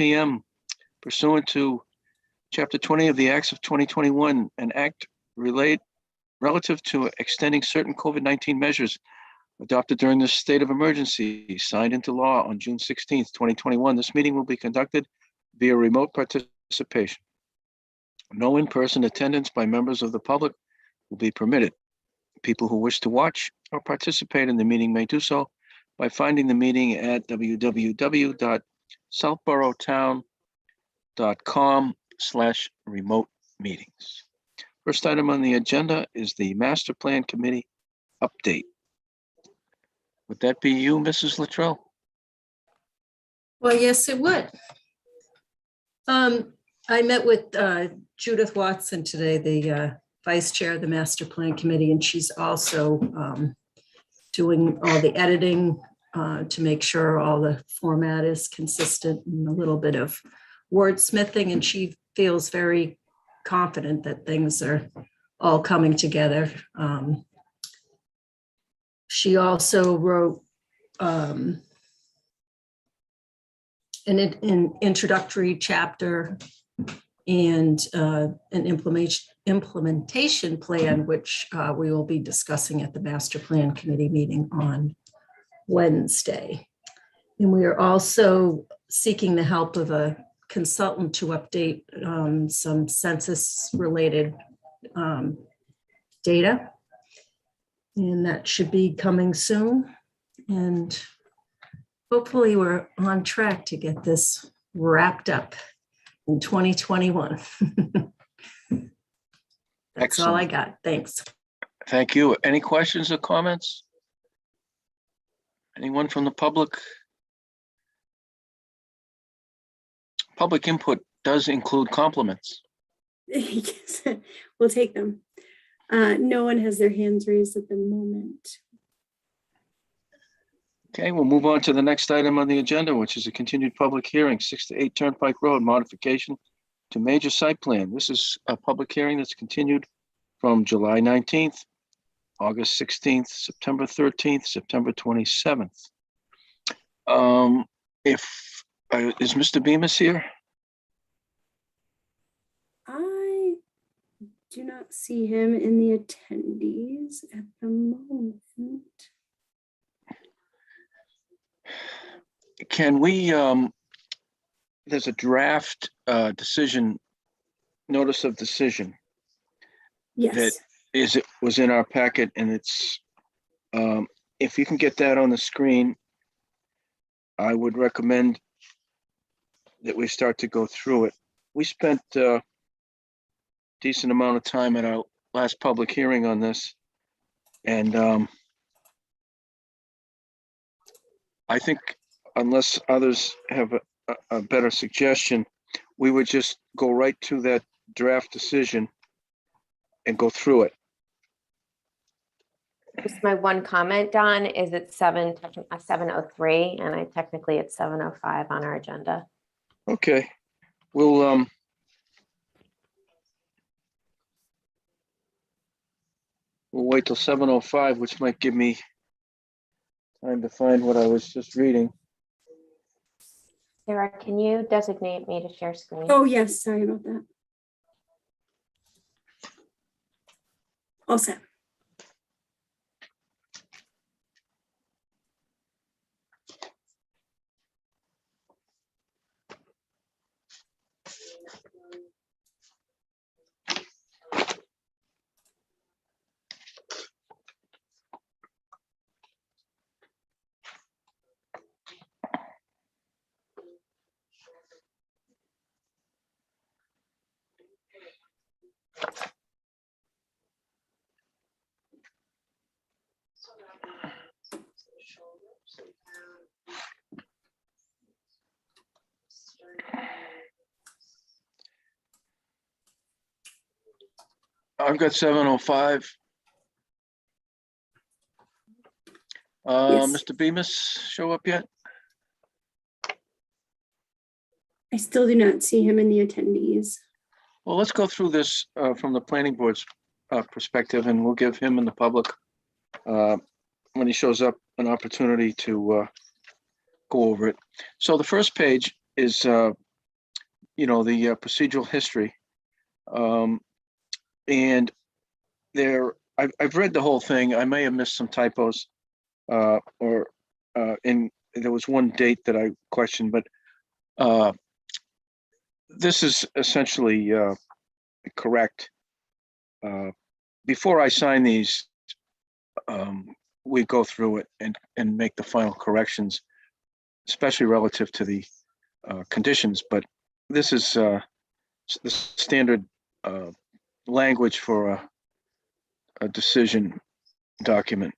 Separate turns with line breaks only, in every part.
p.m. pursuant to Chapter 20 of the Acts of 2021, an act relative to extending certain COVID-19 measures adopted during this state of emergency, signed into law on June 16th, 2021. This meeting will be conducted via remote participation. No in-person attendance by members of the public will be permitted. People who wish to watch or participate in the meeting may do so by finding the meeting at www.southboroughtown.com/remote meetings. First item on the agenda is the Master Plan Committee update. Would that be you, Mrs. Luttrell?
Well, yes, it would. I met with Judith Watson today, the Vice Chair of the Master Plan Committee, and she's also doing all the editing to make sure all the format is consistent and a little bit of wordsmithing, and she feels very confident that things are all coming together. She also wrote an introductory chapter and an implementation plan, which we will be discussing at the Master Plan Committee meeting on Wednesday. And we are also seeking the help of a consultant to update some census-related data. And that should be coming soon. And hopefully we're on track to get this wrapped up in 2021. That's
Excellent.
all I got. Thanks.
Thank you. Any questions or comments? Anyone from the public? Public input does include compliments.
Yes, we'll take them. No one has their hands raised at the moment.
Okay, we'll move on to the next item on the agenda, which is a continued public hearing, 6 to 8 Turnpike Road modification to major site plan. This is a public hearing that's continued from July 19th, August 16th, September 13th, September 27th. Is Mr. Bemis here?
I do not see him in the attendees at the moment.
Can we, there's a draft decision, notice of decision.
Yes.
That was in our packet, and it's, if you can get that on the screen, I would recommend that we start to go through it. We spent a decent amount of time at our last public hearing on this, and I think unless others have a better suggestion, we would just go right to that draft decision and go through it.
Just my one comment, Don, is it's 7:03, and technically it's 7:05 on our agenda.
Okay, we'll wait till 7:05, which might give me time to find what I was just reading.
Sarah, can you designate me to share screen?
Oh, yes. Sorry about that. All set.
I've got 7:05.
Yes.
Mr. Bemis show up yet?
I still do not see him in the attendees.
Well, let's go through this from the planning board's perspective, and we'll give him and the public, when he shows up, an opportunity to go over it. So the first page is the procedural history. And I've read the whole thing. I may have missed some typos, and there was one date that I questioned, but this is essentially correct. Before I sign these, we go through it and make the final corrections, especially relative to the conditions. But this is the standard language for a decision document.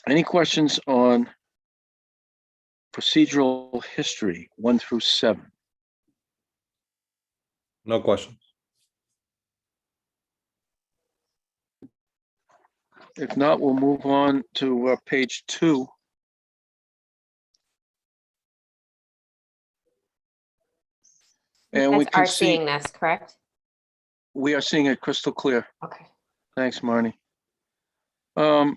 Any questions on procedural history 1 through 7?
No questions.
If not, we'll move on to page 2. And
You
we
guys
can
are
see,
seeing this, correct?
we are seeing it crystal clear.
Okay.
Thanks, Marnie. The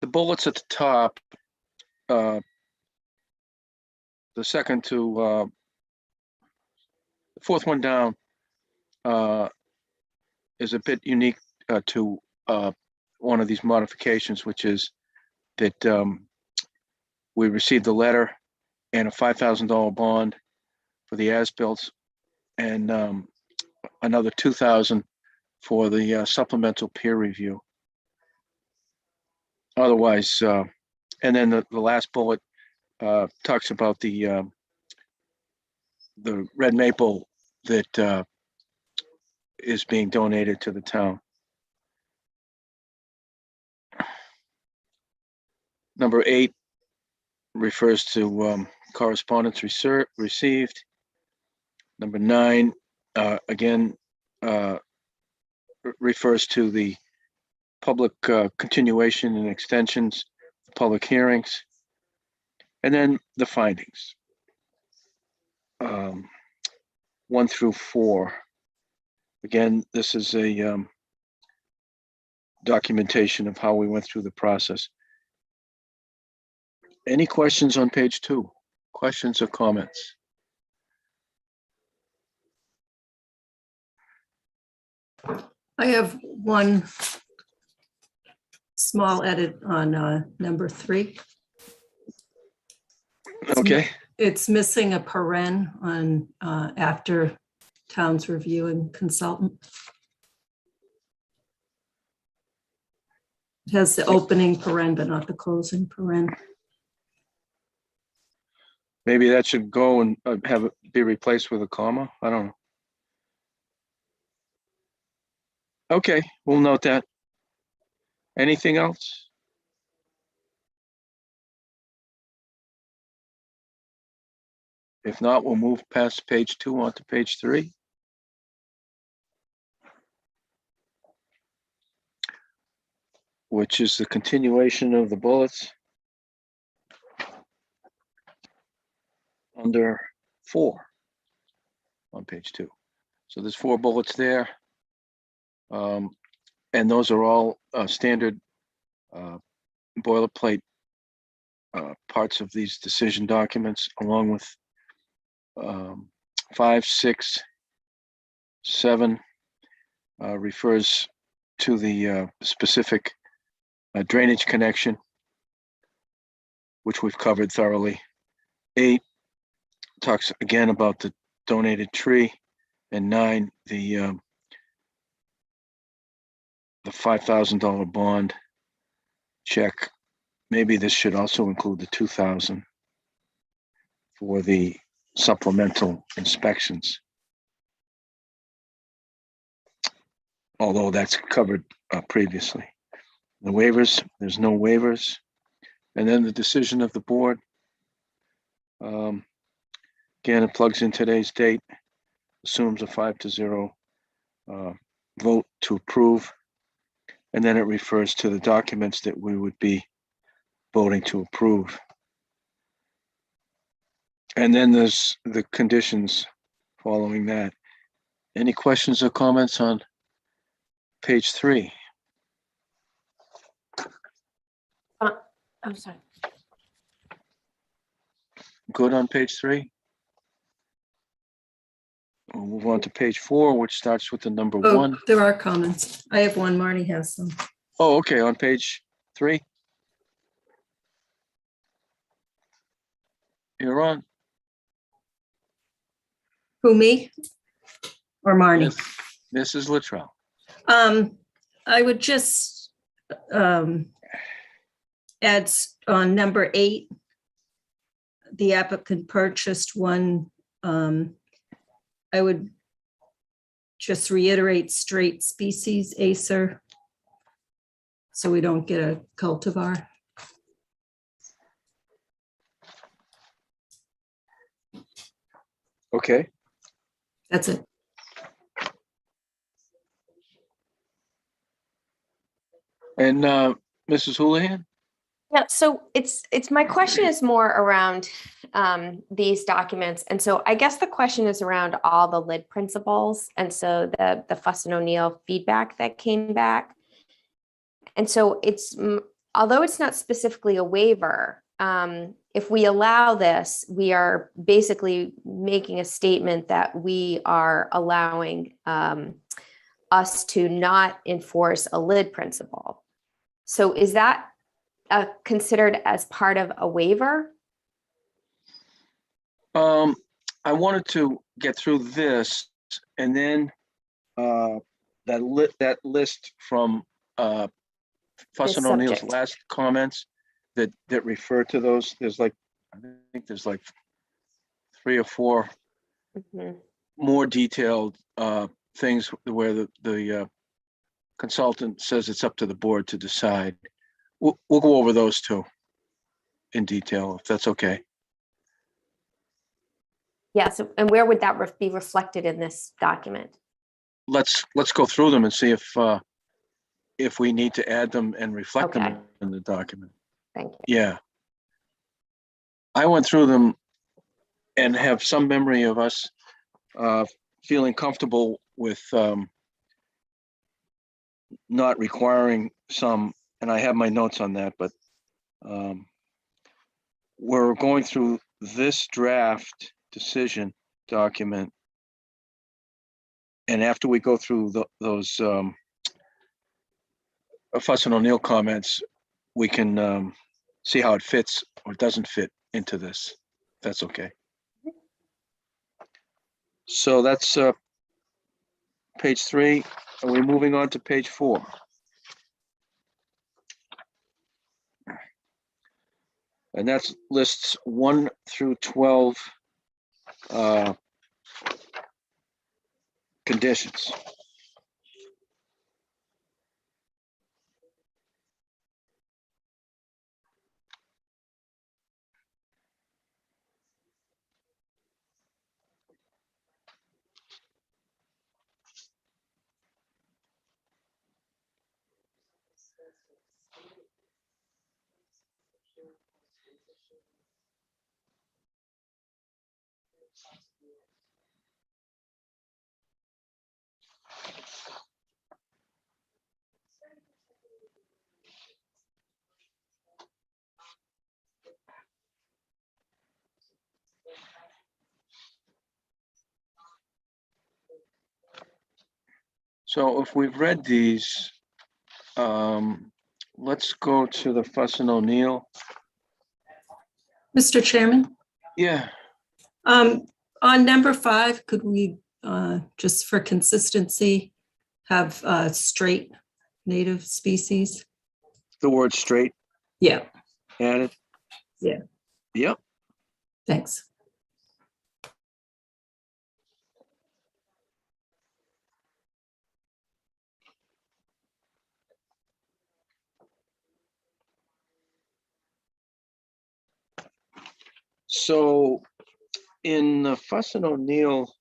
bullets at the top, the second to the fourth one down, is a bit unique to one of these modifications, which is that we received a letter and a $5,000 bond for the as-built, and another $2,000 for the supplemental peer review. Otherwise, and then the last bullet talks about the red maple that is being donated to the town. Number 8 refers to correspondence received. Number 9 again refers to the public continuation and extensions, public hearings, and then the findings. 1 through 4. Again, this is a documentation of how we went through the process. Any questions on page 2? Questions or comments?
I have one small edit on number 3.
Okay,
It's missing a paren on after town's review and consultant. It has the opening paren, but not the closing paren.
maybe that should go and have it be replaced with a comma. I don't know. Okay, we'll note that. Anything else? If not, we'll move past page 2 onto page 3. Which is the continuation of the bullets under 4 on page 2. So there's 4 bullets there. And those are all standard boilerplate parts of these decision documents, along with 5, 6, 7 refers to the specific drainage connection, which we've covered thoroughly. 8 talks again about the donated tree, and 9, the $5,000 bond check. Maybe this should also include the $2,000 for the supplemental inspections. Although that's covered previously. The waivers, there's no waivers. And then the decision of the board. Again, it plugs in today's date, assumes a 5-0 vote to approve. And then it refers to the documents that we would be voting to approve. And then there's the conditions following that. Any questions or comments on page 3?
I'm sorry.
Good on page 3? We'll move on to page 4, which starts with the number
Oh,
1.
there are comments. I have one. Marty has some.
Oh, okay, on page 3. You're on.
Who, me? Or Marnie?
Mrs. Luttrell.
I would just add on number 8, the applicant purchased one. I would just reiterate straight species Acer, so we don't get a cultivar.
Okay.
That's it.
And Mrs. Houlihan?
Yeah, so it's my question is more around these documents. And so I guess the question is around all the lid principles. And so the Fuss and O'Neill feedback that came back. And so although it's not specifically a waiver, if we allow this, we are basically making a statement that we are allowing us to not enforce a lid principle. So is that considered as part of a waiver?
I wanted to get through this, and then that list from Fuss and O'Neill's
subject.
last comments that refer to those. There's like, I think there's like 3 or 4
Mhm.
more detailed things where the consultant says it's up to the board to decide. We'll go over those 2 in detail, if that's okay.
Yeah, so, and where would that be reflected in this document?
Let's go through them and see if we need to add them and reflect
Okay.
them in the document.
Thank you.
Yeah. I went through them and have some memory of us feeling comfortable with not requiring some, and I have my notes on that, but we're going through this draft decision document. And after we go through those Fuss and O'Neill comments, we can see how it fits or doesn't fit into this. That's okay. So that's page 3. Are we moving on to page 4? And that's lists 1 through 12 conditions. So if we've read these, let's go to the Fuss and O'Neill.
Mr. Chairman,
Yeah,
on number 5, could we just for consistency have straight native species?
the word straight
Yeah,
added.
Yeah.
Yep.
thanks.
So in the Fuss and O'Neill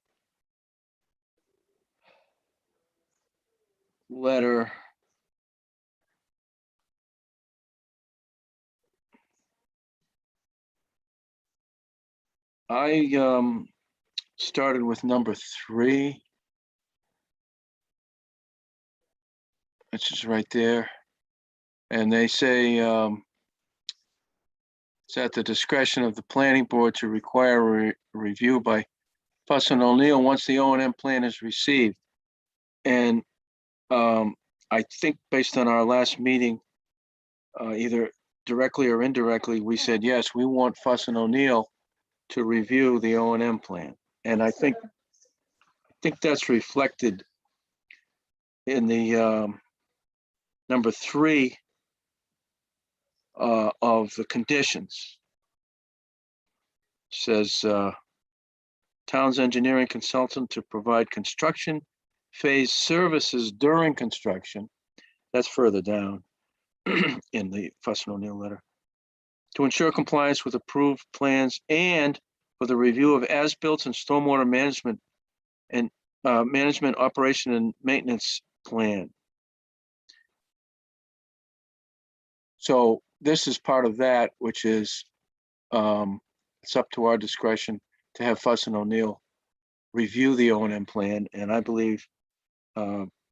letter, I started with number 3, which is right there. And they say It's at the discretion of the planning board to require a review by Fuss and O'Neill once the O and M plan is received. And I think based on our last meeting, either directly or indirectly, we said, yes, we want Fuss and O'Neill to review the O and M plan. And I think that's reflected in the number 3 of the conditions. Says town's engineering consultant to provide construction phase services during construction. That's further down in the Fuss and O'Neill letter. To ensure compliance with approved plans and for the review of as-built and stormwater management and management operation and maintenance plan. So this is part of that, which is it's up to our discretion to have Fuss and O'Neill review the O and M plan, and I believe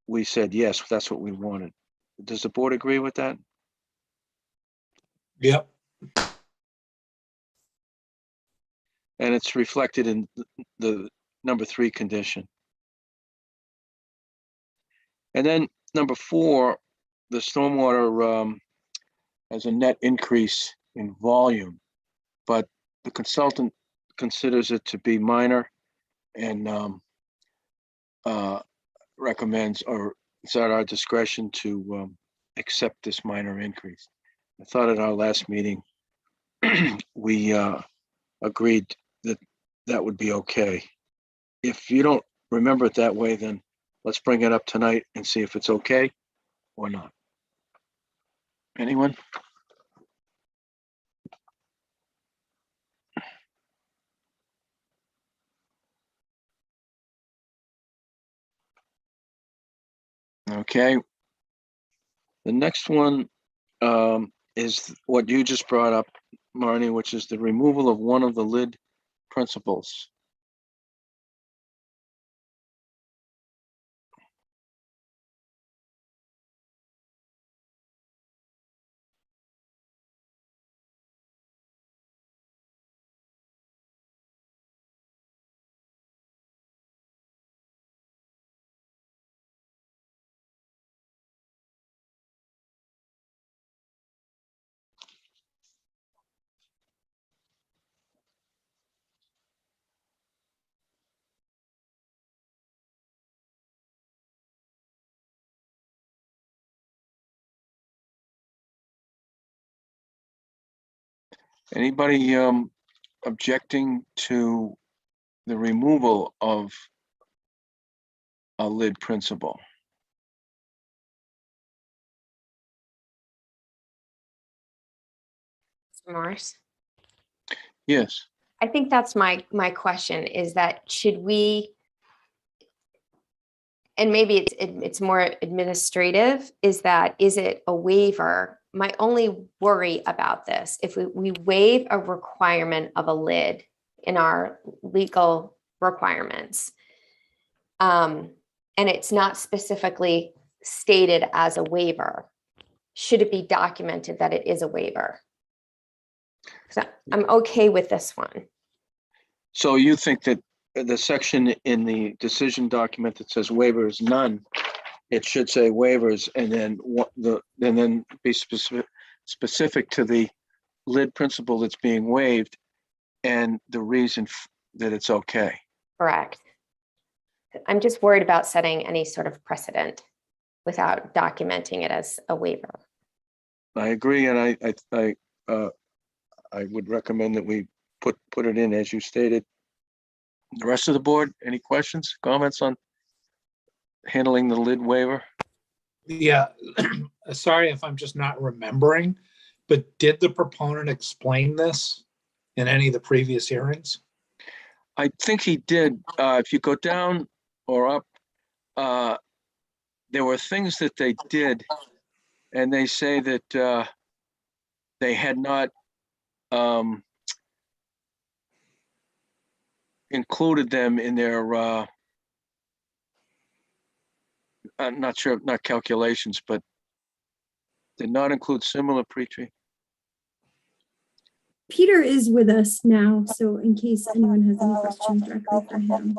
we said yes, that's what we wanted. Does the board agree with that?
Yep.
And it's reflected in the number 3 condition. And then number 4, the stormwater has a net increase in volume, but the consultant considers it to be minor and recommends, or it's at our discretion to accept this minor increase. I thought at our last meeting, we agreed that that would be okay. If you don't remember it that way, then let's bring it up tonight and see if it's okay or not. Anyone? Okay. The next one is what you just brought up, Marnie, which is the removal of one of the lid principles. Anybody objecting to the removal of a lid principle?
Mr. Morris?
Yes.
I think that's my question, is that should we, and maybe it's more administrative, is it a waiver? My only worry about this, if we waive a requirement of a lid in our legal requirements, and it's not specifically stated as a waiver, should it be documented that it is a waiver? So I'm okay with this one.
So you think that the section in the decision document that says waiver is none, it should say waivers, and then then be specific to the lid principle that's being waived and the reason that it's okay.
Correct. I'm just worried about setting any sort of precedent without documenting it as a waiver.
I agree, and I would recommend that we put it in as you stated. The rest of the board, any questions, comments on handling the lid waiver?
Yeah, sorry if I'm just not remembering, but did the proponent explain this in any of the previous hearings?
I think he did. If you go down or up, there were things that they did, and they say that they had not included them in their I'm not sure, not calculations, but did not include similar pre-treat.
Peter is with us now, so in case anyone has any questions directly for him.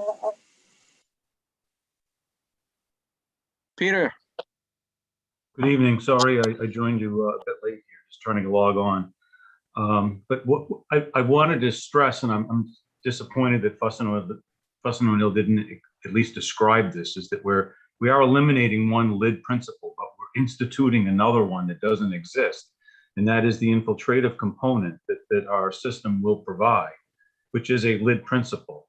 Peter,
Good evening. Sorry, I joined you a bit late here, just trying to log on. But what I wanted to stress, and I'm disappointed that Fuss and O'Neill didn't at least describe this, is that we are eliminating one lid principle, but we're instituting another one that doesn't exist. And that is the infiltrative component that our system will provide, which is a lid principle.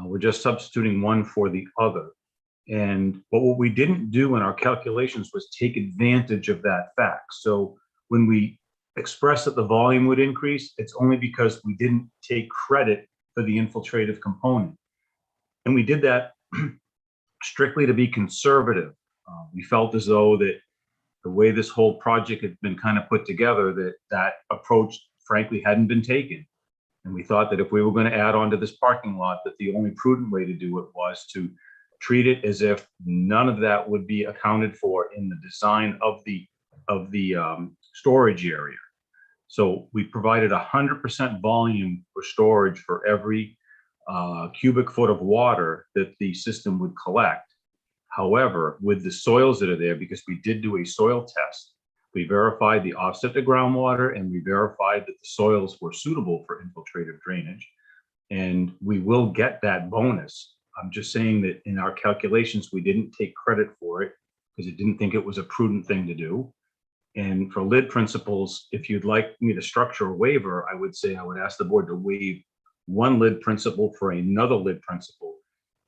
We're just substituting one for the other. But what we didn't do in our calculations was take advantage of that fact. So when we express that the volume would increase, it's only because we didn't take credit for the infiltrative component. And we did that strictly to be conservative. We felt as though that the way this whole project had been kind of put together, that approach frankly hadn't been taken. And we thought that if we were going to add on to this parking lot, that the only prudent way to do it was to treat it as if none of that would be accounted for in the design of the storage area. So we provided 100% volume for storage for every cubic foot of water that the system would collect. However, with the soils that are there, because we did do a soil test, we verified the offset to groundwater and we verified that the soils were suitable for infiltrative drainage. And we will get that bonus. I'm just saying that in our calculations, we didn't take credit for it because it didn't think it was a prudent thing to do. And for lid principles, if you'd like me to structure a waiver, I would say I would ask the board to waive one lid principle for another lid principle,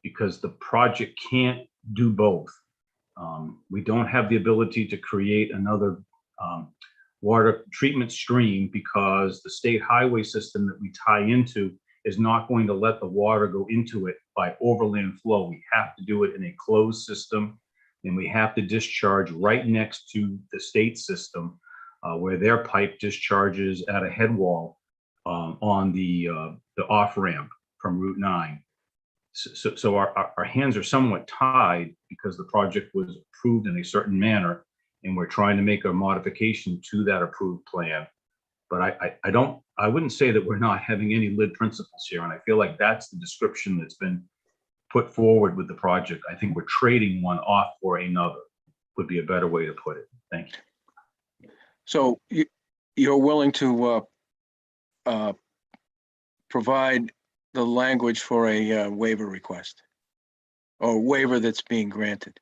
because the project can't do both. We don't have the ability to create another water treatment stream because the state highway system that we tie into is not going to let the water go into it by overland flow. We have to do it in a closed system, and we have to discharge right next to the state system where their pipe discharges at a head wall on the off ramp from Route 9. So our hands are somewhat tied because the project was approved in a certain manner, and we're trying to make a modification to that approved plan. But I wouldn't say that we're not having any lid principles here, and I feel like that's the description that's been put forward with the project. I think we're trading one off for another, would be a better way to put it. Thank you.
so you're willing to provide the language for a waiver request or waiver that's being granted,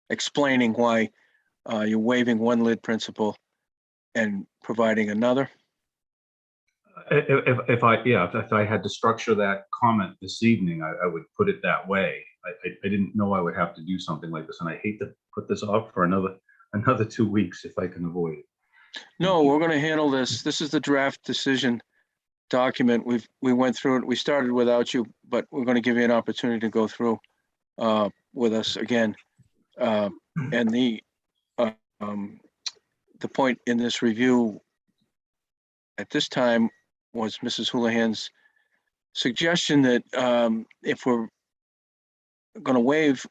explaining why you're waiving one lid principle and providing another?
If I had to structure that comment this evening, I would put it that way. I didn't know I would have to do something like this, and I hate to put this off for another 2 weeks if I can avoid it.
No, we're going to handle this. This is the draft decision document. We went through it. We started without you, but we're going to give you an opportunity to go through with us again. And the point in this review at this time was Mrs. Houlihan's suggestion that if we're going to waive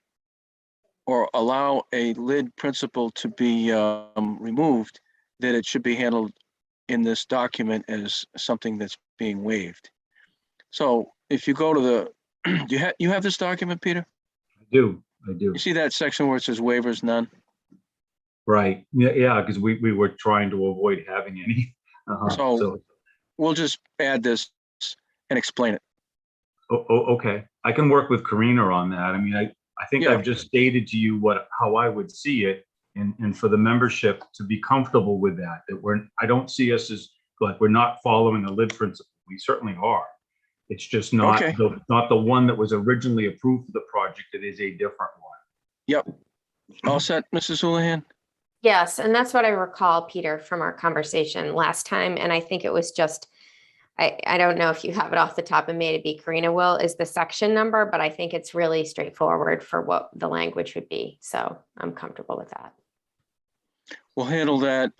or allow a lid principle to be removed, that it should be handled in this document as something that's being waived. So if you go to the, you have this document, Peter?
I do.
You see that section where it says waivers none?
Right. Yeah, because we were trying to avoid having any.
So we'll just add this and explain it.
Okay. I can work with Karina on that. I mean, I think
Yeah.
I've just stated to you how I would see it, and for the membership to be comfortable with that I don't see us as like we're not following a lid principle. We certainly are. It's just not
Okay.
not the one that was originally approved for the project. It is a different one.
Yep. All set, Mrs. Houlihan?
Yes, and that's what I recall, Peter, from our conversation last time. And I think it was just, I don't know if you have it off the top, and maybe Karina will, is the section number, but I think it's really straightforward for what the language would be. So I'm comfortable with that.
We'll handle that.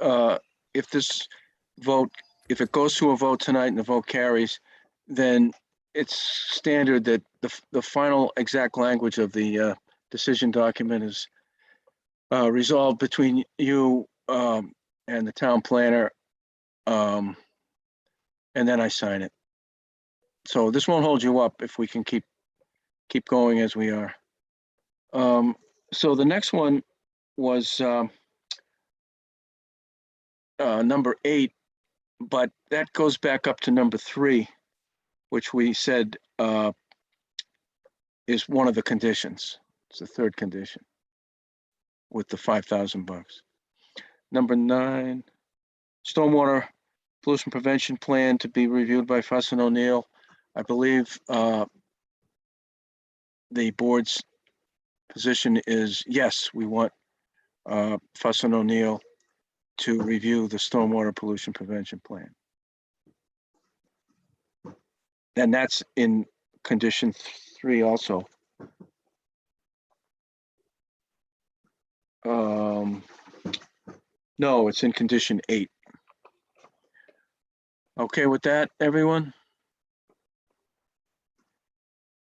If this vote, if it goes to a vote tonight and the vote carries, then it's standard that the final exact language of the decision document is resolved between you and the town planner and then I sign it. So this won't hold you up if we can keep going as we are. So the next one was number 8, but that goes back up to number 3, which we said is one of the conditions. It's the third condition with the $5,000. Number 9, stormwater pollution prevention plan to be reviewed by Fuss and O'Neill. I believe the board's position is yes, we want Fuss and O'Neill to review the stormwater pollution prevention plan. And that's in condition 3 also. No, it's in condition 8. Okay with that, everyone?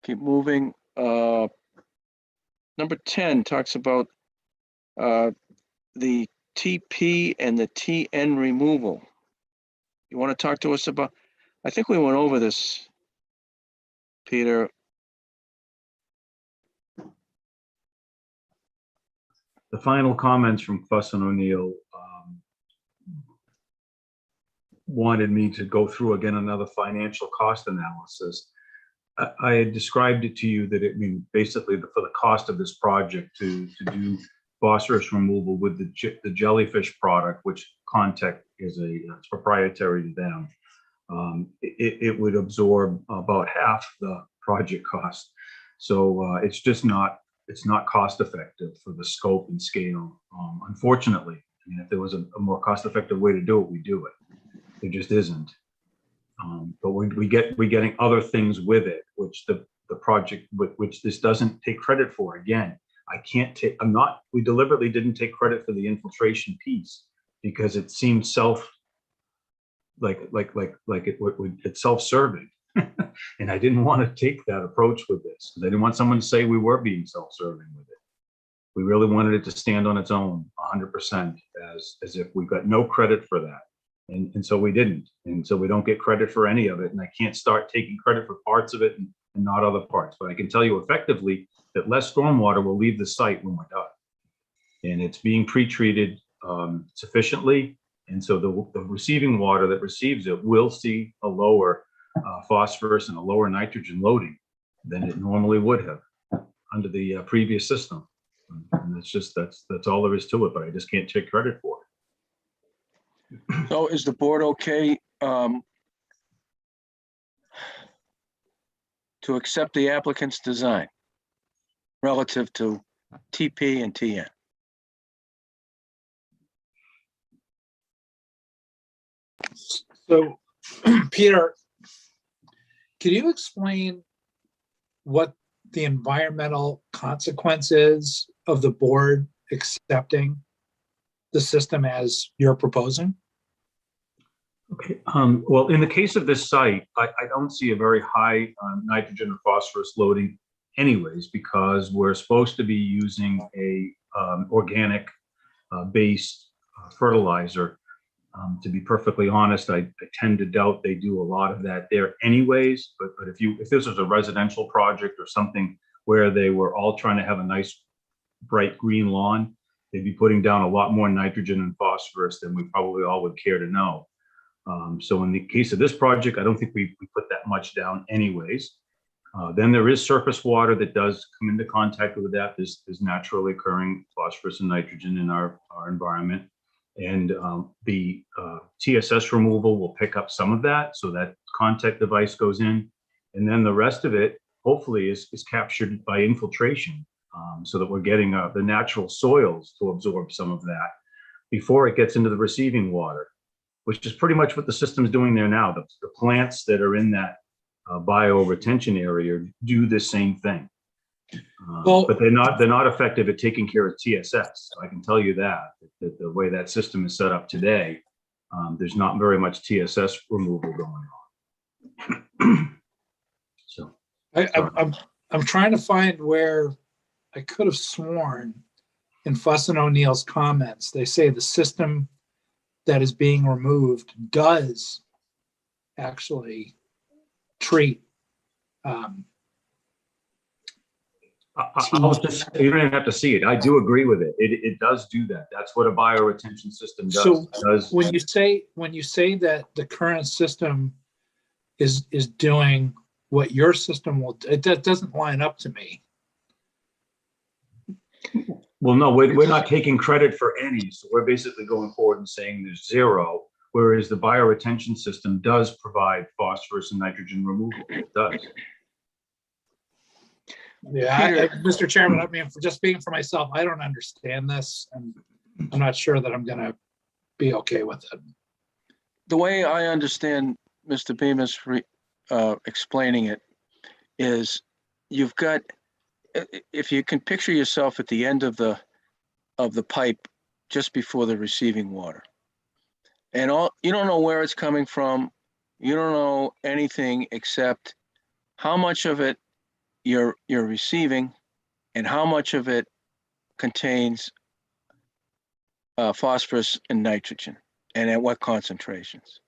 Keep moving. Number 10 talks about the TP and the TN removal. You want to talk to us about, I think we went over this, Peter.
The final comments from Fuss and O'Neill wanted me to go through again another financial cost analysis. I had described it to you that it means basically for the cost of this project to do phosphorus removal with the jellyfish product, which Contech is it's proprietary to them. It would absorb about half the project cost. So it's just not, it's not cost effective for the scope and scale. Unfortunately, I mean, if there was a more cost effective way to do it, we do it. There just isn't. But we're getting other things with it, which the project, which this doesn't take credit for. Again, I can't take, we deliberately didn't take credit for the infiltration piece because it seemed it's self-serving. And I didn't want to take that approach with this because I didn't want someone to say we were being self-serving with it. We really wanted it to stand on its own 100% as if we got no credit for that. And so we didn't. And so we don't get credit for any of it. And I can't start taking credit for parts of it and not other parts. But I can tell you effectively that less stormwater will leave the site when we're done. And it's being pre-treated sufficiently. And so the receiving water that receives it will see a lower phosphorus and a lower nitrogen loading than it normally would have under the previous system. And it's just, that's all there is to it, but I just can't take credit for it.
So is the board okay to accept the applicant's design relative to TP and TN?
So, Peter, could you explain what the environmental consequence is of the board accepting the system as you're proposing?
Okay. Well, in the case of this site, I don't see a very high nitrogen or phosphorus loading anyways, because we're supposed to be using a organic based fertilizer. To be perfectly honest, I tend to doubt they do a lot of that there anyways. But if this was a residential project or something where they were all trying to have a nice bright green lawn, they'd be putting down a lot more nitrogen and phosphorus than we probably all would care to know. So in the case of this project, I don't think we put that much down anyways. Then there is surface water that does come into contact with that. There's naturally occurring phosphorus and nitrogen in our environment. And the TSS removal will pick up some of that, so that contact device goes in. And then the rest of it, hopefully, is captured by infiltration, so that we're getting the natural soils to absorb some of that before it gets into the receiving water, which is pretty much what the system's doing there now. The plants that are in that bio-retention area do the same thing. But they're not effective at taking care of TSS. I can tell you that the way that system is set up today, there's not very much TSS removal going on. So
I'm trying to find where I could have sworn in Fuss and O'Neill's comments, they say the system that is being removed does actually treat.
I'll just, you don't even have to see it. I do agree with it. It does do that. That's what a bioretention system does.
So
It does.
when you say that the current system is doing what your system will, it doesn't line up to me.
Well, no, we're not taking credit for any. So we're basically going forward and saying there's zero, whereas the bioretention system does provide phosphorus and nitrogen removal. It does.
Yeah,
Peter.
Mr. Chairman, I mean, for just speaking for myself, I don't understand this, and I'm not sure that I'm gonna be okay with it.
The way I understand Mr. Bemis explaining it is you've got, if you can picture yourself at the end of the pipe just before the receiving water. And you don't know where it's coming from. You don't know anything except how much of it you're receiving and how much of it contains phosphorus and nitrogen, and at what concentrations.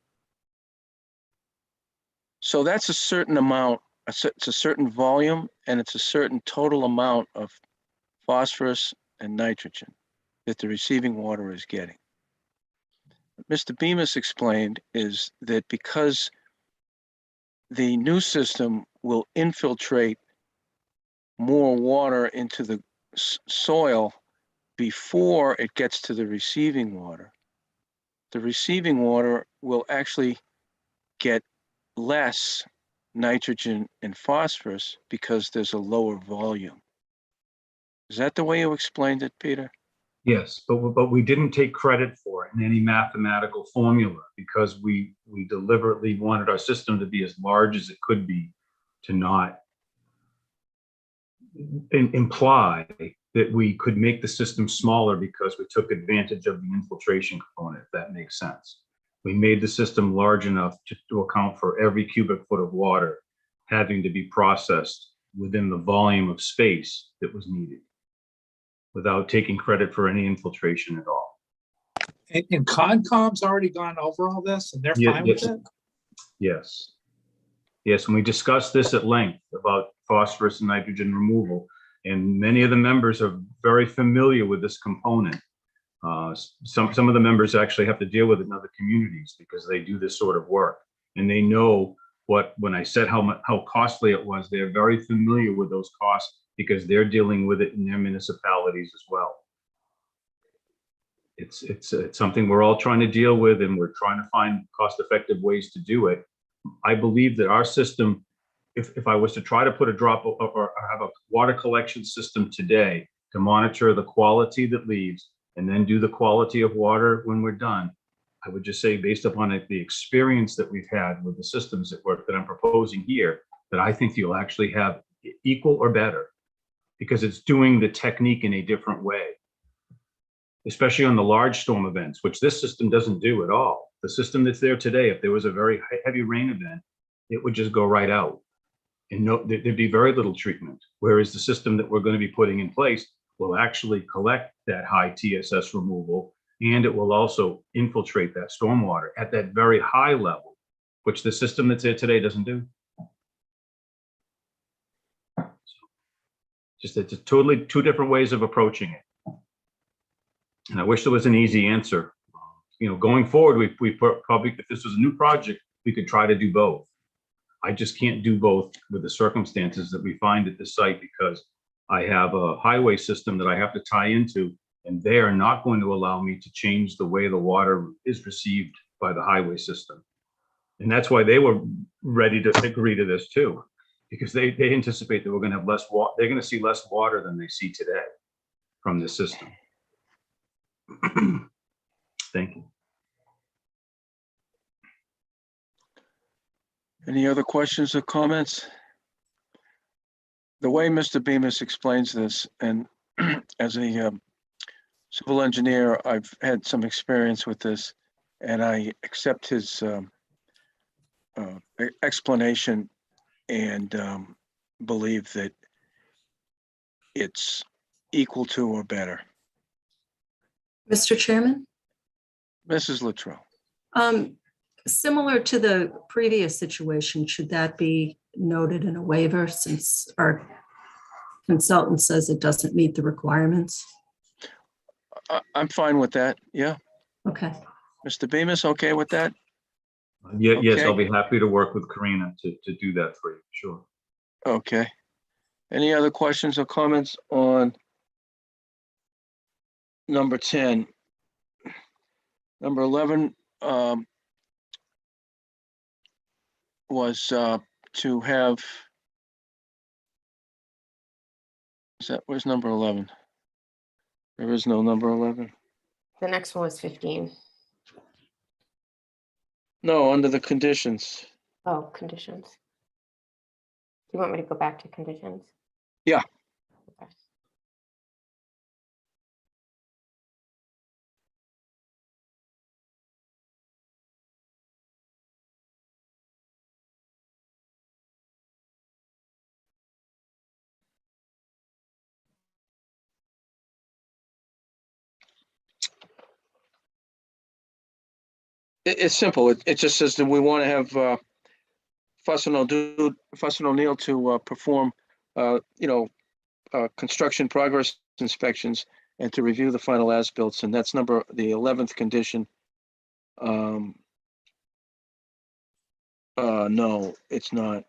So that's a certain amount, it's a certain volume, and it's a certain total amount of phosphorus and nitrogen that the receiving water is getting. What Mr. Bemis explained is that because the new system will infiltrate more water into the soil before it gets to the receiving water will actually get less nitrogen and phosphorus because there's a lower volume. Is that the way you explained it, Peter?
Yes, but we didn't take credit for it in any mathematical formula because we deliberately wanted our system to be as large as it could be to not imply that we could make the system smaller because we took advantage of the infiltration component, if that makes sense. We made the system large enough to account for every cubic foot of water having to be processed within the volume of space that was needed, without taking credit for any infiltration at all.
And Concom's already gone over all this and they're fine with it?
Yes. Yes, and we discussed this at length about phosphorus and nitrogen removal, and many of the members are very familiar with this component. Some of the members actually have to deal with it in other communities because they do this sort of work, and they know when I said how costly it was, they're very familiar with those costs because they're dealing with it in their municipalities as well. It's something we're all trying to deal with, and we're trying to find cost-effective ways to do it. I believe that our system, if I was to try to put a drop or have a water collection system today to monitor the quality that leaves and then do the quality of water when we're done, I would just say, based upon the experience that we've had with the systems that I'm proposing here, that I think you'll actually have equal or better because it's doing the technique in a different way, especially on the large storm events, which this system doesn't do at all. The system that's there today, if there was a very heavy rain event, it would just go right out. And there'd be very little treatment. Whereas the system that we're going to be putting in place will actually collect that high TSS removal, and it will also infiltrate that stormwater at that very high level, which the system that's there today doesn't do. Just it's totally two different ways of approaching it. And I wish there was an easy answer. Going forward, we probably, if this was a new project, we could try to do both. I just can't do both with the circumstances that we find at this site because I have a highway system that I have to tie into, and they are not going to allow me to change the way the water is received by the highway system. And that's why they were ready to agree to this too, because they anticipate that we're going to have less water. They're going to see less water than they see today from this system. Thank you.
Any other questions or comments? The way Mr. Bemis explains this, and as a civil engineer, I've had some experience with this, and I accept his explanation and believe that it's equal to or better.
Mr. Chairman,
Mrs. Luttrell.
similar to the previous situation, should that be noted in a waiver since our consultant says it doesn't meet the requirements?
I'm fine with that. Yeah.
Okay,
Mr. Bemis, okay with that?
Yeah, yes, I'll
Okay.
be happy to work with Karina to do that for you, sure.
Okay. Any other questions or comments on number 10? Number 11 was to have, where's number 11? There is no number 11.
The next one was 15.
No, under the conditions.
Oh, conditions. Do you want me to go back to conditions?
Yeah.
Okay.
It's simple. It just says that we want to have Fuss and O'Neill to perform, construction progress inspections and to review the final as-built, and that's the 11th condition. No, it's not.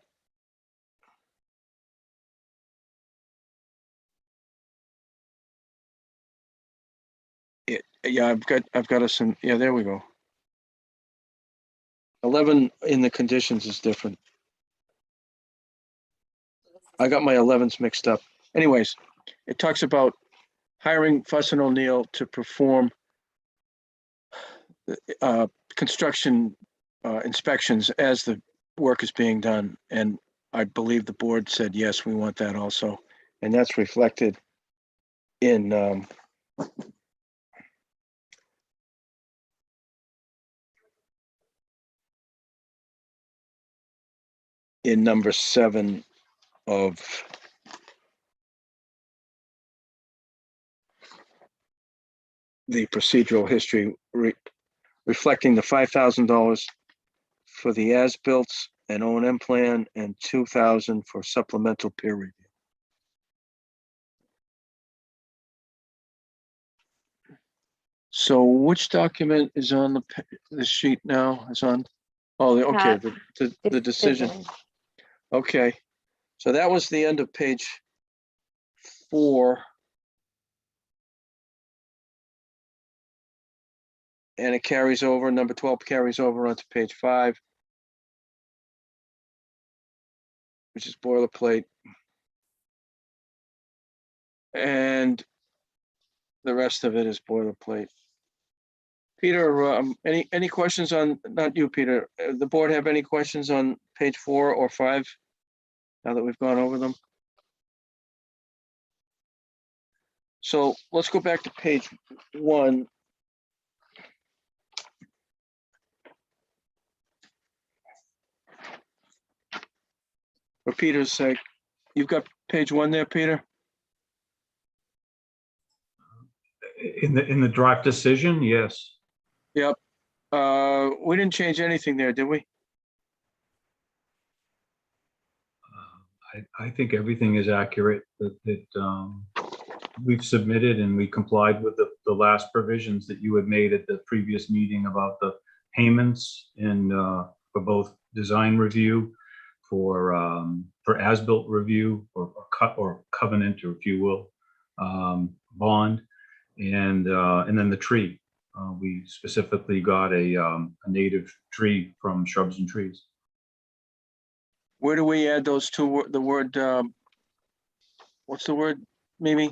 Yeah, I've got us in, yeah, there we go. 11 in the conditions is different. I got my 11s mixed up. Anyways, it talks about hiring Fuss and O'Neill to perform construction inspections as the work is being done. And I believe the board said, yes, we want that also. And that's reflected in number 7 of the procedural history, reflecting the $5,000 for the as-built and O&M plan and $2,000 for supplemental peer review. So which document is on the sheet now? Is on, oh, okay, the decision. Okay, so that was the end of page 4. And it carries over, number 12 carries over onto page 5, which is boilerplate. And the rest of it is boilerplate. Peter, any questions on, not you, Peter, the board have any questions on page 4 or 5, now that we've gone over them? So let's go back to page 1. For Peter's sake, you've got page 1 there, Peter?
In the draft decision, yes.
Yep. We didn't change anything there, did we?
I think everything is accurate that we've submitted, and we complied with the last provisions that you had made at the previous meeting about the payments and for both design review, for as-built review or covenant, or if you will, bond, and then the tree. We specifically got a native tree from Shrubs and Trees.
Where do we add those two, the word, what's the word, Mimi?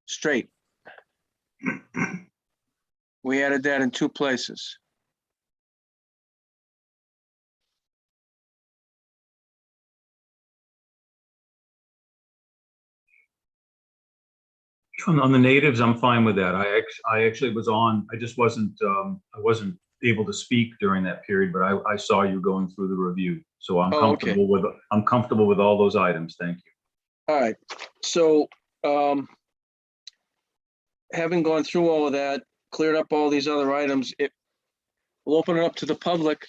Straight. We added that in 2 places.
On the natives, I'm fine with that. I actually was on, I just wasn't, I wasn't able to speak during that period, but I saw you going through the review. So I'm comfortable with, I'm comfortable with all those items. Thank you.
All right, so having gone through all of that, cleared up all these other items, we'll open it up to the public.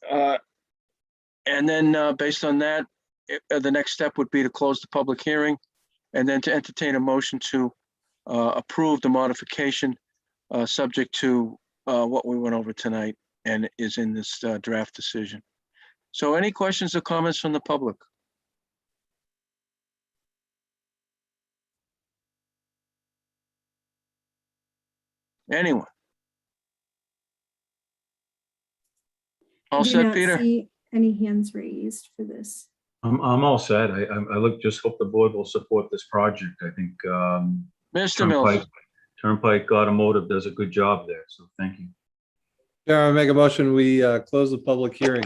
And then based on that, the next step would be to close the public hearing and then to entertain a motion to approve the modification subject to what we went over tonight and is in this draft decision. So any questions or comments from the public? Anyone? All
Do
set,
not
Peter?
see any hands raised for this.
I'm all set. Just hope the board will support this project. I think
Mr. Mills,
Turnpike Automotive does a good job there, so thank you.
Chair, I make a motion, we close the public hearing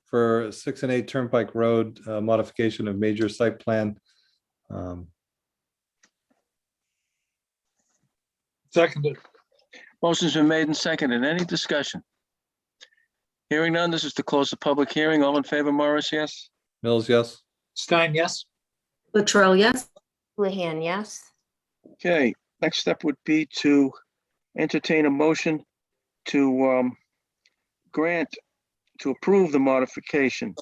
for 6 and 8 Turnpike Road, modification of major site plan.
Seconded.
motion's been made and seconded. Any discussion? Hearing none, this is to close the public hearing. All in favor, Morris, yes?
Mills, yes.
Stein, yes.
Latrell, yes.
Houlihan, yes.
Okay, next step would be to entertain a motion to approve the modification.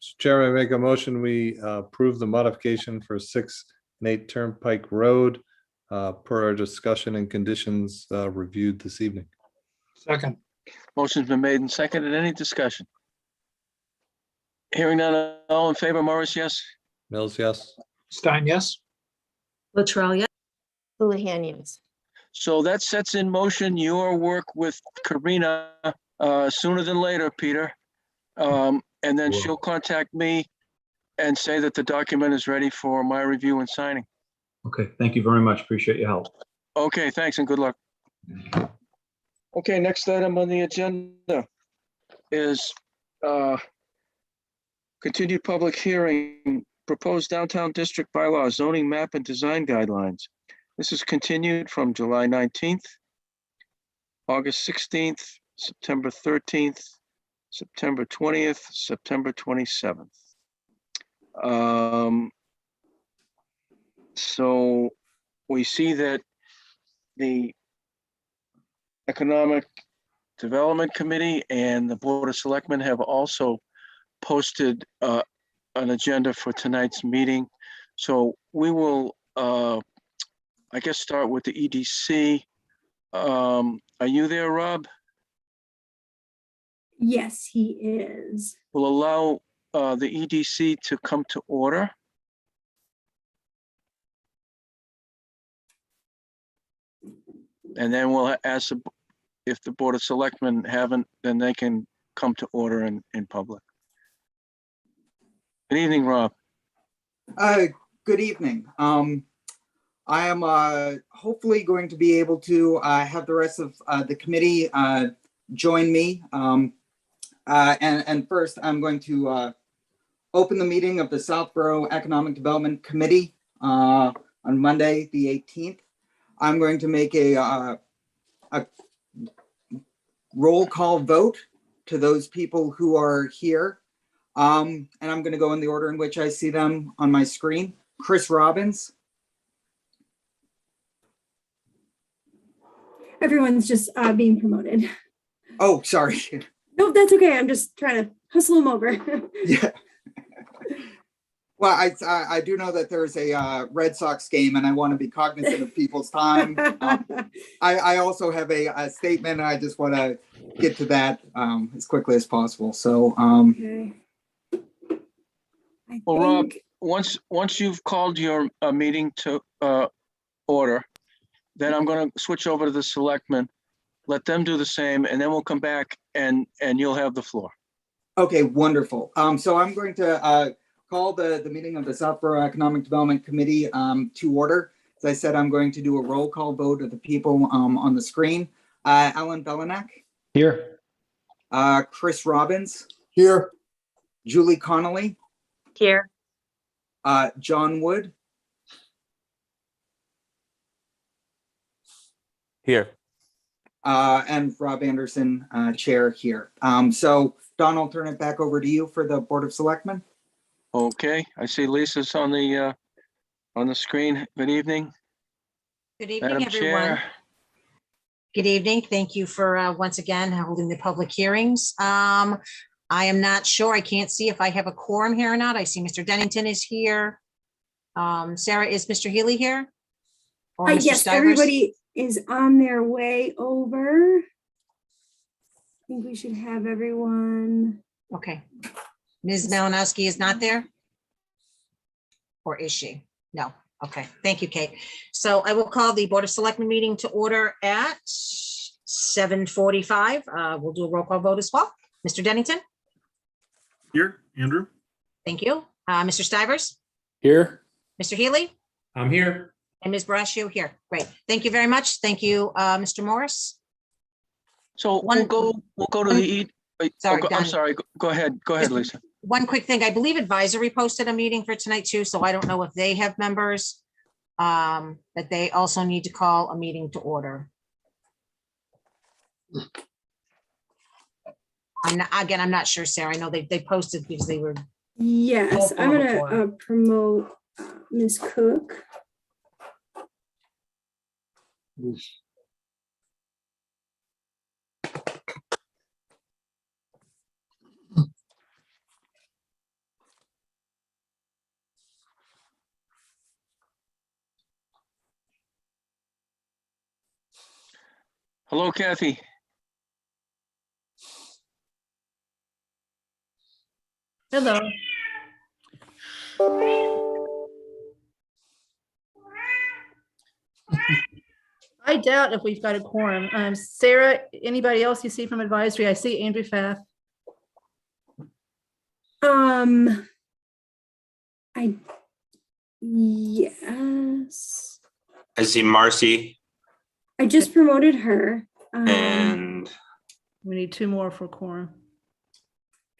Mr. Chairman, I make a motion, we approve the modification for 6 and 8 Turnpike Road per our discussion and conditions reviewed this evening.
Second.
Motion's been made and seconded. Any discussion? Hearing none, all in favor, Morris, yes?
Mills, yes.
Stein, yes.
Latrell, yes.
Houlihan, yes.
So that sets in motion your work with Karina sooner than later, Peter. And then
Sure.
she'll contact me and say that the document is ready for my review and signing.
Okay, thank you very much. Appreciate your help.
Okay, thanks and good luck. Okay, next item on the agenda is continued public hearing, proposed downtown district bylaw zoning map and design guidelines. This is continued from July 19th, August 16th, September 13th, September 20th, September 27th. So we see that the Economic Development Committee and the Board of Selectmen have also posted an agenda for tonight's meeting. So we will, I guess, start with the EDC. Are you there, Rob?
Yes, he is.
We'll allow the EDC to come to order. And then we'll ask if the Board of Selectmen haven't, then they can come to order in public. Good evening, Rob.
Good evening. I am hopefully going to be able to have the rest of the committee join me. And first, I'm going to open the meeting of the Southborough Economic Development Committee on Monday, the 18th. I'm going to make a roll call vote to those people who are here. And I'm going to go in the order in which I see them on my screen. Chris Robbins.
Everyone's just being promoted.
Oh, sorry.
No, that's okay. I'm just trying to hustle them over.
Yeah. Well, I do know that there's a Red Sox game and I want to be cognizant of people's time. I also have a statement and I just want to get to that as quickly as possible. So,
Okay. I
Well, Rob,
think-
once you've called your meeting to order, then I'm going to switch over to the selectmen, let them do the same, and then we'll come back and you'll have the floor.
Okay, wonderful. So I'm going to call the meeting of the Southborough Economic Development Committee to order. As I said, I'm going to do a roll call vote of the people on the screen. Alan Belenak.
Here.
Chris Robbins.
Here.
Julie Connolly.
Here.
John Wood.
Here.
And Rob Anderson, chair here. So Don, I'll turn it back over to you for the Board of Selectmen.
Okay, I see Lisa's on the screen. Good evening,
Good evening,
Madam
everyone.
Chair.
Good evening. Thank you for once again holding the public hearings. I am not sure. I can't see if I have a quorum here or not. I see Mr. Dennington is here. Sarah, is Mr. Healy here? Or Mr.
Yes,
Stivers?
everybody is on their way over. I think we should have everyone.
Okay. Ms. Malinowski is not there? Or is she? No. Okay. Thank you, Kate. So I will call the Board of Selectmen meeting to order at 7:45. We'll do a roll call vote as well. Mr. Dennington?
Here, Andrew.
Thank you. Mr. Stivers?
Here.
Mr. Healy?
I'm here.
And Ms. Brascio here. Great. Thank you very much. Thank you, Mr. Morris.
So
One-
we'll go to the,
Sorry,
I'm
Don.
sorry. Go ahead, Lisa.
One quick thing, I believe advisory posted a meeting for tonight too, so I don't know if they have members that they also need to call a meeting to order. I'm not sure, Sarah. I know they posted because they were,
Yes, I'm
Roll call
gonna
before.
promote Ms. Cook.
Hello, Kathy.
Hello. I doubt if we've got a quorum. Sarah, anybody else you see from advisory? I see Andrew Pfaff.
Yes,
I see Marcy
I just promoted her.
and
We need two more for quorum.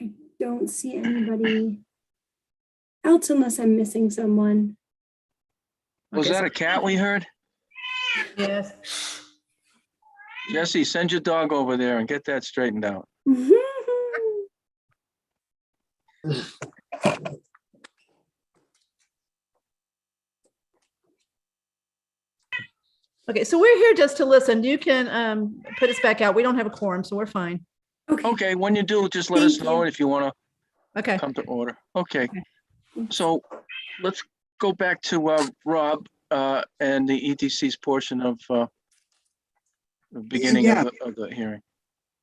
I don't see anybody else unless I'm missing someone.
Was
Okay,
that
so-
a cat we heard?
Yes.
Jesse, send your dog over there and get that straightened out.
Okay, so we're here just to listen. You can put us back out. We don't have a quorum, so we're fine.
Okay,
Okay, when you do, just let us
Thank
know
you.
if you want
Okay.
to come to order. Okay, so let's go back to Rob and the EDC's portion of the beginning
Yeah.
of the hearing.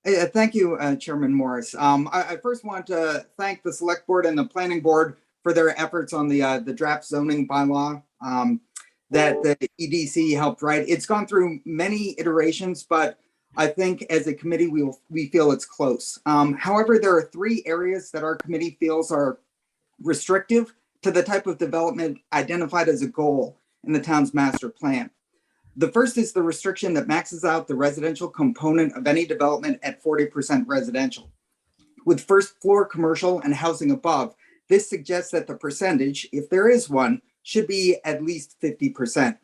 Thank you, Chairman Morris. I first want to thank the Select Board and the Planning Board for their efforts on the draft zoning bylaw that the EDC helped write. It's gone through many iterations, but I think as a committee, we feel it's close. However, there are three areas that our committee feels are restrictive to the type of development identified as a goal in the town's master plan. The first is the restriction that maxes out the residential component of any development at 40% residential. With first floor commercial and housing above, this suggests that the percentage, if there is one, should be at least 50%.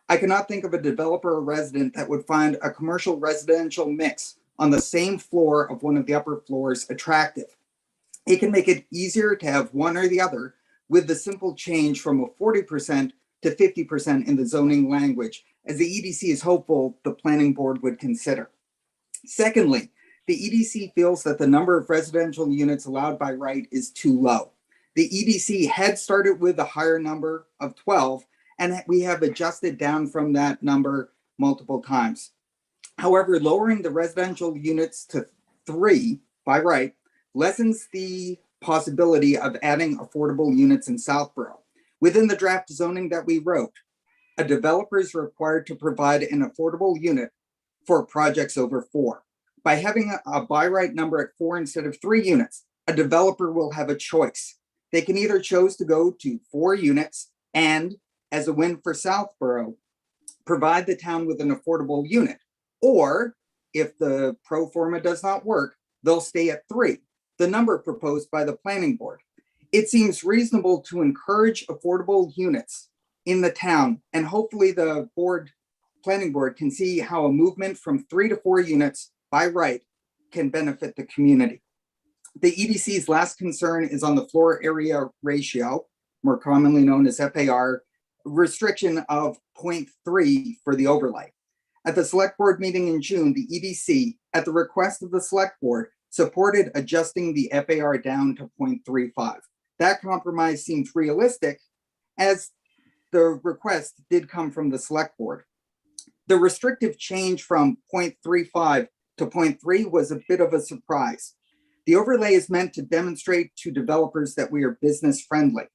I cannot think of a developer or resident that would find a commercial residential mix on the same floor of one of the upper floors attractive. It can make it easier to have one or the other with the simple change from a 40% to 50% in the zoning language, as the EDC is hopeful the planning board would consider. Secondly, the EDC feels that the number of residential units allowed by right is too low. The EDC had started with a higher number of 12, and we have adjusted down from that number multiple times. However, lowering the residential units to 3 by right lessens the possibility of adding affordable units in Southborough. Within the draft zoning that we wrote, a developer is required to provide an affordable unit for projects over 4. By having a by right number at 4 instead of 3 units, a developer will have a choice. They can either choose to go to 4 units and, as a win for Southborough, provide the town with an affordable unit. Or if the pro forma does not work, they'll stay at 3, the number proposed by the planning board. It seems reasonable to encourage affordable units in the town, and hopefully the planning board can see how a movement from 3 to 4 units by right can benefit the community. The EDC's last concern is on the floor area ratio, more commonly known as FAR, restriction of 0.3 for the overlay. At the select board meeting in June, the EDC, at the request of the select board, supported adjusting the FAR down to 0.35. That compromise seems realistic as the request did come from the select board. The restrictive change from 0.35 to 0.3 was a bit of a surprise. The overlay is meant to demonstrate to developers that we are business friendly.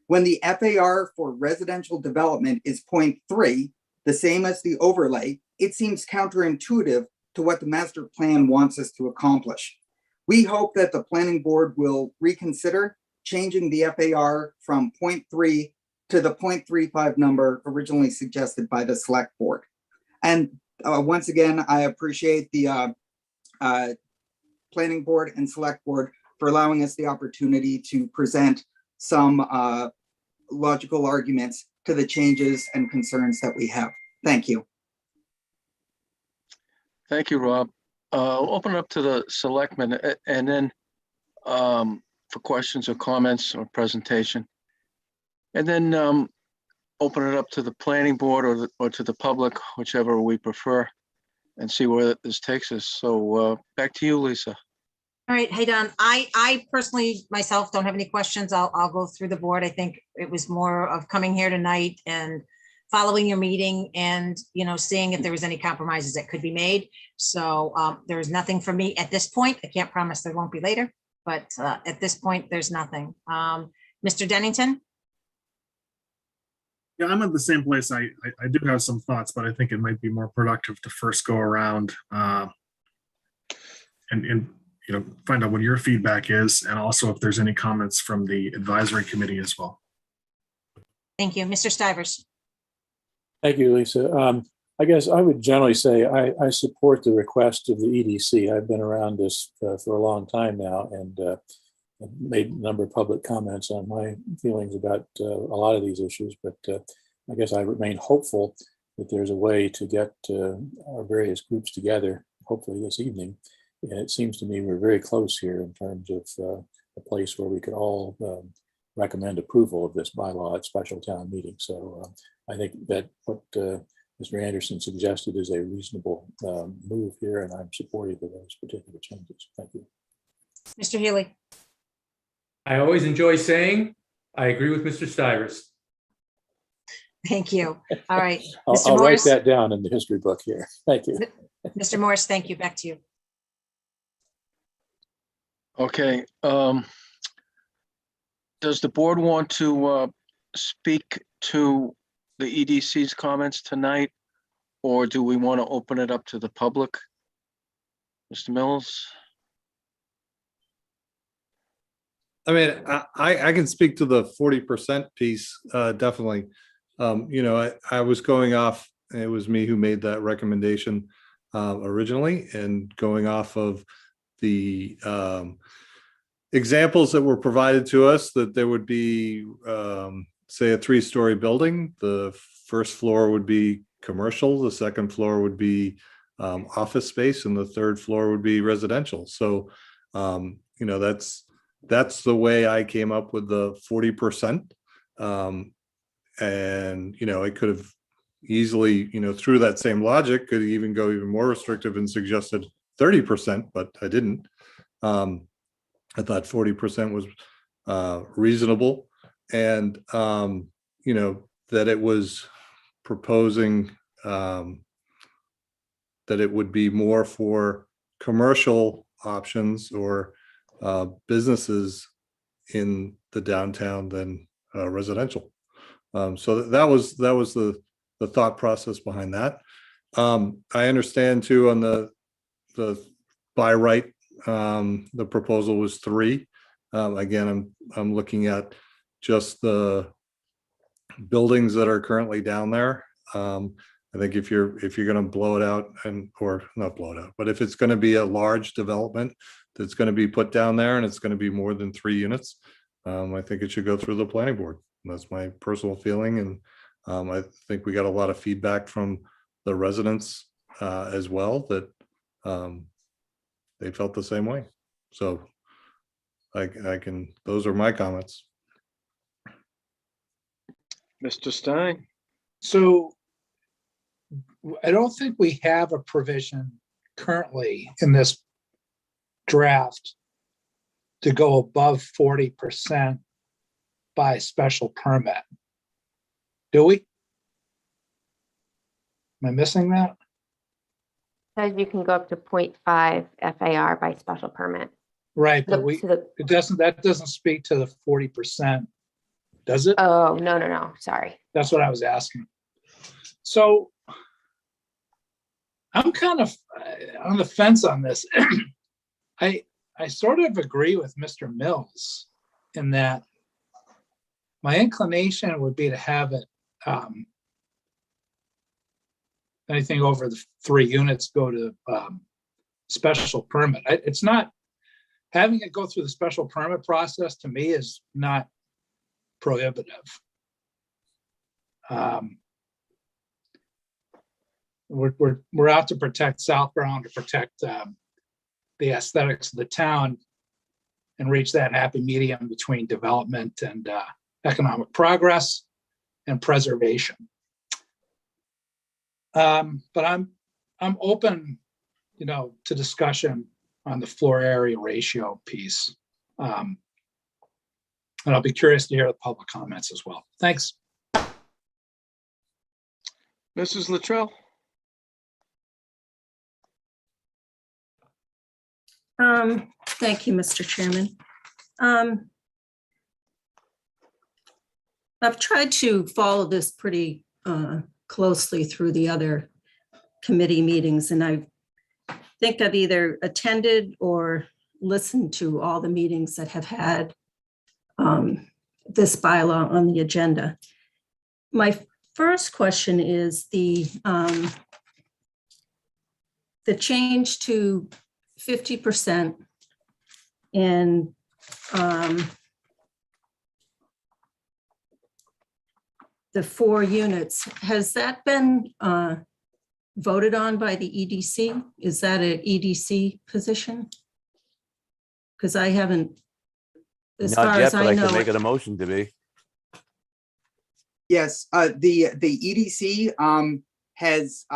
When the FAR for residential development is 0.3, the same as the overlay, it seems counterintuitive to what the master plan wants us to accomplish. We hope that the planning board will reconsider changing the FAR from 0.3 to the 0.35 number originally suggested by the select board. And once again, I appreciate the planning board and select board for allowing us the opportunity to present some logical arguments to the changes and concerns that we have. Thank you.
Thank you, Rob. Open it up to the selectmen and then for questions or comments or presentation. And then open it up to the planning board or to the public, whichever we prefer, and see where this takes us. So back to you, Lisa.
All right, hey, Don, I personally myself don't have any questions. I'll go through the board. I think it was more of coming here tonight and following your meeting and, you know, seeing if there was any compromises that could be made. So there is nothing for me at this point. I can't promise there won't be later, but at this point, there's nothing. Mr. Dennington?
Yeah, I'm at the same place. I do have some thoughts, but I think it might be more productive to first go around and you know, find out what your feedback is, and also if there's any comments from the advisory committee as well.
Thank you. Mr. Stivers?
Thank you, Lisa. I guess I would generally say I support the request of the EDC. I've been around this for a long time now and made a number of public comments on my feelings about a lot of these issues, but I guess I remain hopeful that there's a way to get our various groups together, hopefully this evening. And it seems to me we're very close here in terms of a place where we could all recommend approval of this bylaw at special town meeting. So I think that what Mr. Anderson suggested is a reasonable move here, and I'm supportive of those particular changes. Thank you.
Mr. Healy?
I always enjoy saying, I agree with Mr. Stivers.
Thank you. All right.
I'll write that down in the history book here. Thank you.
Mr. Morris, thank you. Back to you.
Okay. Does the board want to speak to the EDC's comments tonight, or do we want to open it up to the public? Mr. Mills?
I mean, I can speak to the 40% piece, definitely. You know, I was going off, it was me who made that recommendation originally, and going off of the examples that were provided to us, that there would be, say, a 3-story building. The first floor would be commercial, the second floor would be office space, and the third floor would be residential. So, you know, that's the way I came up with the 40%. And, you know, I could have easily, you know, through that same logic, could even go even more restrictive and suggested 30%, but I didn't. I thought 40% was reasonable, and you know, that it was proposing that it would be more for commercial options or businesses in the downtown than residential. So that was the thought process behind that. I understand too on the by right, the proposal was 3. Again, I'm looking at just the buildings that are currently down there. I think if you're going to blow it out, or not blow it out, but if it's going to be a large development that's going to be put down there and it's going to be more than 3 units, I think it should go through the planning board. That's my personal feeling, and I think we got a lot of feedback from the residents as well, that they felt the same way. So I can, those are my comments.
Mr. Stein?
So I don't think we have a provision currently in this draft to go above 40% by special permit. Do we? Am I missing that?
Says you can go up to 0.5 FAR by special permit.
Right,
The-
but we,
to the-
it doesn't, that doesn't speak to the 40%, does it?
Oh, no, sorry.
That's what I was asking. So I'm kind of on the fence on this. I sort of agree with Mr. Mills in that my inclination would be to have it, anything over the 3 units go to special permit. It's not, having it go through the special permit process to me is not prohibitive. We're out to protect Southborough, to protect the aesthetics of the town and reach that happy medium between development and economic progress and preservation. But I'm open, to discussion on the floor area ratio piece. And I'll be curious to hear the public comments as well. Thanks.
Mrs. Latrell?
Thank you, Mr. Chairman. I've tried to follow this pretty closely through the other committee meetings, and I think I've either attended or listened to all the meetings that have had this bylaw on the agenda. My first question is the change to 50% and the 4 units. Has that been voted on by the EDC? Is that an EDC position? Because I haven't, as far
Not yet,
as
but
I
I
know.
can make it a motion to be.
Yes, the EDC has,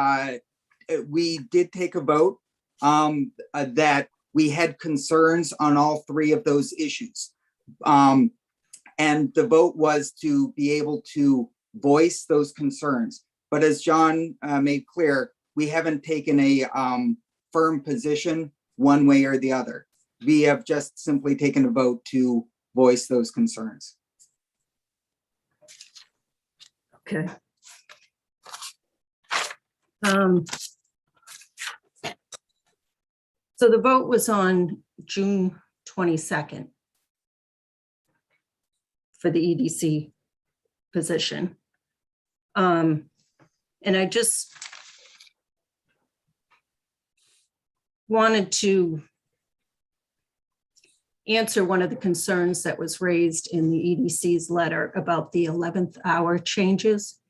we did take a vote that we had concerns on all 3 of those issues. And the vote was to be able to voice those concerns. But as John made clear, we haven't taken a firm position one way or the other. We have just simply taken a vote to voice those concerns.
Okay. So the vote was on June 22nd for the EDC position. And I just wanted to answer one of the concerns that was raised in the EDC's letter about the 11th hour changes.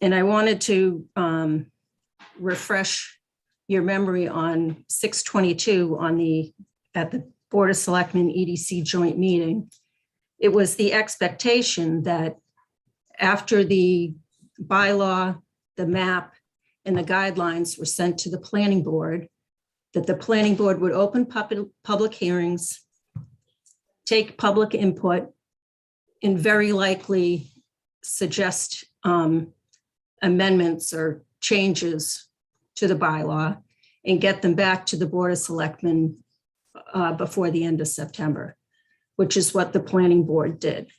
And I wanted to refresh your memory on 6/22 at the Board of Selectmen EDC joint meeting. It was the expectation that after the bylaw, the map, and the guidelines were sent to the planning board, that the planning board would open public hearings, take public input, and very likely suggest amendments or changes to the bylaw and get them back to the Board of Selectmen before the end of September, which is what the planning board did.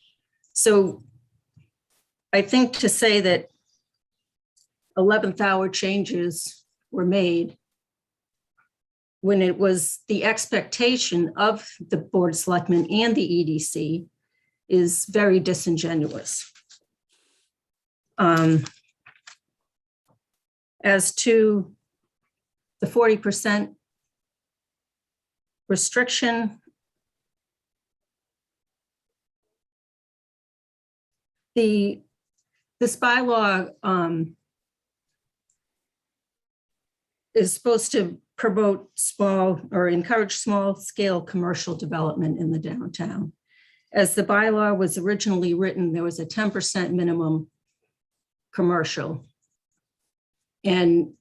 So I think to say that 11th hour changes were made when it was the expectation of the Board of Selectmen and the EDC is very disingenuous. As to the 40% restriction, this bylaw is supposed to promote small or encourage small scale commercial development in the downtown. As the bylaw was originally written, there was a 10% minimum commercial. And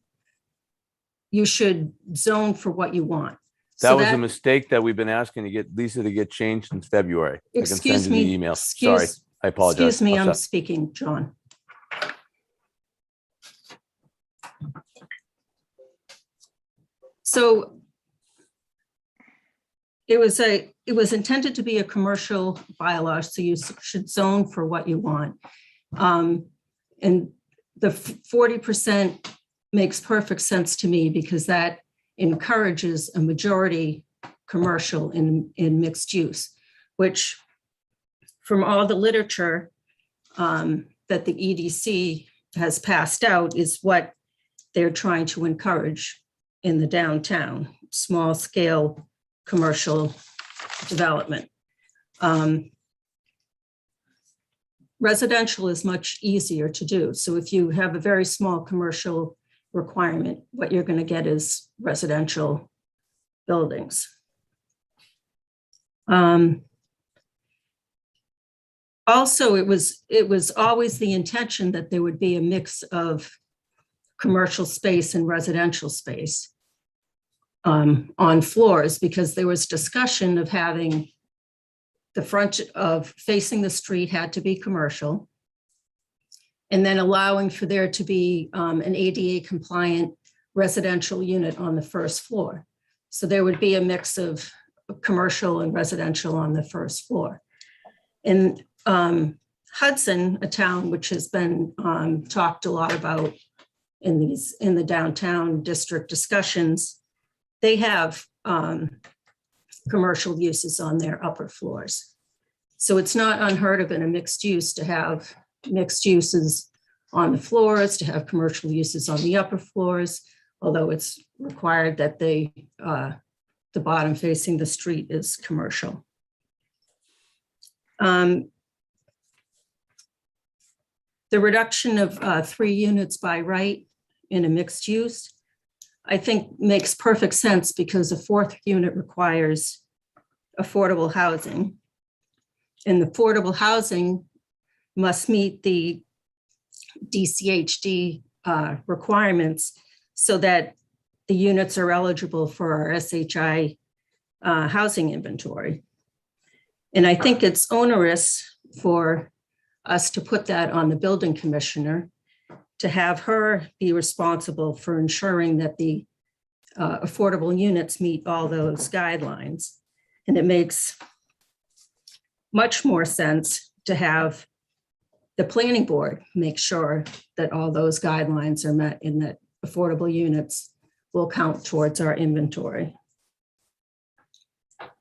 you should zone for what you want.
That
So
was a mistake that we've been asking to get Lisa to get changed since February. I can send
Excuse
you
me.
the email. Sorry, I apologize.
Excuse me, I'm
Upset.
speaking, John. So it was intended to be a commercial bylaw, so you should zone for what you want. And the 40% makes perfect sense to me because that encourages a majority commercial in mixed use, which from all the literature that the EDC has passed out is what they're trying to encourage in the downtown, small scale commercial development. Residential is much easier to do. So if you have a very small commercial requirement, what you're going to get is residential buildings. Also, it was always the intention that there would be a mix of commercial space and residential space on floors, because there was discussion of having the front of facing the street had to be commercial, and then allowing for there to be an ADA compliant residential unit on the first floor. So there would be a mix of commercial and residential on the first floor. In Hudson, a town which has been talked a lot about in the downtown district discussions, they have commercial uses on their upper floors. So it's not unheard of in a mixed use to have mixed uses on the floors, to have commercial uses on the upper floors, although it's required that the bottom facing the street is commercial. The reduction of 3 units by right in a mixed use, I think makes perfect sense because a 4th unit requires affordable housing. And the affordable housing must meet the DCHD requirements so that the units are eligible for our SHI housing inventory. And I think it's onerous for us to put that on the building commissioner, to have her be responsible for ensuring that the affordable units meet all those guidelines. And it makes much more sense to have the planning board make sure that all those guidelines are met and that affordable units will count towards our inventory.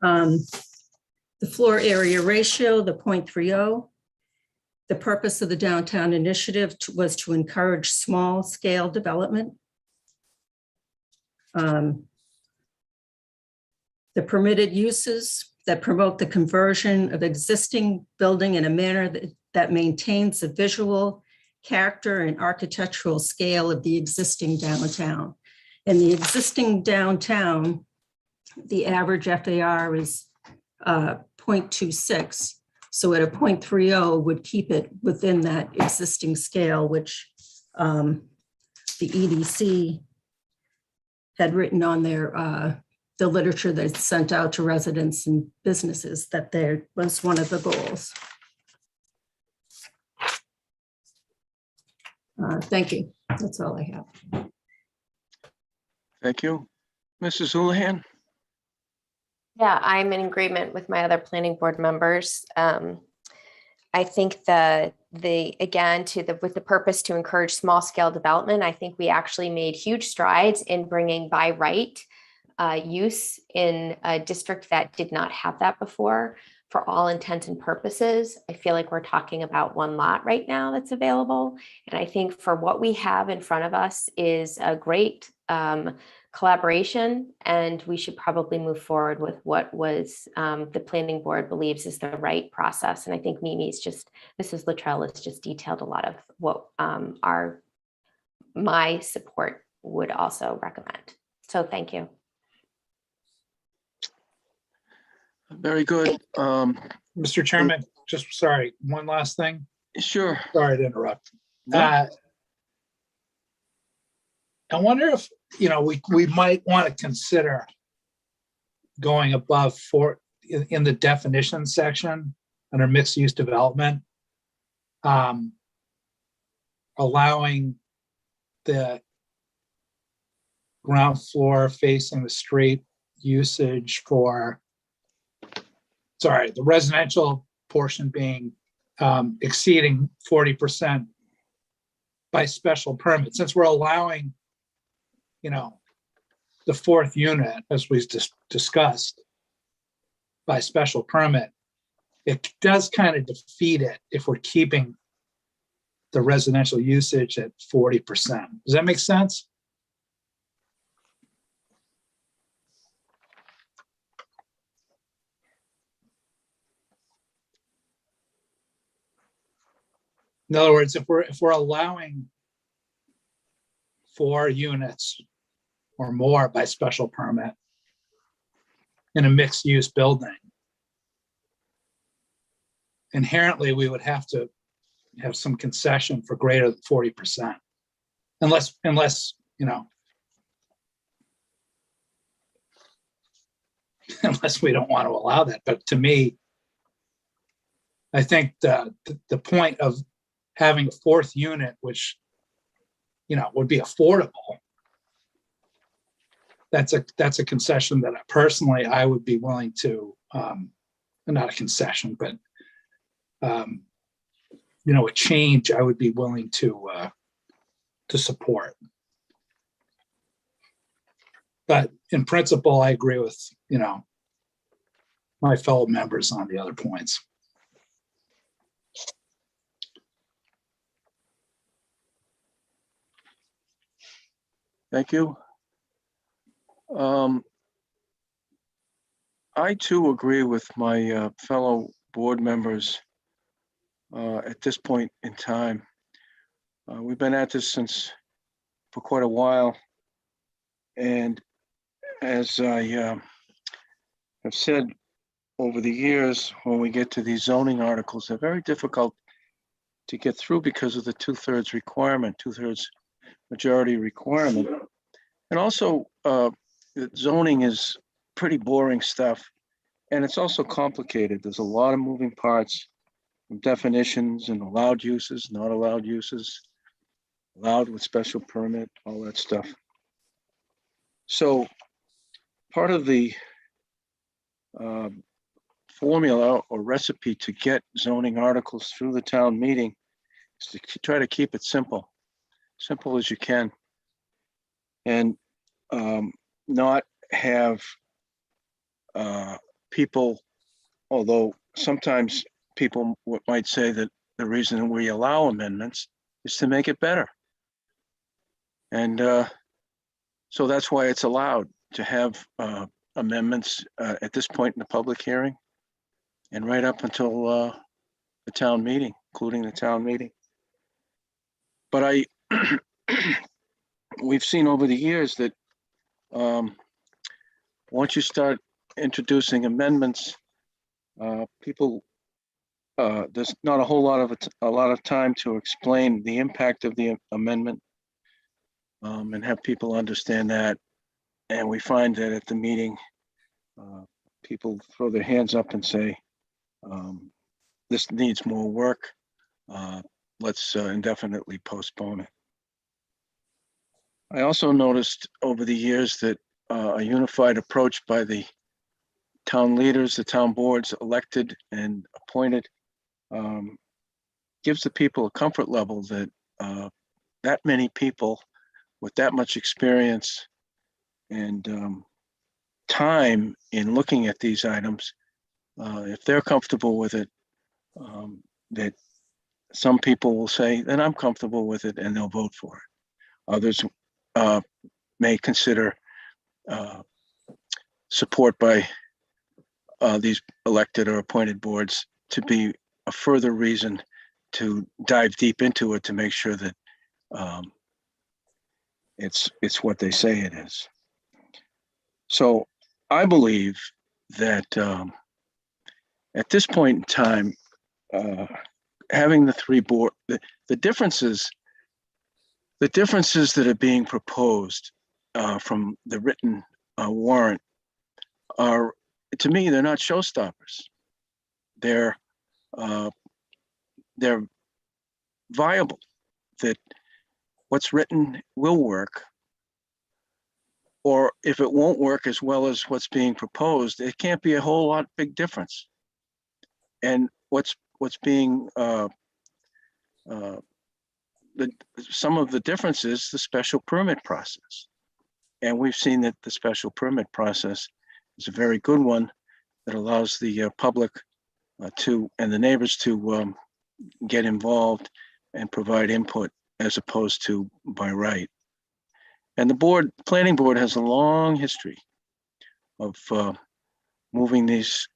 The floor area ratio, the 0.30, the purpose of the downtown initiative was to encourage small scale development. The permitted uses that promote the conversion of existing building in a manner that maintains the visual character and architectural scale of the existing downtown. In the existing downtown, the average FAR is 0.26. So at a 0.30 would keep it within that existing scale, which the EDC had written on their the literature they sent out to residents and businesses, that there was one of the goals. Thank you. That's all I have.
Thank you. Mrs. Houlihan?
Yeah, I'm in agreement with my other planning board members. I think with the purpose to encourage small scale development, I think we actually made huge strides in bringing by right use in a district that did not have that before. For all intents and purposes, I feel like we're talking about one lot right now that's available. And I think for what we have in front of us is a great collaboration, and we should probably move forward with what was the planning board believes is the right process. And I think Mrs. Luttrell has just detailed a lot of what my support would also recommend. So thank you.
Very good.
Mr. Chairman, just sorry, one last thing.
Sure.
Sorry to interrupt.
No.
I wonder if, we might want to consider going above in the definition section under mixed use development, allowing the ground floor facing the street usage the residential portion being exceeding 40% by special permit. Since we're allowing, the fourth unit, as we discussed, by special permit, it does kind of defeat it if we're keeping the residential usage at 40%. Does that make sense? In other words, if we're allowing 4 units or more by special permit in a mixed use building, inherently we would have to have some concession for greater than 40%, unless unless we don't want to allow that. But to me, I think the point of having a fourth unit, which would be affordable, that's a concession that personally I would be willing to, not a concession, but a change I would be willing to support. But in principle, I agree with my fellow members on the other points.
Thank you. I too agree with my fellow board members at this point in time. We've been at this for quite a while. And as I have said over the years, when we get to these zoning articles, they're very difficult to get through because of the 2/3 requirement, 2/3 majority requirement. And also zoning is pretty boring stuff. And it's also complicated. There's a lot of moving parts, definitions and allowed uses, not allowed uses, allowed with special permit, all that stuff. So part of the formula or recipe to get zoning articles through the town meeting is to try to keep it simple as you can, and not have people, although sometimes people might say that the reason we allow amendments is to make it better. And so that's why it's allowed to have amendments at this point in the public hearing and right up until the town meeting, including the town meeting. But we've seen over the years that once you start introducing amendments, people, there's not a whole lot of time to explain the impact of the amendment and have people understand that. And we find that at the meeting, people throw their hands up and say, this needs more work. Let's indefinitely postpone it. I also noticed over the years that a unified approach by the town leaders, the town boards, elected and appointed, gives the people a comfort level that that many people with that much experience and time in looking at these items, if they're comfortable with it, that some people will say, then I'm comfortable with it, and they'll vote for it. Others may consider support by these elected or appointed boards to be a further reason to dive deep into it to make sure that it's what they say it is. So I believe that at this point in time, having the three board, the differences The differences that are being proposed from the written warrant are, to me, they're not showstoppers. They're viable, that what's written will work, or if it won't work as well as what's being proposed, it can't be a whole lot big difference. And what's being some of the differences, the special permit process. And we've seen that the special permit process is a very good one that allows the public and the neighbors to get involved and provide input as opposed to by right. And the planning board has a long history of moving these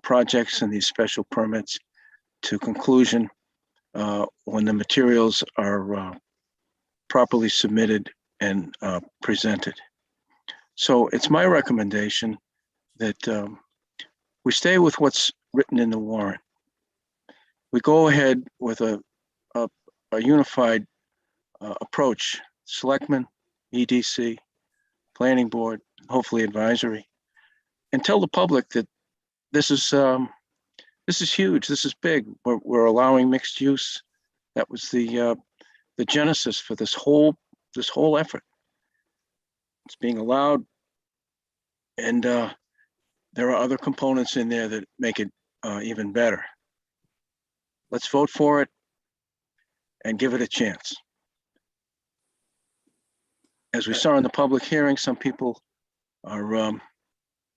projects and these special permits to conclusion when the materials are properly submitted and presented. So it's my recommendation that we stay with what's written in the warrant. We go ahead with a unified approach, selectmen, EDC, planning board, hopefully advisory, and tell the public that this is huge, this is big. We're allowing mixed use. That was the genesis for this whole effort. It's being allowed, and there are other components in there that make it even better. Let's vote for it and give it a chance. As we saw in the public hearing, some people are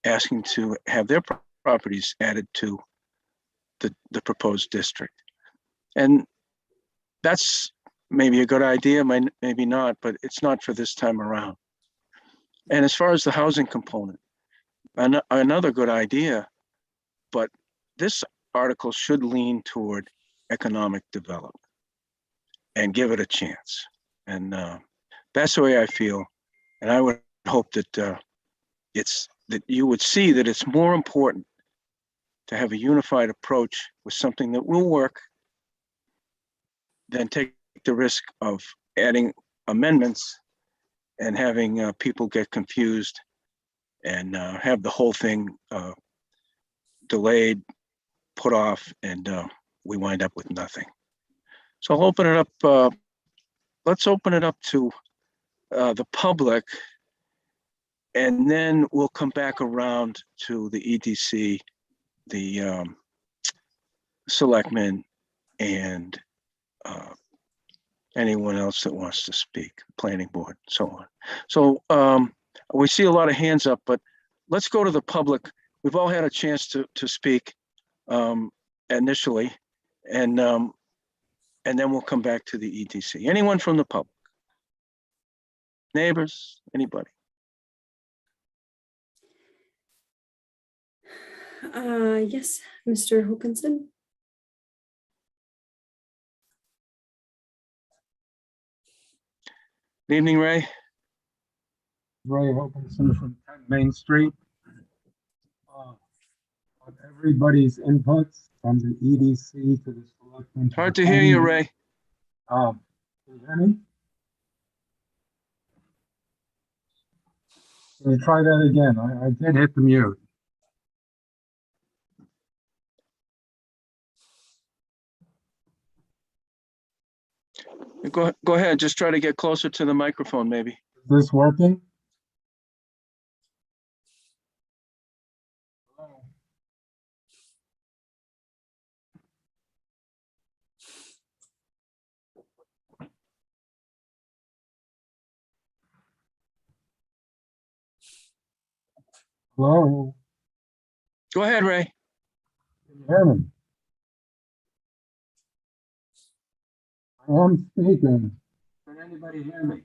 asking to have their properties added to the proposed district. And that's maybe a good idea, maybe not, but it's not for this time around. And as far as the housing component, another good idea, but this article should lean toward economic development and give it a chance. And that's the way I feel. And I would hope that that you would see that it's more important to have a unified approach with something that will work than take the risk of adding amendments and having people get confused and have the whole thing delayed, put off, and we wind up with nothing. So I'll open it up. Let's open it up to the public, and then we'll come back around to the EDC, the selectmen, and anyone else that wants to speak, planning board, so on. So we see a lot of hands up, but let's go to the public. We've all had a chance to speak initially, and then we'll come back to the EDC. Anyone from the public? Neighbors, anybody?
Yes, Mr. Hokinson.
Good evening, Ray.
Ray Hokinson from 10 Main Street. On everybody's inputs from the EDC to the selectmen.
Hard to hear you, Ray.
Can you hear me? Can you try that again? I did hit the mute.
Go ahead. Just try to get closer to the microphone, maybe.
Is this working? Hello?
Go ahead, Ray.
Can you hear me? I am speaking. Can anybody hear me?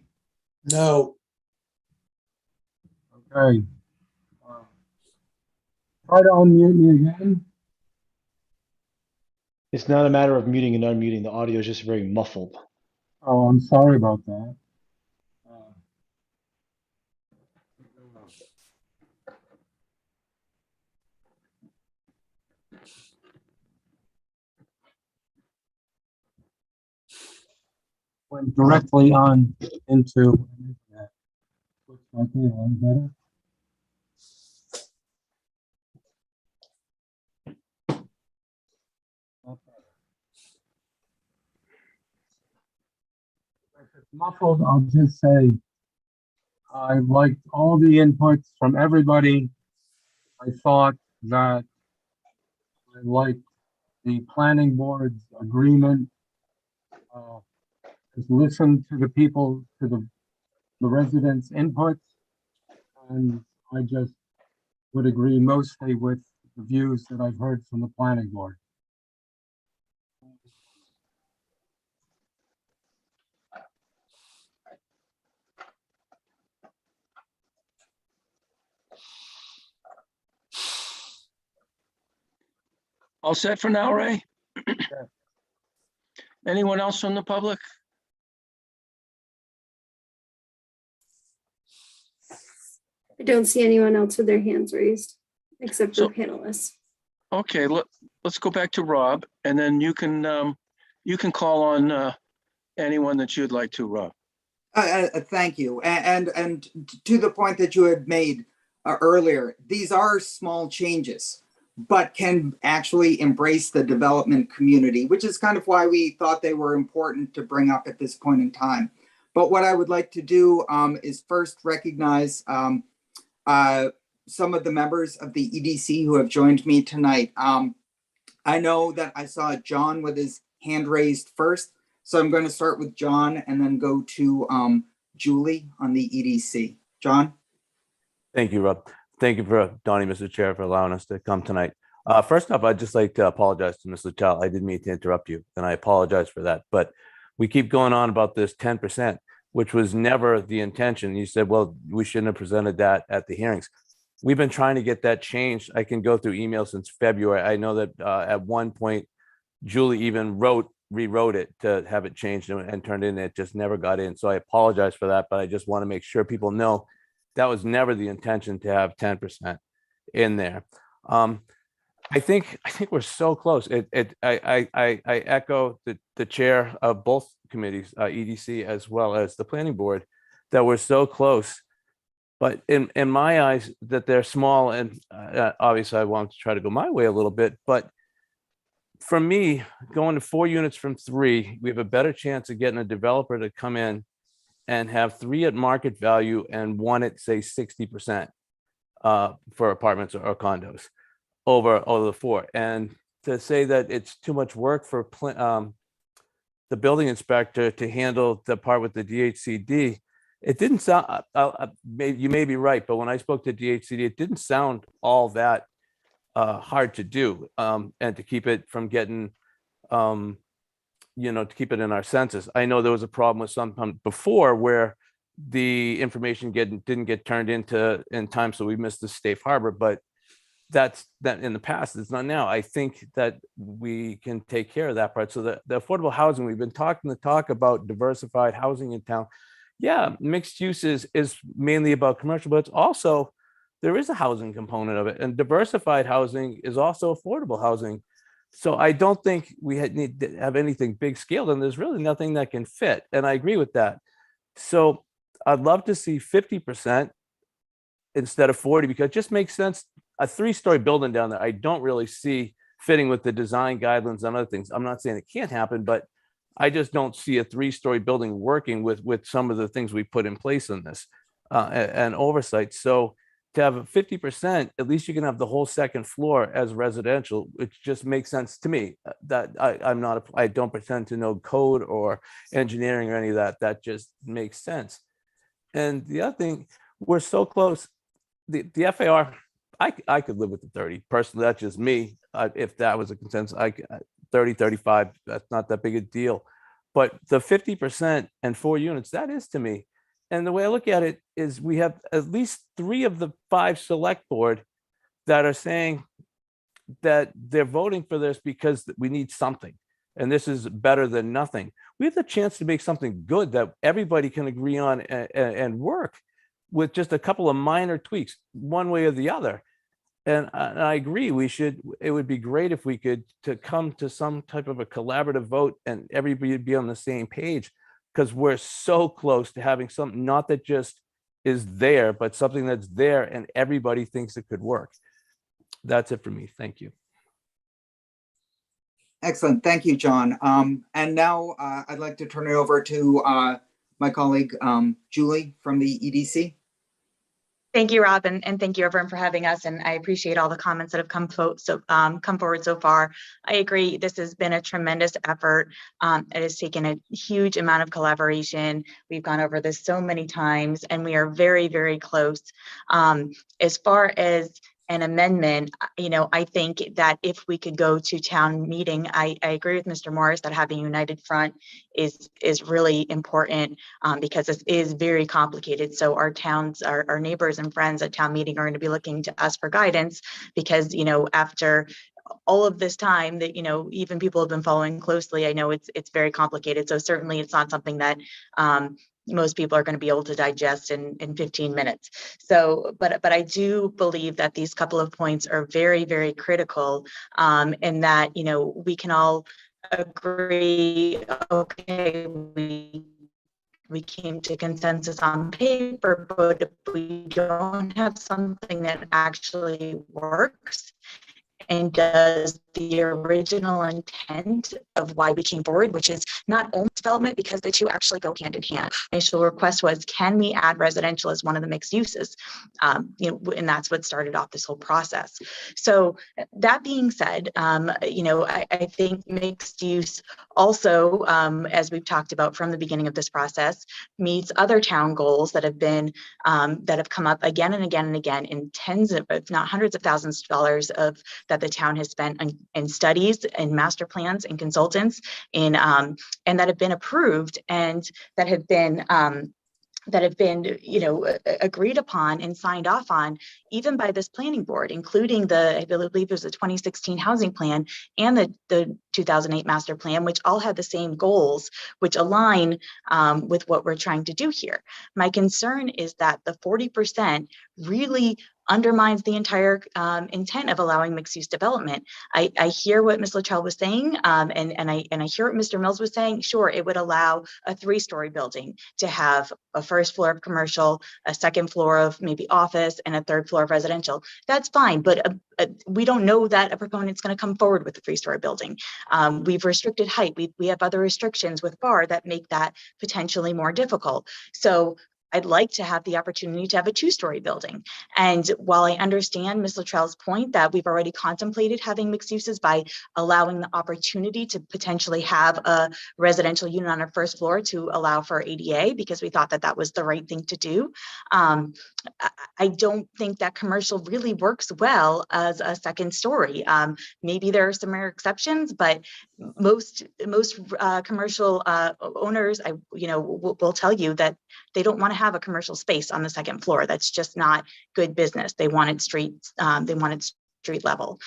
No.
Okay. Try to unmute me again.
It's not a matter of muting and unmuting. The audio is just very muffled.
Oh, I'm sorry about that. went directly on into an internet. Okay, a little better. If it's muffled, I'll just say I liked all the inputs from everybody. I thought that I liked the planning board's agreement. Just listen to the people, to the residents' inputs. And I just would agree mostly with the views that I've heard from the planning board.
All set for now, Ray? Anyone else from the public?
I don't see anyone else with their hands raised, except for
So-
panelists.
Okay, let's go back to Rob, and then you can call on anyone that you'd like to, Rob.
Thank you. And to the point that you had made earlier, these are small changes, but can actually embrace the development community, which is kind of why we thought they were important to bring up at this point in time. But what I would like to do is first recognize some of the members of the EDC who have joined me tonight. I know that I saw John with his hand raised first, so I'm going to start with John and then go to Julie on the EDC. John?
Thank you, Rob. Thank you for Donnie, Mr. Chair, for allowing us to come tonight. First off, I'd just like to apologize to Mr. Chow. I didn't mean to interrupt you, and I apologize for that. But we keep going on about this 10%, which was never the intention. You said, well, we shouldn't have presented that at the hearings. We've been trying to get that changed. I can go through emails since February. I know that at one point, Julie even rewrote it to have it changed and turned in. It just never got in. So I apologize for that, but I just want to make sure people know that was never the intention to have 10% in there. I think we're so close. I echo the chair of both committees, EDC as well as the planning board, that we're so close. But in my eyes, that they're small, and obviously I want to try to go my way a little bit. But for me, going to 4 units from 3, we have a better chance of getting a developer to come in and have 3 at market value and 1 at, say, 60% for apartments or condos over the 4. And to say that it's too much work for the building inspector to handle the part with the DHCD, it didn't sound, you may be right, but when I spoke to DHCD, it didn't sound all that hard to do, and to keep it from getting, to keep it in our census. I know there was a problem with some before where the information didn't get turned in time, so we missed the safe harbor, but that's that in the past. It's not now. I think that we can take care of that part. So the affordable housing, we've been talking about diversified housing in town. Yeah, mixed use is mainly about commercial, but it's also, there is a housing component of it, and diversified housing is also affordable housing. So I don't think we need to have anything big scaled, and there's really nothing that can fit. And I agree with that. So I'd love to see 50% instead of 40, because it just makes sense. A 3-story building down there, I don't really see fitting with the design guidelines and other things. I'm not saying it can't happen, but I just don't see a 3-story building working with some of the things we put in place in this and oversight. So to have a 50%, at least you can have the whole 2nd floor as residential, which just makes sense to me. That I don't pretend to know code or engineering or any of that. That just makes sense. And the other thing, we're so close. The FAR, I could live with the 30 personally. That's just me. If that was a consensus, 30, 35, that's not that big a deal. But the 50% and 4 units, that is to me. And the way I look at it is we have at least 3 of the 5 select board that are saying that they're voting for this because we need something. And this is better than nothing. We have the chance to make something good that everybody can agree on and work with just a couple of minor tweaks, one way or the other. And I agree, it would be great if we could come to some type of a collaborative vote and everybody would be on the same page. because we're so close to having something not that just is there, but something that's there and everybody thinks it could work. That's it for me. Thank you.
Excellent. Thank you, John. And now I'd like to turn it over to my colleague, Julie from the EDC.
Thank you, Rob, and thank you everyone for having us. And I appreciate all the comments that have come forward so far. I agree. This has been a tremendous effort. It has taken a huge amount of collaboration. We've gone over this so many times, and we are very, very close. As far as an amendment, I think that if we could go to town meeting, I agree with Mr. Morris that having a united front is really important because this is very complicated. So our towns, our neighbors and friends at town meeting are going to be looking to us for guidance because, after all of this time that, even people have been following closely, I know it's very complicated. So certainly it's not something that most people are going to be able to digest in 15 minutes. So, but I do believe that these couple of points are very, very critical, and that, we can all agree, okay, we came to consensus on paper, but if we don't have something that actually works and does the original intent of why we came forward, which is not only development, because the two actually go hand in hand. Initial request was, can we add residential as one of the mixed uses? And that's what started off this whole process. So that being said, I think mixed use also, as we've talked about from the beginning of this process, meets other town goals that have been, that have come up again and again and again in tens of, if not hundreds of thousands of dollars that the town has spent in studies and master plans and consultants and that have been approved and that have been agreed upon and signed off on even by this planning board, including I believe there's a 2016 housing plan and the 2008 master plan, which all had the same goals, which align with what we're trying to do here. My concern is that the 40% really undermines the entire intent of allowing mixed-use development. I hear what Ms. Luttrell was saying, and I hear what Mr. Mills was saying. Sure, it would allow a 3-story building to have a first floor of commercial, a second floor of maybe office, and a third floor of residential. That's fine, but we don't know that a proponent's going to come forward with a 3-story building. We've restricted height. We have other restrictions with FAR that make that potentially more difficult. So I'd like to have the opportunity to have a 2-story building. And while I understand Ms. Luttrell's point that we've already contemplated having mixed uses by allowing the opportunity to potentially have a residential unit on our first floor to allow for ADA, because we thought that that was the right thing to do. I don't think that commercial really works well as a second story. Maybe there are some rare exceptions, but most commercial owners, will tell you that they don't want to have a commercial space on the second floor. That's just not good business. They wanted street level.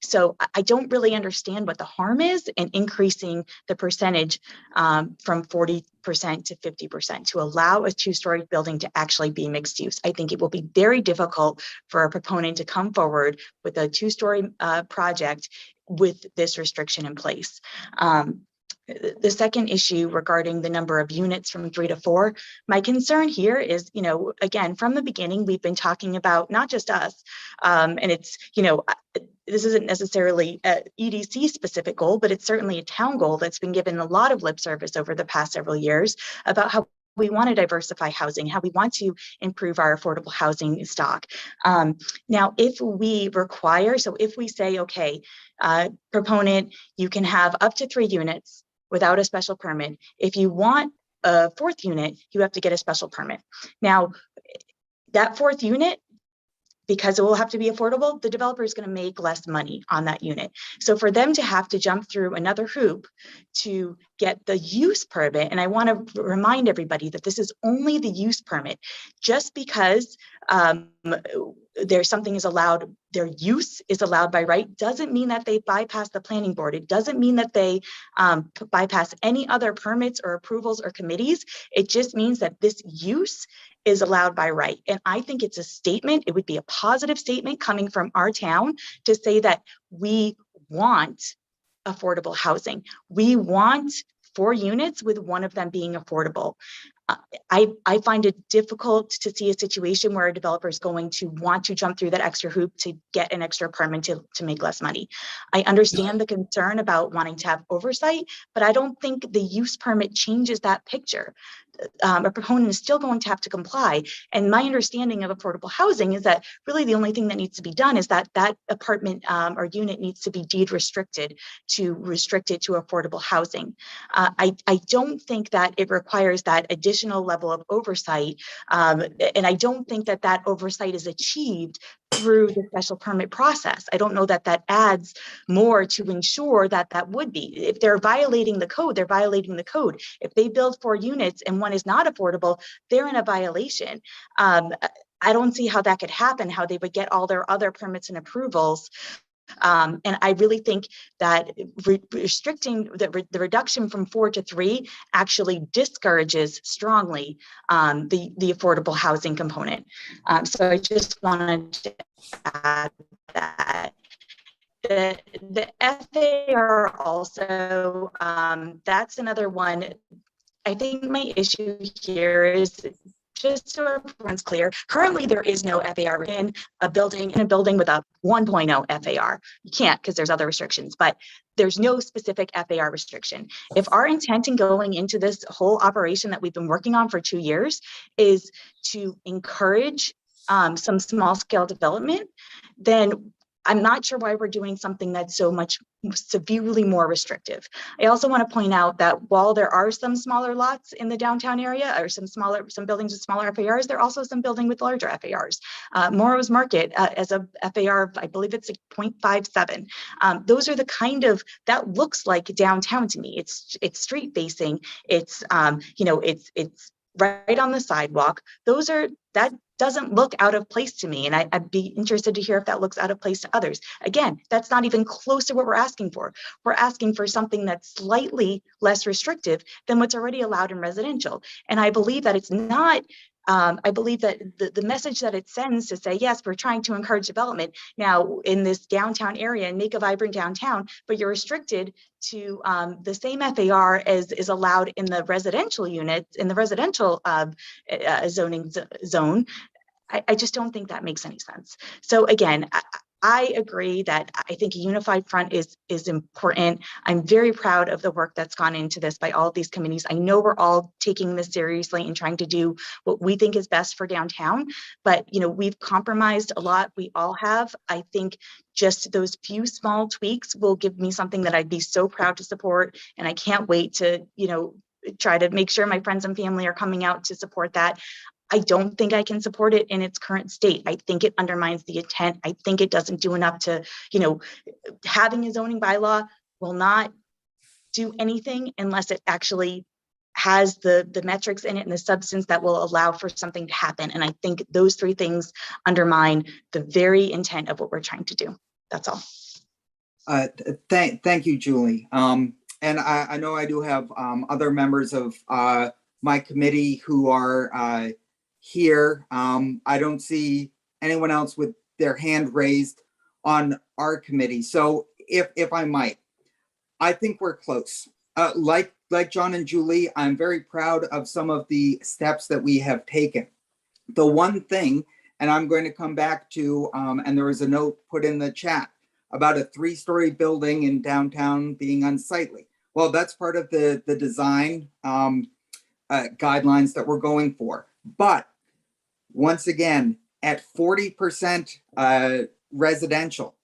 So I don't really understand what the harm is in increasing the percentage from 40% to 50% to allow a 2-story building to actually be mixed use. I think it will be very difficult for a proponent to come forward with a 2-story project with this restriction in place. The second issue regarding the number of units from 3 to 4, my concern here is, again, from the beginning, we've been talking about not just us, and it's, this isn't necessarily a EDC specific goal, but it's certainly a town goal that's been given a lot of lip service over the past several years about how we want to diversify housing, how we want to improve our affordable housing stock. Now, if we require, so if we say, okay, proponent, you can have up to 3 units without a special permit. If you want a 4th unit, you have to get a special permit. Now, that 4th unit, because it will have to be affordable, the developer is going to make less money on that unit. So for them to have to jump through another hoop to get the use permit, and I want to remind everybody that this is only the use permit, just because there's something is allowed, their use is allowed by right, doesn't mean that they bypass the planning board. It doesn't mean that they bypass any other permits or approvals or committees. It just means that this use is allowed by right. And I think it's a statement, it would be a positive statement coming from our town to say that we want affordable housing. We want 4 units with one of them being affordable. I find it difficult to see a situation where a developer is going to want to jump through that extra hoop to get an extra apartment to make less money. I understand the concern about wanting to have oversight, but I don't think the use permit changes that picture. A proponent is still going to have to comply. And my understanding of affordable housing is that really the only thing that needs to be done is that that apartment or unit needs to be deed restricted to affordable housing. I don't think that it requires that additional level of oversight. And I don't think that that oversight is achieved through the special permit process. I don't know that that adds more to ensure that that would be. If they're violating the code, they're violating the code. If they build 4 units and one is not affordable, they're in a violation. I don't see how that could happen, how they would get all their other permits and approvals. And I really think that restricting the reduction from 4 to 3 actually discourages strongly the affordable housing component. So I just wanted to add that. The FAR also, that's another one. I think my issue here is, just so everyone's clear, currently there is no FAR in a building with a 1.0 FAR. You can't, because there's other restrictions, but there's no specific FAR restriction. If our intent in going into this whole operation that we've been working on for 2 years is to encourage some small scale development, then I'm not sure why we're doing something that's so much severely more restrictive. I also want to point out that while there are some smaller lots in the downtown area, or some buildings with smaller FARs, there are also some buildings with larger FARs. Morrow's Market as a FAR, I believe it's like 0.57. Those are the kind of, that looks like downtown to me. It's street facing. It's it's right on the sidewalk. That doesn't look out of place to me. And I'd be interested to hear if that looks out of place to others. Again, that's not even close to what we're asking for. We're asking for something that's slightly less restrictive than what's already allowed in residential. And I believe that it's not, I believe that the message that it sends to say, yes, we're trying to encourage development now in this downtown area and make a vibrant downtown, but you're restricted to the same FAR as is allowed in the residential units, in the residential zoning zone. I just don't think that makes any sense. So again, I agree that I think a unified front is important. I'm very proud of the work that's gone into this by all of these committees. I know we're all taking this seriously and trying to do what we think is best for downtown, but we've compromised a lot. We all have. I think just those few small tweaks will give me something that I'd be so proud to support. And I can't wait to, try to make sure my friends and family are coming out to support that. I don't think I can support it in its current state. I think it undermines the intent. I think it doesn't do enough to, having a zoning bylaw will not do anything unless it actually has the metrics in it and the substance that will allow for something to happen. And I think those 3 things undermine the very intent of what we're trying to do. That's all.
Thank you, Julie. And I know I do have other members of my committee who are here. I don't see anyone else with their hand raised on our committee. So if I might, I think we're close. Like John and Julie, I'm very proud of some of the steps that we have taken. The one thing, and I'm going to come back to, and there was a note put in the chat about a 3-story building in downtown being unsightly. Well, that's part of the design guidelines that we're going for. But once again, at 40% residential,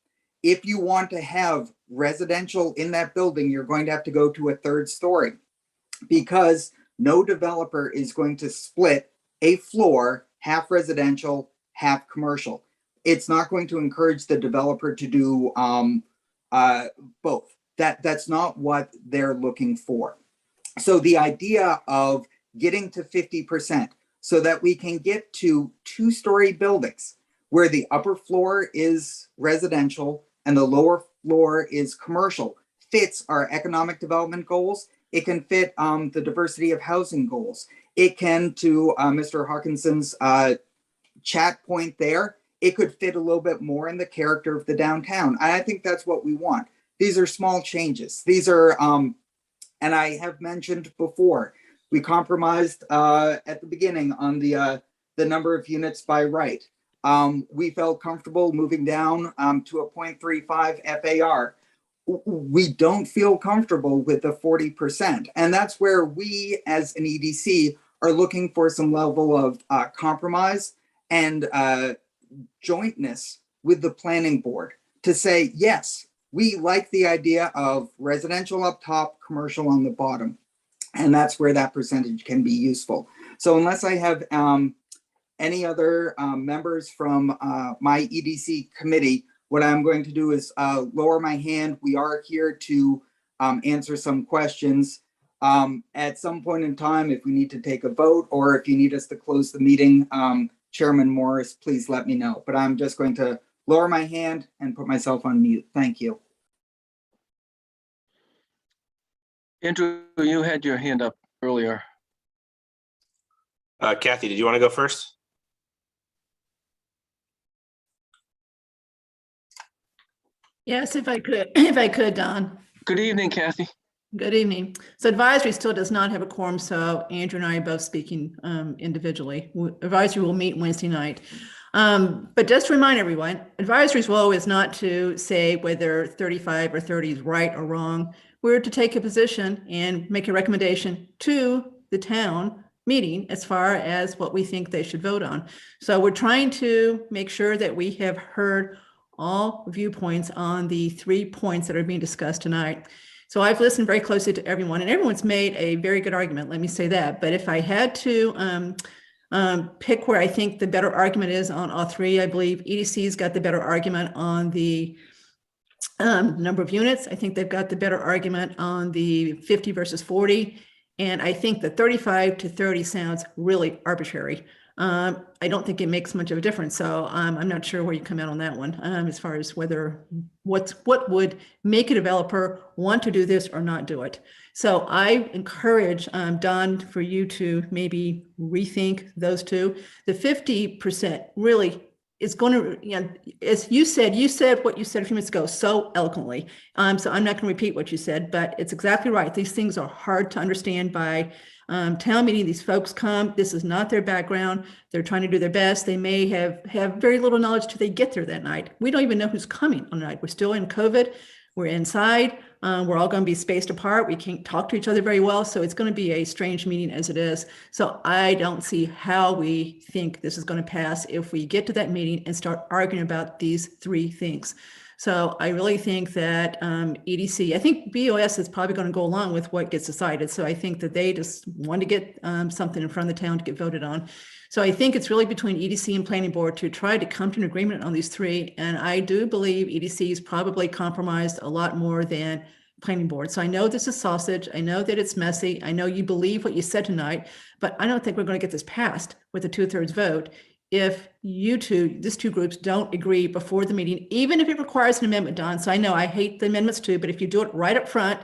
if you want to have residential in that building, you're going to have to go to a 3rd story, because no developer is going to split a floor, half residential, half commercial. It's not going to encourage the developer to do both. That's not what they're looking for. So the idea of getting to 50% so that we can get to 2-story buildings where the upper floor is residential and the lower floor is commercial fits our economic development goals. It can fit the diversity of housing goals. It can, to Mr. Hawkinson's chat point there, it could fit a little bit more in the character of the downtown. And I think that's what we want. These are small changes. These are And I have mentioned before, we compromised at the beginning on the number of units by right. We felt comfortable moving down to a 0.35 FAR. We don't feel comfortable with the 40%. And that's where we as an EDC are looking for some level of compromise and jointness with the planning board to say, yes, we like the idea of residential up top, commercial on the bottom. And that's where that percentage can be useful. So unless I have any other members from my EDC committee, what I'm going to do is lower my hand. We are here to answer some questions. At some point in time, if we need to take a vote or if you need us to close the meeting, Chairman Morris, please let me know. But I'm just going to lower my hand and put myself on mute. Thank you.
Andrew, you had your hand up earlier.
Kathy, did you want to go first?
Yes, if I could, Don.
Good evening, Kathy.
Good evening. So advisory still does not have a quorum, so Andrew and I are both speaking individually. Advisory will meet Wednesday night. But just to remind everyone, advisory's role is not to say whether 35 or 30 is right or wrong. We're to take a position and make a recommendation to the town meeting as far as what we think they should vote on. So we're trying to make sure that we have heard all viewpoints on the 3 points that are being discussed tonight. So I've listened very closely to everyone, and everyone's made a very good argument, let me say that. But if I had to pick where I think the better argument is on all three, I believe EDC's got the better argument on the number of units. I think they've got the better argument on the 50 versus 40. And I think the 35 to 30 sounds really arbitrary. I don't think it makes much of a difference. So I'm not sure where you come out on that one as far as whether what would make a developer want to do this or not do it. So I encourage Don for you to maybe rethink those two. The 50% really is going to, you know, as you said what you said a few minutes ago so eloquently. So I'm not going to repeat what you said, but it's exactly right. These things are hard to understand by town meeting. These folks come, this is not their background. They're trying to do their best. They may have very little knowledge till they get there that night. We don't even know who's coming on the night. We're still in COVID. We're inside. We're all going to be spaced apart. We can't talk to each other very well. So it's going to be a strange meeting as it is. So I don't see how we think this is going to pass if we get to that meeting and start arguing about these 3 things. So I really think that EDC, I think BOS is probably going to go along with what gets decided. So I think that they just want to get something in front of the town to get voted on. So I think it's really between EDC and planning board to try to come to an agreement on these 3. And I do believe EDC is probably compromised a lot more than planning board. So I know this is sausage. I know that it's messy. I know you believe what you said tonight, but I don't think we're going to get this passed with a 2/3 vote if these two groups don't agree before the meeting, even if it requires an amendment, Don. So I know I hate the amendments too, but if you do it right up front,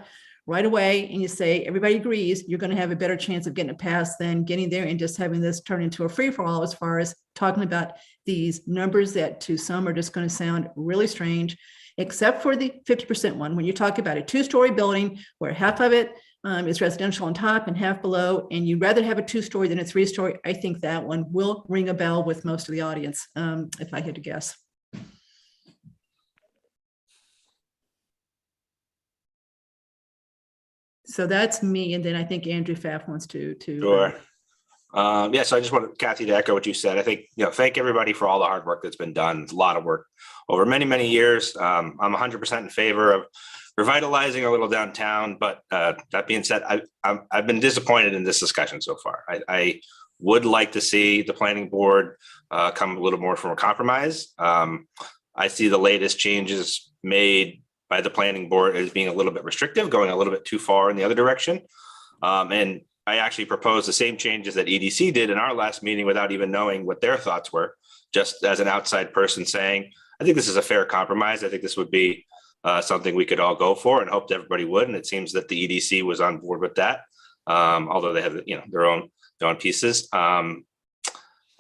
right away, and you say everybody agrees, you're going to have a better chance of getting it passed than getting there and just having this turn into a free-for-all as far as talking about these numbers that to some are just going to sound really strange, except for the 50% one. When you talk about a 2-story building where half of it is residential on top and half below, and you'd rather have a 2-story than a 3-story, I think that one will ring a bell with most of the audience, if I had to guess. So that's me, and then I think Andrew Pfaff wants to.
Sure. Yeah, so I just wanted Kathy to echo what you said. I think, thank everybody for all the hard work that's been done. It's a lot of work over many, many years. I'm 100% in favor of revitalizing a little downtown, but that being said, I've been disappointed in this discussion so far. I would like to see the planning board come a little more from a compromise. I see the latest changes made by the planning board as being a little bit restrictive, going a little bit too far in the other direction. And I actually proposed the same changes that EDC did in our last meeting without even knowing what their thoughts were, just as an outside person saying, I think this is a fair compromise. I think this would be something we could all go for and hoped everybody would. And it seems that the EDC was on board with that, although they have their own pieces. And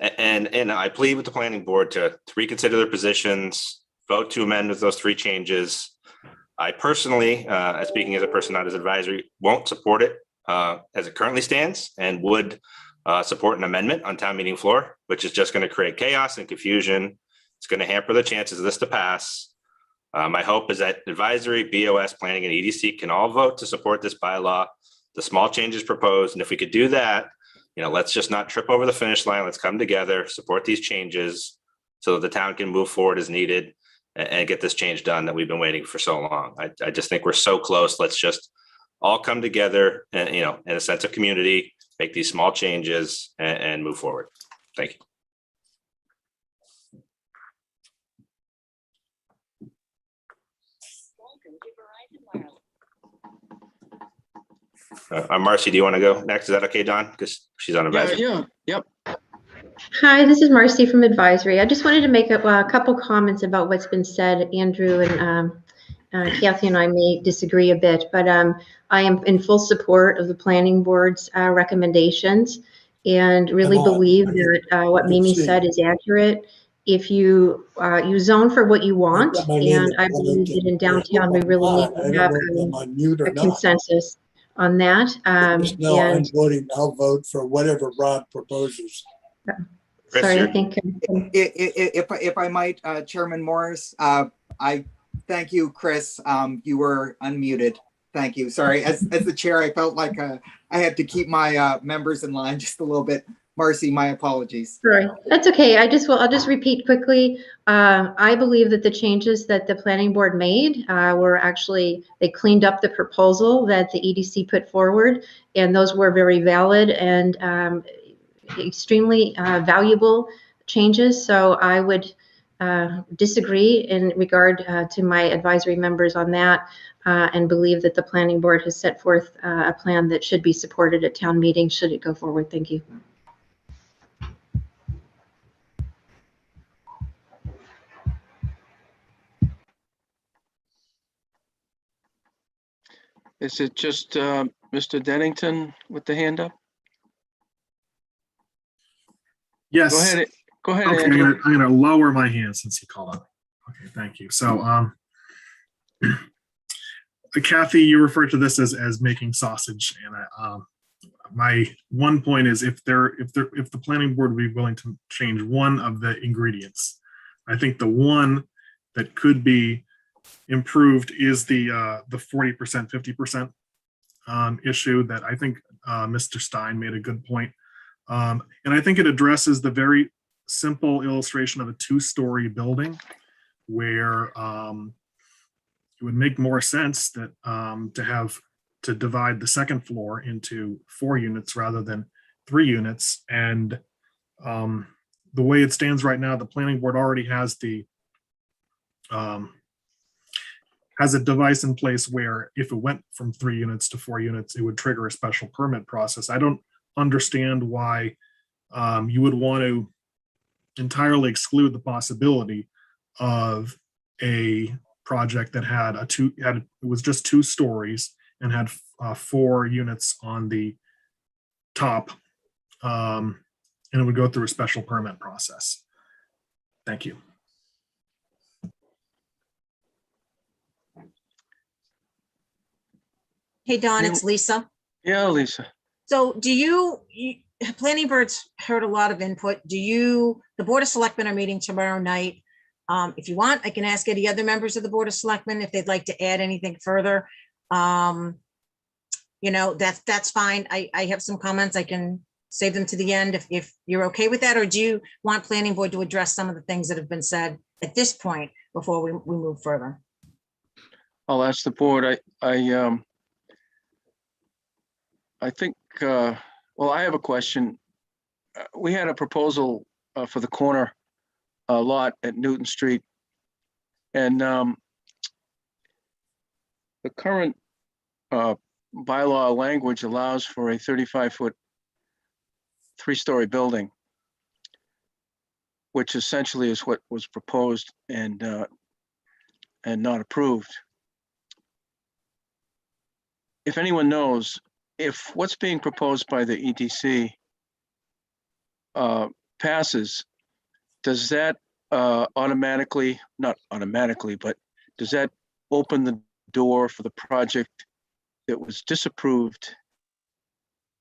I plead with the planning board to reconsider their positions, vote to amend with those 3 changes. I personally, speaking as a person not as advisory, won't support it as it currently stands, and would support an amendment on town meeting floor, which is just going to create chaos and confusion. It's going to hamper the chances of this to pass. My hope is that advisory, BOS, planning, and EDC can all vote to support this bylaw, the small changes proposed. And if we could do that, let's just not trip over the finish line. Let's come together, support these changes so that the town can move forward as needed and get this change done that we've been waiting for so long. I just think we're so close. Let's just all come together and, in a sense of community, make these small changes and move forward. Thank you. Marcy, do you want to go next? Is that okay, Don? Because she's on advisory.
Yeah, yep.
Hi, this is Marcy from advisory. I just wanted to make a couple comments about what's been said. Andrew and Kathy and I may disagree a bit, but I am in full support of the planning board's recommendations and really believe that what Mimi said is accurate. If you zone for what you want, and I believe that in downtown we really need to have a consensus on that.
No, I'm voting. I'll vote for whatever Rob proposes.
Sorry, I think.
If I might, Chairman Morris, I thank you, Chris. You were unmuted. Thank you. Sorry, as the chair, I felt like I had to keep my members in line just a little bit. Marcy, my apologies.
Sorry, that's okay. I'll just repeat quickly. I believe that the changes that the planning board made were actually, they cleaned up the proposal that the EDC put forward, and those were very valid and extremely valuable changes. So I would disagree in regard to my advisory members on that, and believe that the planning board has set forth a plan that should be supported at town meeting should it go forward. Thank you.
Is it just Mr. Dennington with the hand up?
Yes.
Go ahead,
Okay,
Andrew.
I'm gonna lower my hand since you called on me. Okay, thank you. So, Kathy, you referred to this as making sausage, and my one point is if the planning board would be willing to change one of the ingredients, I think the one that could be improved is the 40%, 50% issue that I think Mr. Stein made a good point. And I think it addresses the very simple illustration of a two-story building where it would make more sense that to divide the second floor into 4 units rather than 3 units. And the way it stands right now, the planning board already has a device in place where if it went from 3 units to 4 units, it would trigger a special permit process. I don't understand why you would want to entirely exclude the possibility of a project that it was just 2 stories and had 4 units on the top, and it would go through a special permit process. Thank you.
Hey, Don, it's Lisa.
Yeah, Lisa.
So planning board's heard a lot of input. The Board of Selectmen are meeting tomorrow night. If you want, I can ask any other members of the Board of Selectmen if they'd like to add anything further. That's fine. I have some comments. I can save them to the end if you're okay with that, or do you want planning board to address some of the things that have been said at this point before we move further?
I'll ask the board. I think, well, I have a question. We had a proposal for the corner lot at Newton Street. And the current bylaw language allows for a 35-foot 3-story building, which essentially is what was proposed and not approved. If anyone knows, if what's being proposed by the EDC passes, does that automatically, not automatically, but does that open the door for the project that was disapproved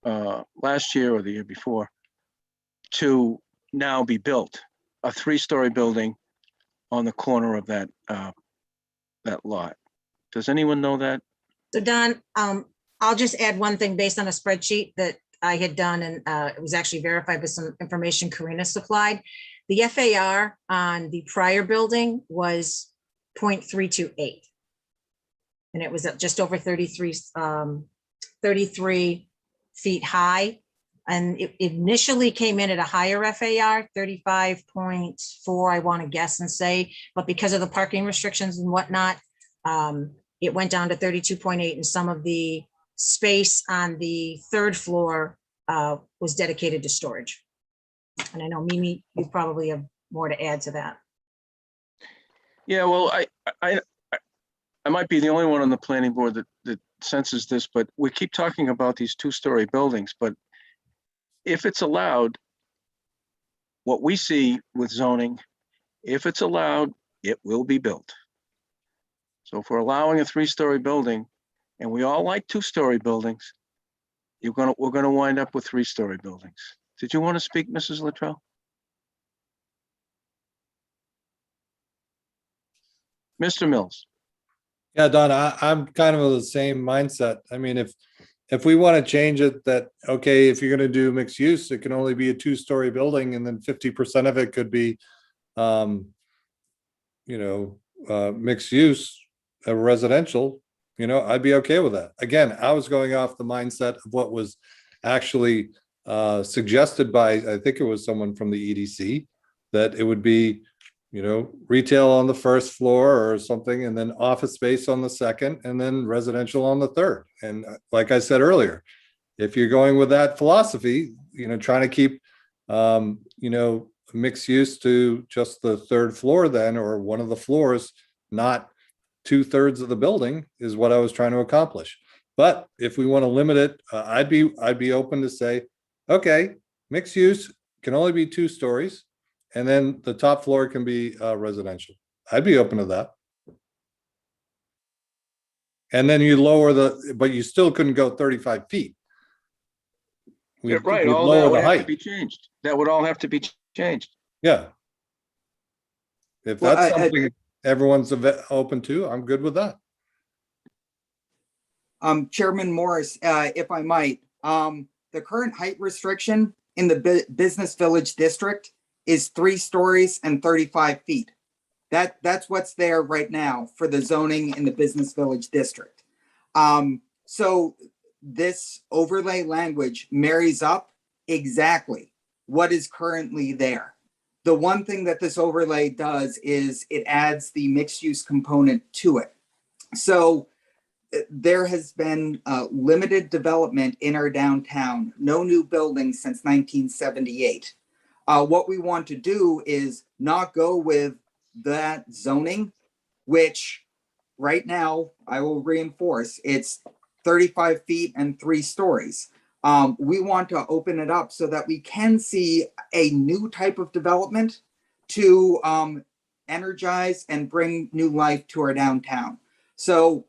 last year or the year before to now be built, a 3-story building on the corner of that lot. Does anyone know that?
So Don, I'll just add one thing based on a spreadsheet that I had done, and it was actually verified with some information Karina supplied. The FAR on the prior building was 0.328. And it was at just over 33 feet high. And it initially came in at a higher FAR, 35.4, I want to guess and say, but because of the parking restrictions and whatnot, it went down to 32.8, and some of the space on the 3rd floor was dedicated to storage. And I know Mimi, you probably have more to add to that.
Yeah, well, I might be the only one on the planning board that senses this, but we keep talking about these 2-story buildings, but if it's allowed, what we see with zoning, if it's allowed, it will be built. So if we're allowing a 3-story building, and we all like 2-story buildings, we're gonna wind up with 3-story buildings. Did you want to speak, Mrs. Luttrell? Mr. Mills.
Yeah, Don, I'm kind of of the same mindset. I mean, if we want to change it that, okay, if you're going to do mixed use, it can only be a 2-story building, and then 50% of it could be, mixed use, residential, I'd be okay with that. Again, I was going off the mindset of what was actually suggested by, I think it was someone from the EDC, that it would be, retail on the 1st floor or something, and then office space on the 2nd, and then residential on the 3rd. And like I said earlier, if you're going with that philosophy, trying to keep, mixed use to just the 3rd floor then, or one of the floors, not 2/3 of the building, is what I was trying to accomplish. But if we want to limit it, I'd be open to say, okay, mixed use can only be 2 stories, and then the top floor can be residential. I'd be open to that. And then you lower but you still couldn't go 35 feet.
Yeah, right, all that would have to be changed. That would all have to be changed.
Yeah. If that's something everyone's open to, I'm good with that.
Chairman Morris, if I might, the current height restriction in the Business Village District is 3 stories and 35 feet. That's what's there right now for the zoning in the Business Village District. So this overlay language marries up exactly what is currently there. The one thing that this overlay does is it adds the mixed use component to it. So there has been limited development in our downtown, no new buildings since 1978. What we want to do is not go with that zoning, which right now, I will reinforce, it's 35 feet and 3 stories. We want to open it up so that we can see a new type of development to energize and bring new life to our downtown. So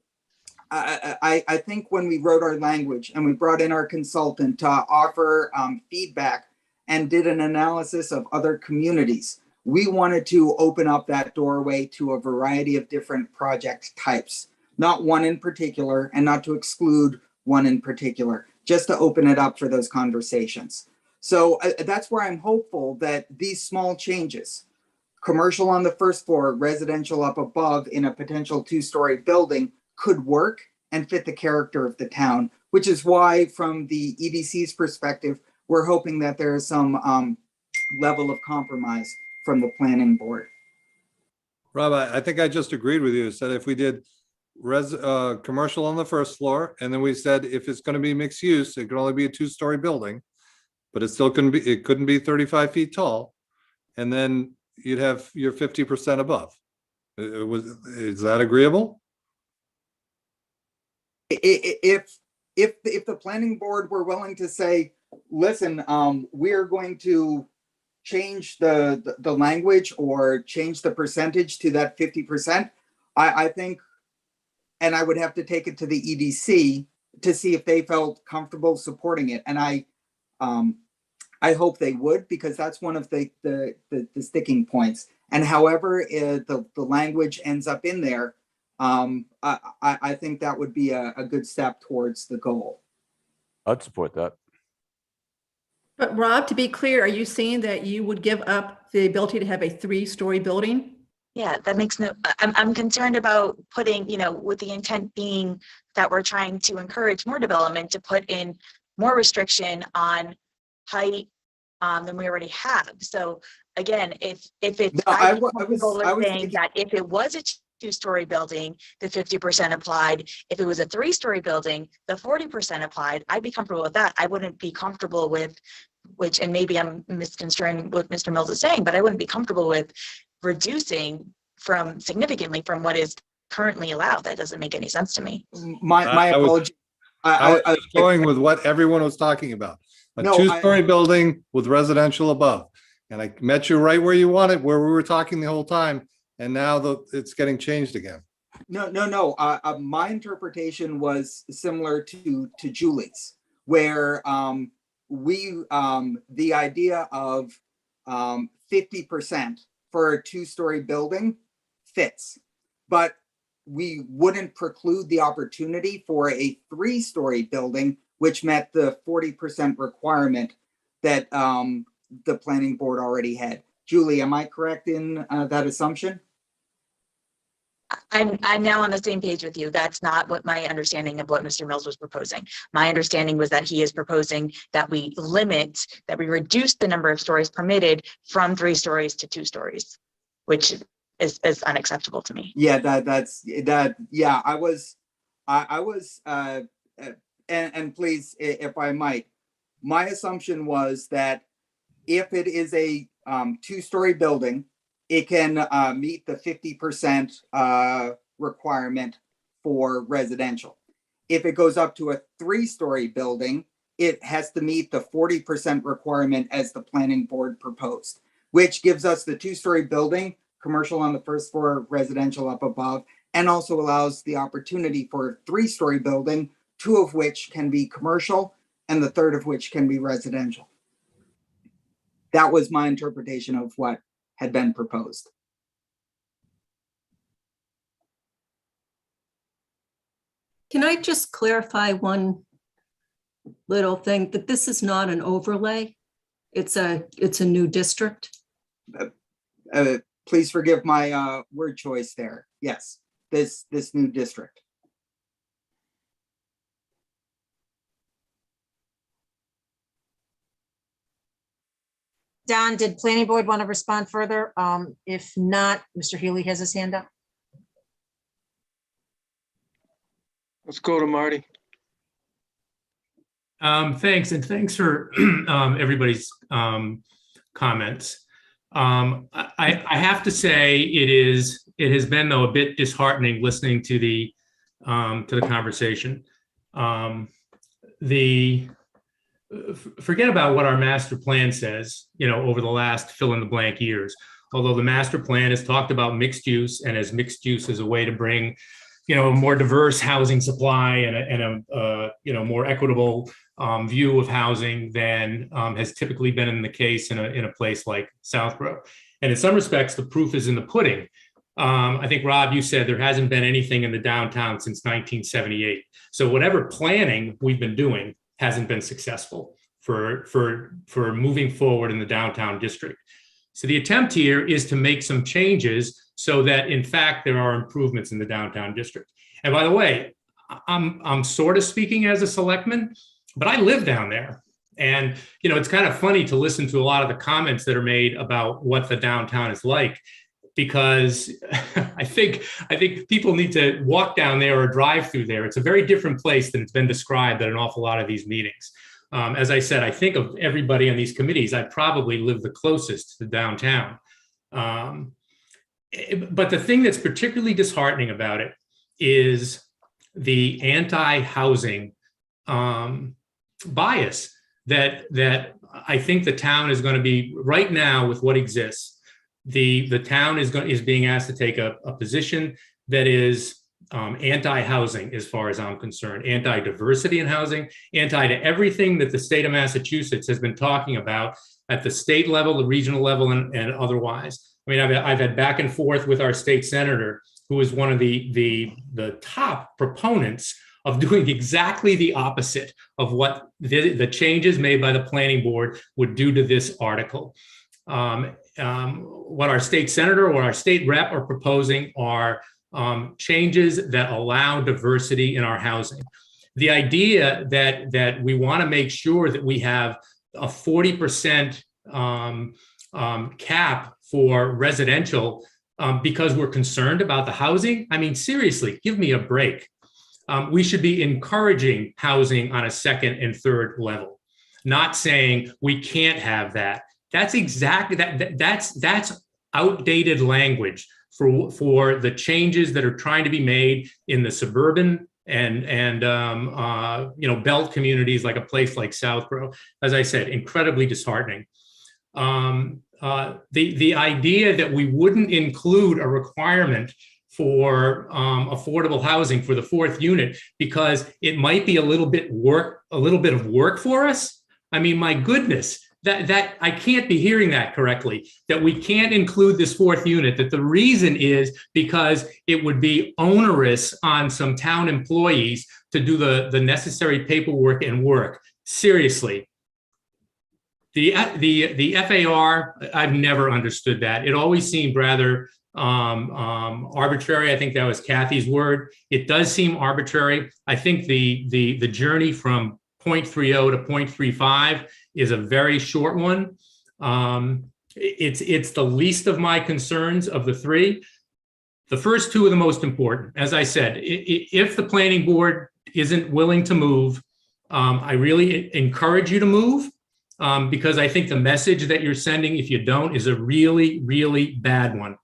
I think when we wrote our language and we brought in our consultant to offer feedback and did an analysis of other communities, we wanted to open up that doorway to a variety of different project types, not one in particular, and not to exclude one in particular, just to open it up for those conversations. So that's where I'm hopeful that these small changes, commercial on the 1st floor, residential up above in a potential 2-story building, could work and fit the character of the town, which is why from the EDC's perspective, we're hoping that there is some level of compromise from the planning board.
Rob, I think I just agreed with you. Said if we did commercial on the 1st floor, and then we said if it's going to be mixed use, it can only be a 2-story building, but it still couldn't be 35 feet tall, and then you'd have your 50% above. Is that agreeable?
If the planning board were willing to say, listen, we're going to change the language or change the percentage to that 50%, I think and I would have to take it to the EDC to see if they felt comfortable supporting it. And I hope they would, because that's one of the sticking points. And however the language ends up in there, I think that would be a good step towards the goal.
I'd support that.
But Rob, to be clear, are you saying that you would give up the ability to have a 3-story building?
Yeah, that makes no, I'm concerned about putting, with the intent being that we're trying to encourage more development, to put in more restriction on height than we already have. So again, if it's, I was saying that if it was a 2-story building, the 50% applied. If it was a 3-story building, the 40% applied. I'd be comfortable with that. I wouldn't be comfortable with, which, and maybe I'm misconstruing what Mr. Mills is saying, but I wouldn't be comfortable with reducing significantly from what is currently allowed. That doesn't make any sense to me.
My apology.
I was going with what everyone was talking about. A 2-story building with residential above. And I met you right where you wanted, where we were talking the whole time. And now it's getting changed again.
No. My interpretation was similar to Julie's, where the idea of 50% for a 2-story building fits, but we wouldn't preclude the opportunity for a 3-story building, which met the 40% requirement that the planning board already had. Julie, am I correct in that assumption?
I'm now on the same page with you. That's not what my understanding of what Mr. Mills was proposing. My understanding was that he is proposing that we reduce the number of stories permitted from 3 stories to 2 stories, which is unacceptable to me.
Yeah, yeah, I was, and please, if I might, my assumption was that if it is a 2-story building, it can meet the 50% requirement for residential. If it goes up to a 3-story building, it has to meet the 40% requirement as the planning board proposed, which gives us the 2-story building, commercial on the first floor, residential up above, and also allows the opportunity for a 3-story building, 2 of which can be commercial and the 3rd of which can be residential. That was my interpretation of what had been proposed.
Can I just clarify one little thing, that this is not an overlay? It's a new district?
Please forgive my word choice there. Yes, this new district.
Don, did planning board want to respond further? If not, Mr. Healy has his hand up.
Let's go to Marty.
Thanks, and thanks for everybody's comments. I have to say it has been, though, a bit disheartening listening to the conversation. Forget about what our master plan says, over the last fill in the blank years. Although the master plan has talked about mixed use, and as mixed use as a way to bring, a more diverse housing supply and a more equitable view of housing than has typically been in the case in a place like Southborough. And in some respects, the proof is in the pudding. I think, Rob, you said there hasn't been anything in the downtown since 1978. So whatever planning we've been doing hasn't been successful for moving forward in the downtown district. So the attempt here is to make some changes so that, in fact, there are improvements in the downtown district. And by the way, I'm sort of speaking as a selectman, but I live down there. And, it's kind of funny to listen to a lot of the comments that are made about what the downtown is like, because I think people need to walk down there or drive through there. It's a very different place than it's been described at an awful lot of these meetings. As I said, I think of everybody on these committees, I probably live the closest to downtown. But the thing that's particularly disheartening about it is the anti-housing bias that I think the town is going to be right now with what exists. The town is being asked to take a position that is anti-housing as far as I'm concerned, anti-diversity in housing, anti to everything that the state of Massachusetts has been talking about at the state level, the regional level, and otherwise. I mean, I've had back and forth with our state senator, who is one of the top proponents of doing exactly the opposite of what the changes made by the planning board would do to this article. What our state senator or our state rep are proposing are changes that allow diversity in our housing. The idea that we want to make sure that we have a 40% cap for residential because we're concerned about the housing. I mean, seriously, give me a break. We should be encouraging housing on a second and third level, not saying we can't have that. That's exactly that's outdated language for the changes that are trying to be made in the suburban and belt communities, like a place like Southborough. As I said, incredibly disheartening. The idea that we wouldn't include a requirement for affordable housing for the fourth unit because it might be a little bit of work for us. I mean, my goodness. That I can't be hearing that correctly, that we can't include this fourth unit, that the reason is because it would be onerous on some town employees to do the necessary paperwork and work. Seriously. The FAR, I've never understood that. It always seemed rather arbitrary. I think that was Kathy's word. It does seem arbitrary. I think the journey from 0.30 to 0.35 is a very short one. It's the least of my concerns of the three. The first two are the most important. As I said, if the planning board isn't willing to move, I really encourage you to move because I think the message that you're sending, if you don't, is a really, really bad one.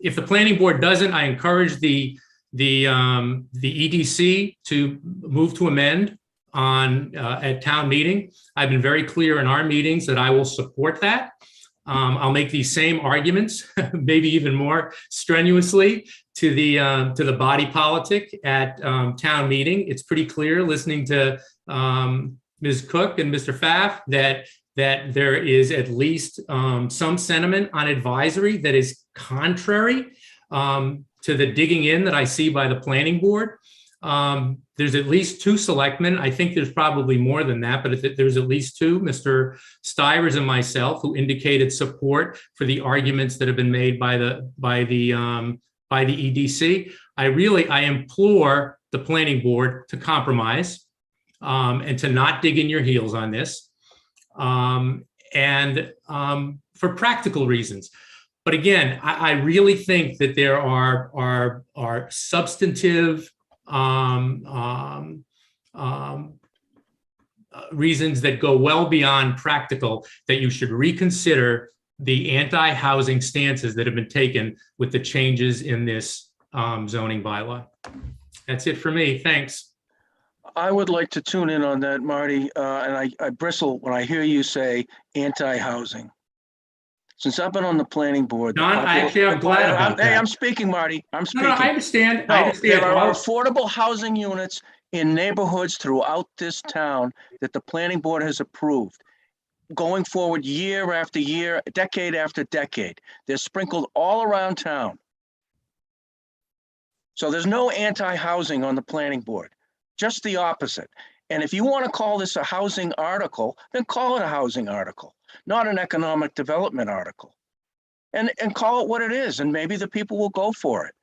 If the planning board doesn't, I encourage the EDC to move to amend at town meeting. I've been very clear in our meetings that I will support that. I'll make these same arguments, maybe even more strenuously, to the body politic at town meeting. It's pretty clear, listening to Ms. Cook and Mr. Pfaff, that there is at least some sentiment on advisory that is contrary to the digging in that I see by the planning board. There's at least two selectmen. I think there's probably more than that, but there's at least two, Mr. Stivers and myself, who indicated support for the arguments that have been made by the EDC. I implore the planning board to compromise and to not dig in your heels on this, and for practical reasons. But again, I really think that there are substantive reasons that go well beyond practical, that you should reconsider the anti-housing stances that have been taken with the changes in this zoning bylaw. That's it for me. Thanks.
I would like to tune in on that, Marty, and I bristle when I hear you say anti-housing. Since I've been on the planning board.
Don, I'm glad about that.
Hey, I'm speaking, Marty. I'm speaking.
No, I understand.
No, there are affordable housing units in neighborhoods throughout this town that the planning board has approved. Going forward year after year, decade after decade. They're sprinkled all around town. So there's no anti-housing on the planning board, just the opposite. And if you want to call this a housing article, then call it a housing article, not an economic development article. And call it what it is, and maybe the people will go for it.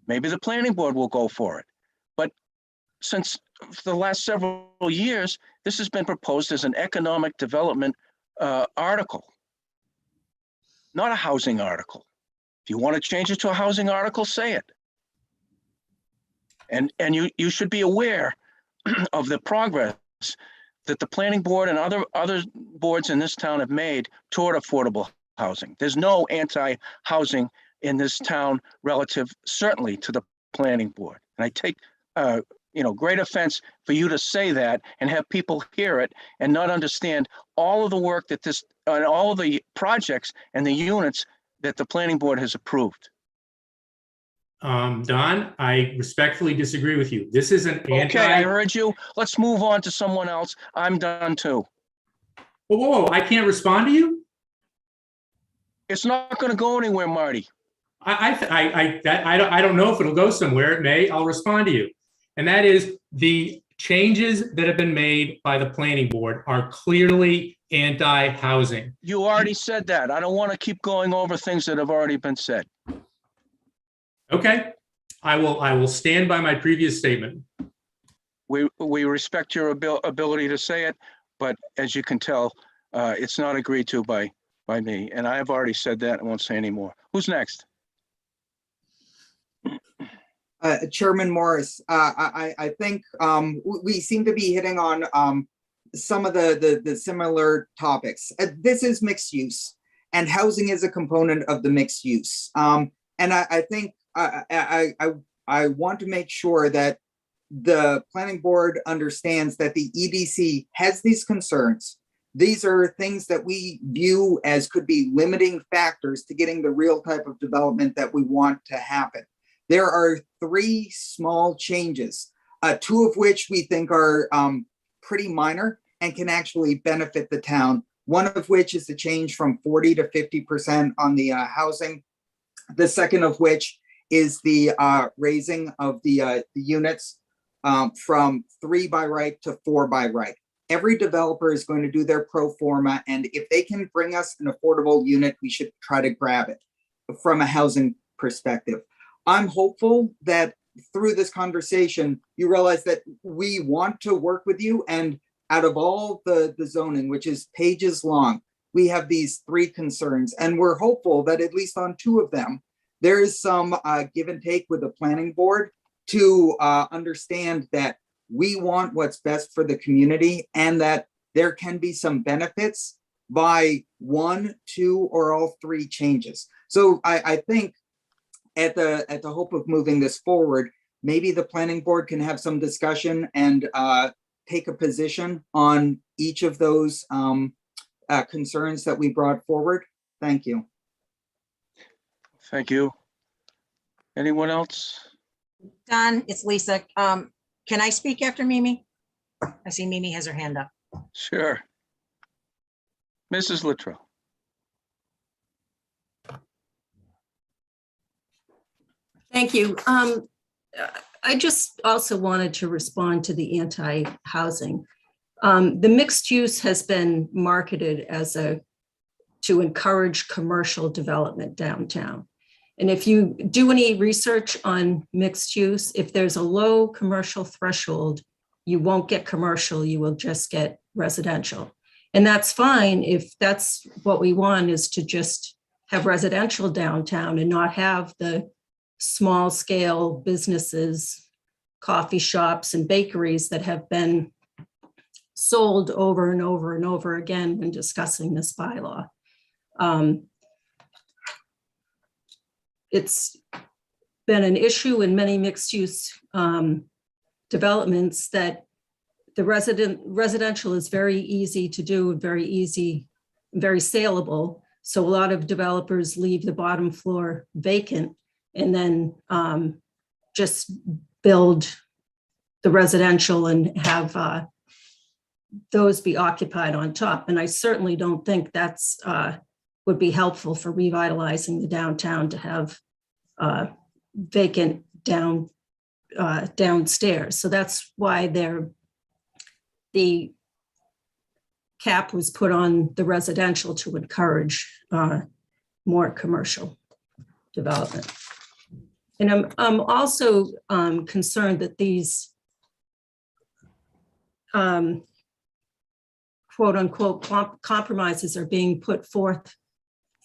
Maybe the planning board will go for it. But since the last several years, this has been proposed as an economic development article, not a housing article. If you want to change it to a housing article, say it. And you should be aware of the progress that the planning board and other boards in this town have made toward affordable housing. There's no anti-housing in this town relative, certainly, to the planning board. And I take great offense for you to say that and have people hear it and not understand all of the work that and all of the projects and the units that the planning board has approved.
Don, I respectfully disagree with you. This is an
Okay, I
anti.
heard you. Let's move on to someone else. I'm done too.
Whoa, I can't respond to you?
It's not gonna go anywhere, Marty.
I don't know if it'll go somewhere. It may. I'll respond to you. And that is the changes that have been made by the planning board are clearly anti-housing.
You already said that. I don't want to keep going over things that have already been said.
Okay, I will stand by my previous statement.
We respect your ability to say it, but as you can tell, it's not agreed to by me. And I have already said that. I won't say any more. Who's next?
Chairman Morris, I think we seem to be hitting on some of the similar topics. This is mixed use, and housing is a component of the mixed use. And I think I want to make sure that the planning board understands that the EDC has these concerns. These are things that we view as could be limiting factors to getting the real type of development that we want to happen. There are 3 small changes, 2 of which we think are pretty minor and can actually benefit the town. One of which is the change from 40 to 50% on the housing. The second of which is the raising of the units from 3 by right to 4 by right. Every developer is going to do their pro forma, and if they can bring us an affordable unit, we should try to grab it from a housing perspective. I'm hopeful that through this conversation, you realize that we want to work with you, and out of all the zoning, which is pages long, we have these 3 concerns, and we're hopeful that at least on 2 of them, there is some give and take with the planning board to understand that we want what's best for the community and that there can be some benefits by 1, 2, or all 3 changes. So I think at the hope of moving this forward, maybe the planning board can have some discussion and take a position on each of those concerns that we brought forward. Thank you.
Thank you. Anyone else?
Don, it's Lisa. Can I speak after Mimi? I see Mimi has her hand up.
Sure. Mrs. Littrell.
Thank you. I just also wanted to respond to the anti-housing. The mixed use has been marketed as to encourage commercial development downtown. And if you do any research on mixed use, if there's a low commercial threshold, you won't get commercial, you will just get residential. And that's fine if that's what we want, is to just have residential downtown and not have the small scale businesses, coffee shops and bakeries that have been sold over and over and over again when discussing this bylaw. It's been an issue in many mixed use developments that the residential is very easy to do, very saleable. So a lot of developers leave the bottom floor vacant and then just build the residential and have those be occupied on top. And I certainly don't think that's would be helpful for revitalizing the downtown to have vacant downstairs. So that's why the cap was put on the residential to encourage more commercial development. And I'm also concerned that these quote unquote compromises are being put forth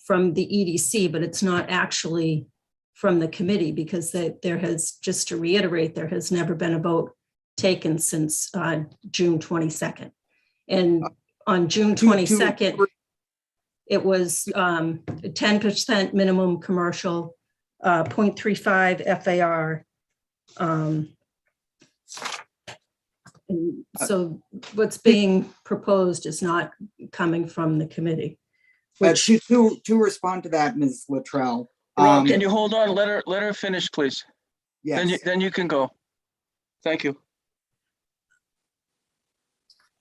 from the EDC, but it's not actually from the committee, because there has, just to reiterate, there has never been a vote taken since June 22nd. And on June 22nd, it was 10% minimum commercial, 0.35 FAR. And so what's being proposed is not coming from the committee.
To respond to that, Ms. Littrell,
Rob, can you hold on? Let her finish, please.
Yes.
Then you can go. Thank you.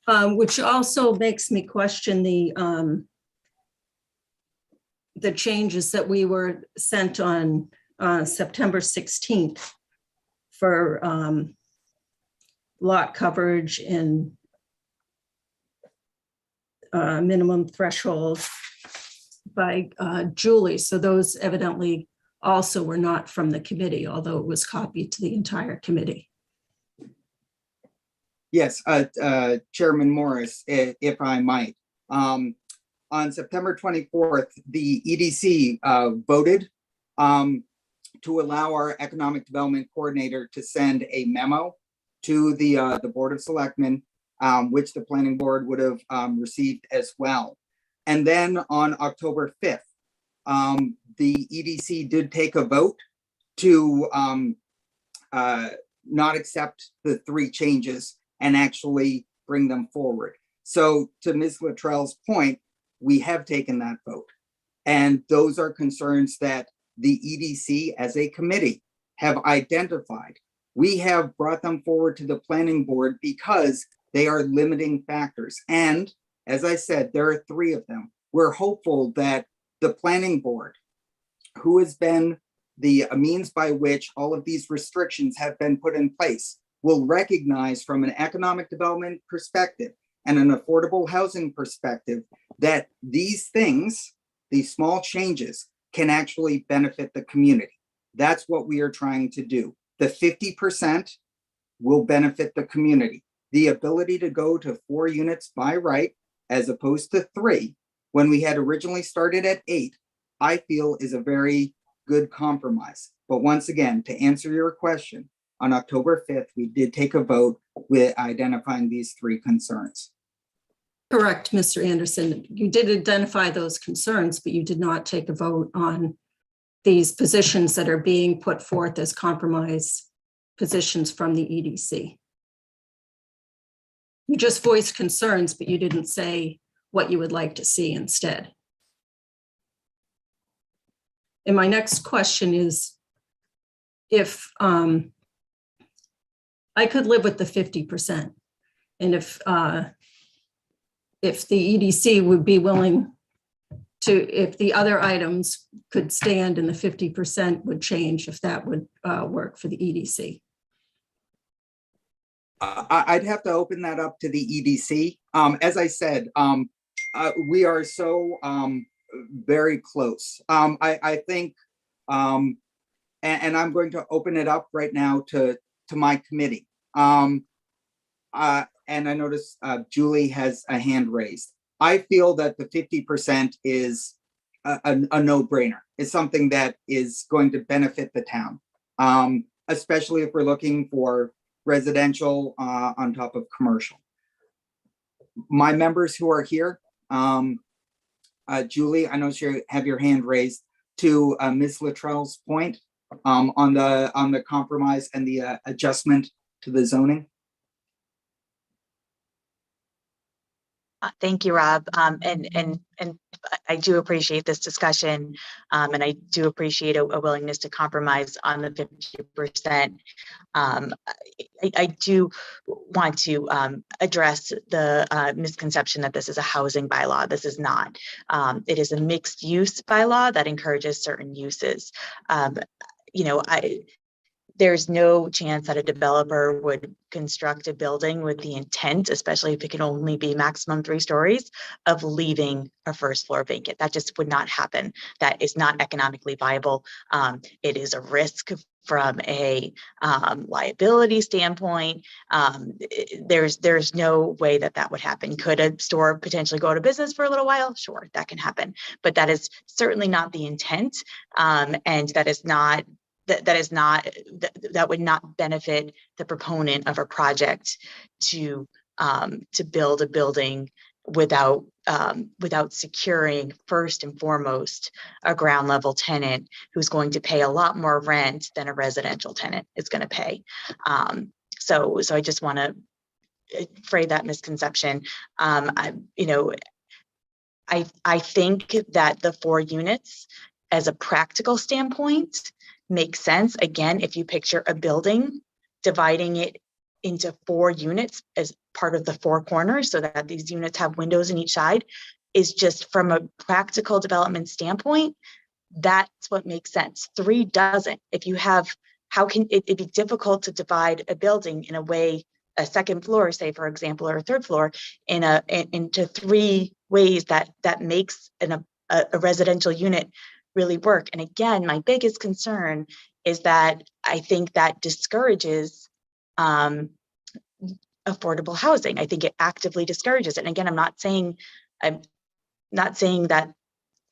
Which also makes me question the changes that we were sent on September 16th for lot coverage and minimum threshold by Julie. So those evidently also were not from the committee, although it was copied to the entire committee.
Yes, Chairman Morris, if I might. On September 24th, the EDC voted to allow our Economic Development Coordinator to send a memo to the Board of Selectmen, which the Planning Board would have received as well. And then on October 5th, the EDC did take a vote to not accept the 3 changes and actually bring them forward. So to Ms. Luttrell's point, we have taken that vote. And those are concerns that the EDC as a committee have identified. We have brought them forward to the planning board because they are limiting factors. And as I said, there are 3 of them. We're hopeful that the planning board, who has been the means by which all of these restrictions have been put in place, will recognize from an economic development perspective and an affordable housing perspective that these things, these small changes, can actually benefit the community. That's what we are trying to do. The 50% will benefit the community. The ability to go to 4 units by right, as opposed to 3, when we had originally started at 8, I feel is a very good compromise. But once again, to answer your question, on October 5th, we did take a vote with identifying these 3 concerns.
Correct, Mr. Anderson. You did identify those concerns, but you did not take a vote on these positions that are being put forth as compromise positions from the EDC. You just voiced concerns, but you didn't say what you would like to see instead. And my next question is, if I could live with the 50%, and if the EDC would be willing to, if the other items could stand and the 50% would change, if that would work for the EDC.
I'd have to open that up to the EDC. As I said, we are so very close. I think, and I'm going to open it up right now to my committee. And I notice Julie has a hand raised. I feel that the 50% is a no-brainer. It's something that is going to benefit the town, especially if we're looking for residential on top of commercial. My members who are here, Julie, I know you have your hand raised. To Ms. Luttrell's point on the compromise and the adjustment to the zoning.
Thank you, Rob. And I do appreciate this discussion, and I do appreciate a willingness to compromise on the 50%. I do want to address the misconception that this is a housing bylaw. This is not. It is a mixed use bylaw that encourages certain uses. There's no chance that a developer would construct a building with the intent, especially if it can only be maximum 3 stories, of leaving a first floor vacant. That just would not happen. That is not economically viable. It is a risk from a liability standpoint. There's no way that would happen. Could a store potentially go out of business for a little while? Sure, that can happen. But that is certainly not the intent, and that would not benefit the proponent of a project to build a building without securing first and foremost a ground level tenant who's going to pay a lot more rent than a residential tenant is going to pay. So I just want to fray that misconception. I think that the 4 units as a practical standpoint, makes sense. Again, if you picture a building, dividing it into 4 units as part of the 4 corners so that these units have windows in each side is just from a practical development standpoint, that's what makes sense. 3 doesn't. If you have, how can it be difficult to divide a building in a way, a second floor, say, for example, or a 3rd floor into 3 ways that makes a residential unit really work. And again, my biggest concern is that I think that discourages affordable housing. I think it actively discourages it. And again, I'm not saying that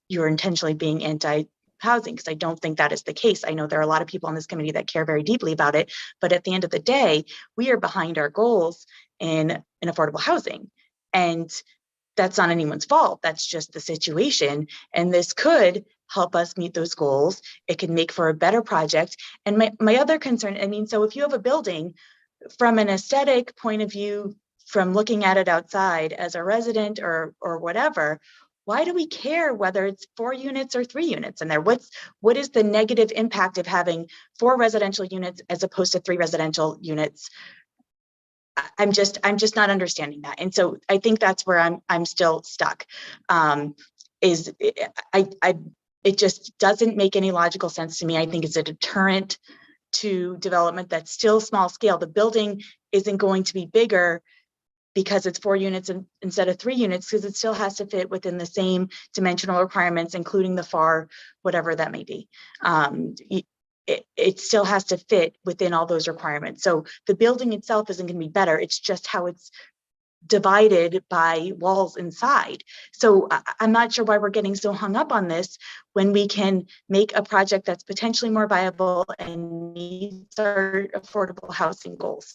you're intentionally being anti-housing, because I don't think that is the case. I know there are a lot of people on this committee that care very deeply about it, but at the end of the day, we are behind our goals in affordable housing. And that's not anyone's fault. That's just the situation. And this could help us meet those goals. It can make for a better project. And my other concern, I mean, so if you have a building from an aesthetic point of view, from looking at it outside as a resident or whatever, why do we care whether it's 4 units or 3 units in there? What is the negative impact of having 4 residential units as opposed to 3 residential units? I'm just not understanding that. And so I think that's where I'm still stuck. It just doesn't make any logical sense to me. I think it's a deterrent to development that's still small scale. The building isn't going to be bigger because it's 4 units instead of 3 units, because it still has to fit within the same dimensional requirements, including the FAR, whatever that may be. It still has to fit within all those requirements. So the building itself isn't going to be better. It's just how it's divided by walls inside. So I'm not sure why we're getting so hung up on this when we can make a project that's potentially more viable and meets our affordable housing goals.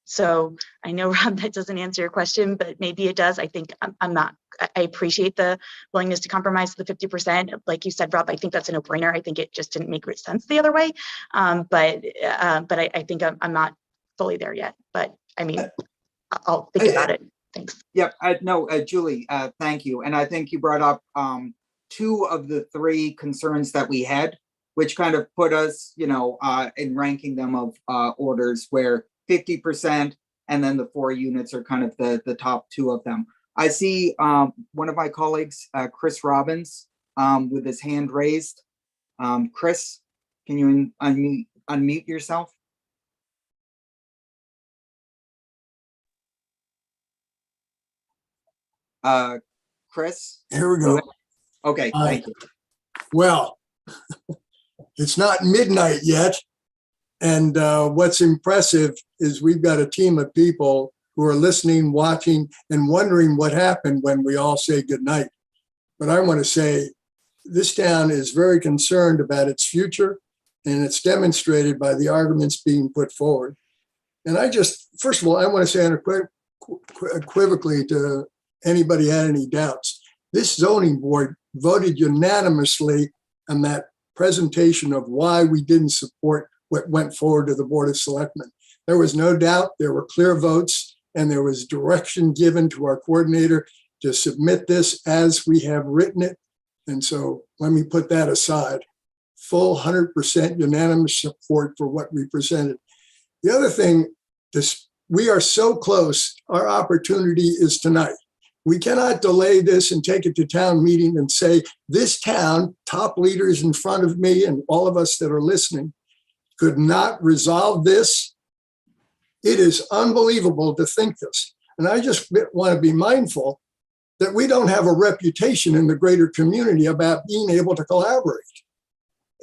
So I know, Rob, that doesn't answer your question, but maybe it does. I think I appreciate the willingness to compromise the 50%. Like you said, Rob, I think that's a no-brainer. I think it just didn't make sense the other way. But I think I'm not fully there yet, but I mean, I'll think about it. Thanks.
Yep. Julie, thank you. And I think you brought up 2 of the 3 concerns that we had, which kind of put us, in ranking them of orders where 50% and then the 4 units are kind of the top 2 of them. I see one of my colleagues, Chris Robbins, with his hand raised. Chris, can you unmute yourself? Chris?
Here we go.
Okay, thank you.
Well, it's not midnight yet. And what's impressive is we've got a team of people who are listening, watching, and wondering what happened when we all say goodnight. But I want to say this town is very concerned about its future, and it's demonstrated by the arguments being put forward. And first of all, I want to say unequivocally to anybody had any doubts, this zoning board voted unanimously on that presentation of why we didn't support what went forward to the Board of Selectmen. There was no doubt, there were clear votes, and there was direction given to our coordinator to submit this as we have written it. And so let me put that aside. Full 100% unanimous support for what we presented. The other thing, we are so close, our opportunity is tonight. We cannot delay this and take it to town meeting and say, this town, top leaders in front of me and all of us that are listening, could not resolve this. It is unbelievable to think this. And I just want to be mindful that we don't have a reputation in the greater community about being able to collaborate.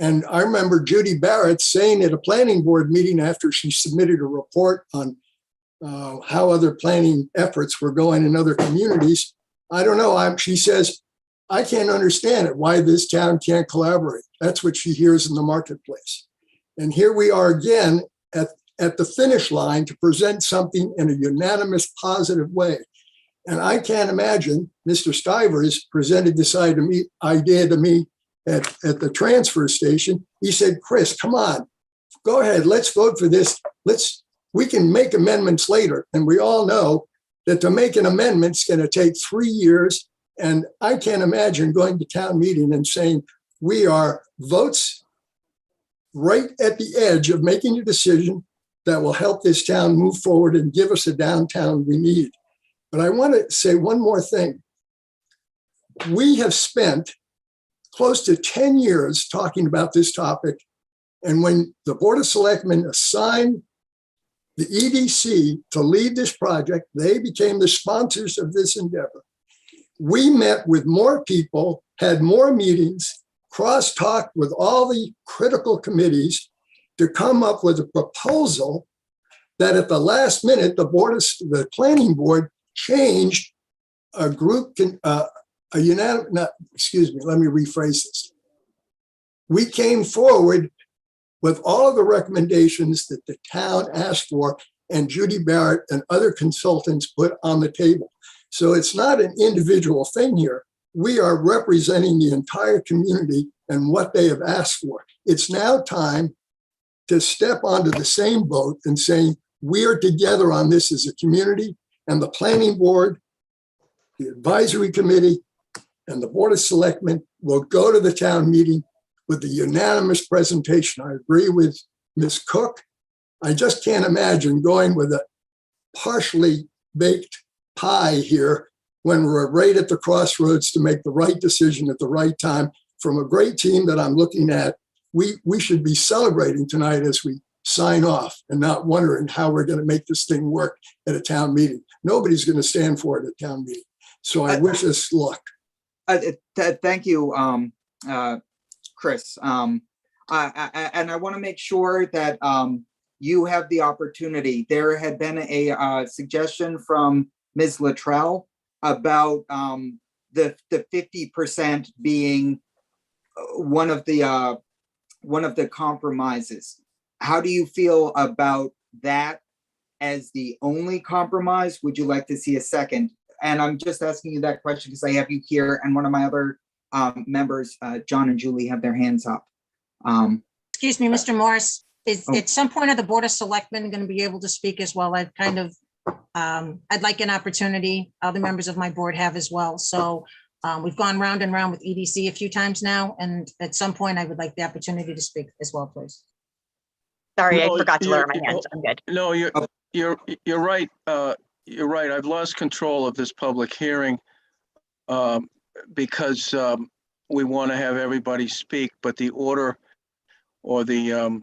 And I remember Judy Barrett saying at a planning board meeting after she submitted a report on how other planning efforts were going in other communities. I don't know, she says, I can't understand it, why this town can't collaborate. That's what she hears in the marketplace. And here we are again at the finish line to present something in a unanimous, positive way. And I can't imagine, Mr. Stivers presented this idea to me at the transfer station. He said, Chris, come on, go ahead, let's vote for this. We can make amendments later. And we all know that to make an amendment is going to take 3 years And I can't imagine going to town meeting and saying, we are votes right at the edge of making a decision that will help this town move forward and give us a downtown we need. But I want to say one more thing. We have spent close to 10 years talking about this topic. And when the Board of Selectmen assigned the EDC to lead this project, they became the sponsors of this endeavor. We met with more people, had more meetings, cross-talked with all the critical committees to come up with a proposal that at the last minute, the planning board changed a group, excuse me, let me rephrase this. We came forward with all of the recommendations that the town asked for and Judy Barrett and other consultants put on the table. So it's not an individual thing here. We are representing the entire community and what they have asked for. It's now time to step onto the same boat and saying, we are together on this as a community, and the planning board, the advisory committee, and the Board of Selectmen will go to the town meeting with the unanimous presentation. I agree with Ms. Cook. I just can't imagine going with a partially baked pie here when we're right at the crossroads to make the right decision at the right time from a great team that I'm looking at. We should be celebrating tonight as we sign off and not wondering how we're going to make this thing work at a town meeting. Nobody's going to stand for it at town meeting. So I wish us luck.
Thank you, Chris. And I want to make sure that you have the opportunity. There had been a suggestion from Ms. Luttrell about the 50% being one of the compromises. How do you feel about that as the only compromise? Would you like to see a second? And I'm just asking you that question because I have you here, and one of my other members, John and Julie, have their hands up.
Excuse me, Mr. Morris, is at some point are the Board of Selectmen going to be able to speak as well? I'd like an opportunity. Other members of my board have as well. So we've gone round and round with EDC a few times now, and at some point I would like the opportunity to speak as well, please.
Sorry,
No,
I forgot to lower
you're-
my hand. I'm good.
No, you're right. You're right. I've lost control of this public hearing because we want to have everybody speak, but the order or the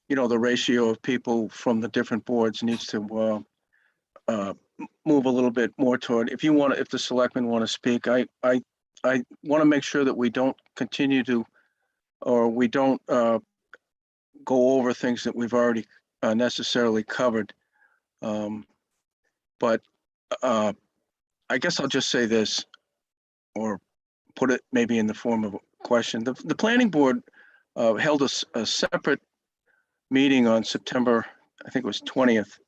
the ratio of people from the different boards needs to move a little bit more toward. If the selectmen want to speak, I want to make sure that we don't continue to, or we don't go over things that we've already necessarily covered. But I guess I'll just say this, or put it maybe in the form of a question. The planning board held a separate meeting on September, I think it was 20th,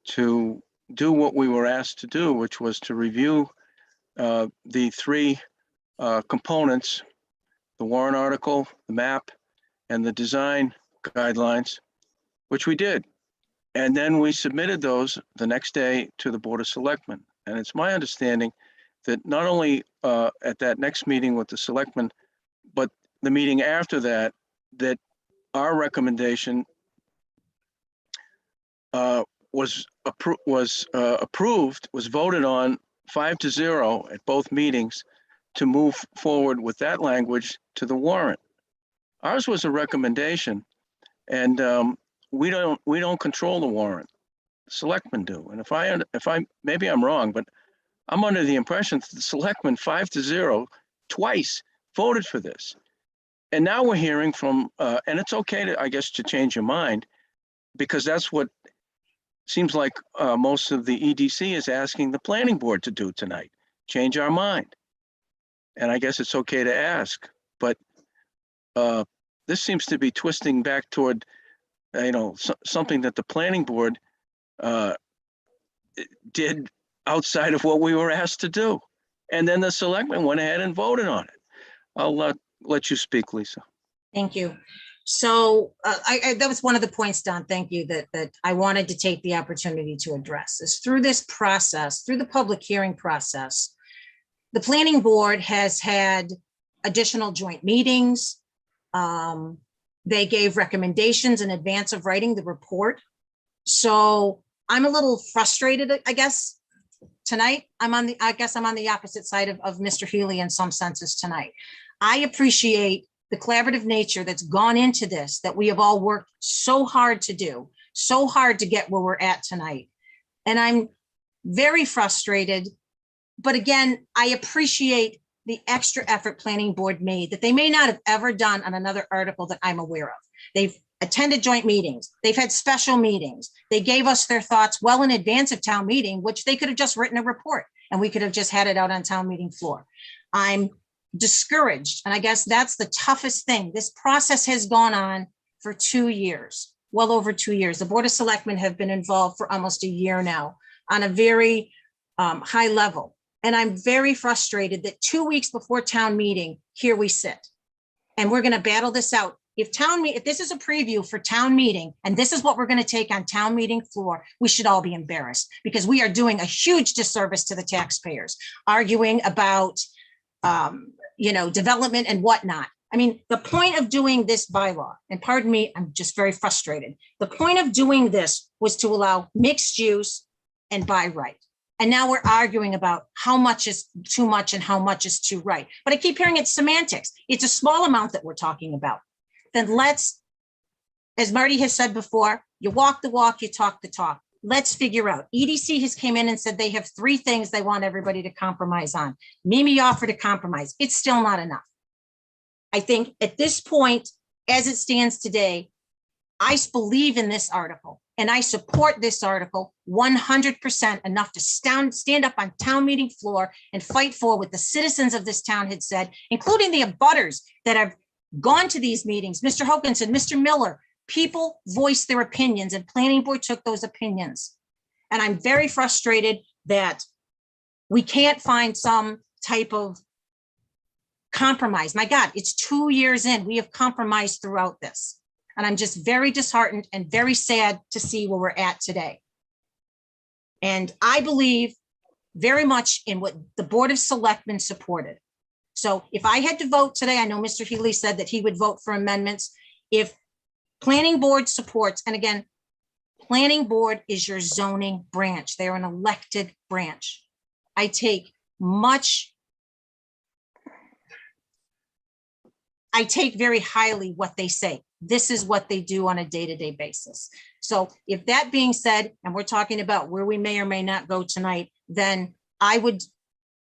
to do what we were asked to do, which was to review the three components: the warrant article, the map, and the design guidelines, which we did. And then we submitted those the next day to the Board of Selectmen. And it's my understanding that not only at that next meeting with the Selectmen, but the meeting after that, that our recommendation was approved, was voted on 5-0 at both meetings to move forward with that language to the warrant. Ours was a recommendation, and we don't control the warrant. Selectmen do. And if I maybe I'm wrong, but I'm under the impression that the Selectmen 5-0 twice voted for this. And now we're hearing from, and it's okay to, I guess, to change your mind, because that's what seems like most of the EDC is asking the planning board to do tonight, change our mind. And I guess it's okay to ask, but this seems to be twisting back toward, something that the planning board did outside of what we were asked to do. And then the selectmen went ahead and voted on it. I'll let you speak, Lisa.
Thank you. So that was one of the points, Don, thank you, that I wanted to take the opportunity to address is through this process, through the public hearing process, the planning board has had additional joint meetings. They gave recommendations in advance of writing the report. So I'm a little frustrated, I guess, tonight. I guess I'm on the opposite side of Mr. Healy in some senses tonight. I appreciate the collaborative nature that's gone into this, that we have all worked so hard to do, so hard to get where we're at tonight. And I'm very frustrated. But again, I appreciate the extra effort planning board made that they may not have ever done on another article that I'm aware of. They've attended joint meetings. They've had special meetings. They gave us their thoughts well in advance of town meeting, which they could have just written a report and we could have just had it out on town meeting floor. I'm discouraged. And I guess that's the toughest thing. This process has gone on for 2 years, well over 2 years. The Board of Selectmen have been involved for almost a year now on a very high level. And I'm very frustrated that 2 weeks before town meeting, here we sit. And we're going to battle this out. If this is a preview for town meeting, and this is what we're going to take on town meeting floor, we should all be embarrassed because we are doing a huge disservice to the taxpayers, arguing about, development and whatnot. I mean, the point of doing this bylaw, and pardon me, I'm just very frustrated. The point of doing this was to allow mixed use and by right. And now we're arguing about how much is too much and how much is too right. But I keep hearing it's semantics. It's a small amount that we're talking about. Then let's, as Marty has said before, you walk the walk, you talk the talk. Let's figure out. EDC has came in and said they have 3 things they want everybody to compromise on. Mimi offered a compromise. It's still not enough. I think at this point, as it stands today, I believe in this article and I support this article 100% enough to stand up on town meeting floor and fight for what the citizens of this town had said, including the abutters that have gone to these meetings. Mr. Hokinson, Mr. Miller, people voiced their opinions and planning board took those opinions. And I'm very frustrated that we can't find some type of compromise. My God, it's 2 years in. We have compromised throughout this. And I'm just very disheartened and very sad to see where we're at today. And I believe very much in what the Board of Selectmen supported. So if I had to vote today, I know Mr. Healy said that he would vote for amendments. If planning board supports, and again, planning board is your zoning branch. They're an elected branch. I take very highly what they say. This is what they do on a day-to-day basis. So if that being said, and we're talking about where we may or may not go tonight, then I would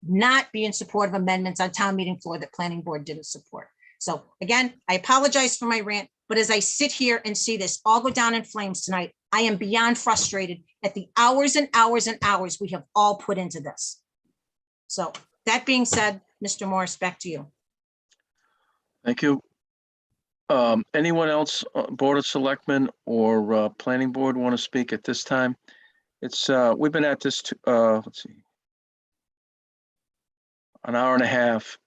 not be in support of amendments on town meeting floor that planning board didn't support. So again, I apologize for my rant, but as I sit here and see this all go down in flames tonight, I am beyond frustrated at the hours and hours and hours we have all put into this. So that being said, Mr. Morris, back to you.
Thank you. Anyone else, Board of Selectmen or Planning Board want to speak at this time? It's we've been at this, let's see, an hour and a half.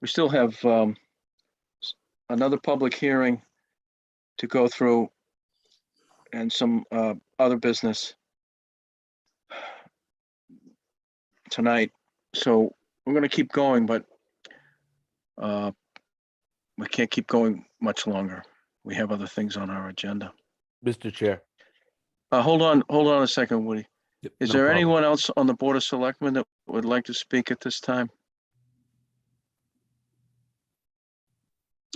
We still have another public hearing to go through and some other business tonight. So we're going to keep going, but we can't keep going much longer. We have other things on our agenda.
Mr. Chair.
Hold on a second, Woody. Is
No
there
problem.
anyone else on the Board of Selectmen that would like to speak at this time?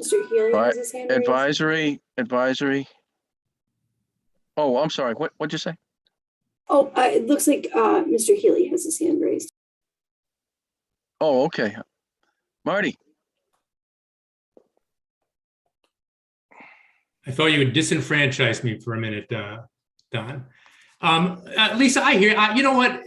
Mr. Healy
All
has
right.
his hand raised.
Advisory. Oh, I'm sorry. What'd you say?
Oh, it looks like Mr. Healy has his hand raised.
Oh, okay. Marty.
I thought you would disenfranchise me for a minute, Don. Lisa, I hear, you know what?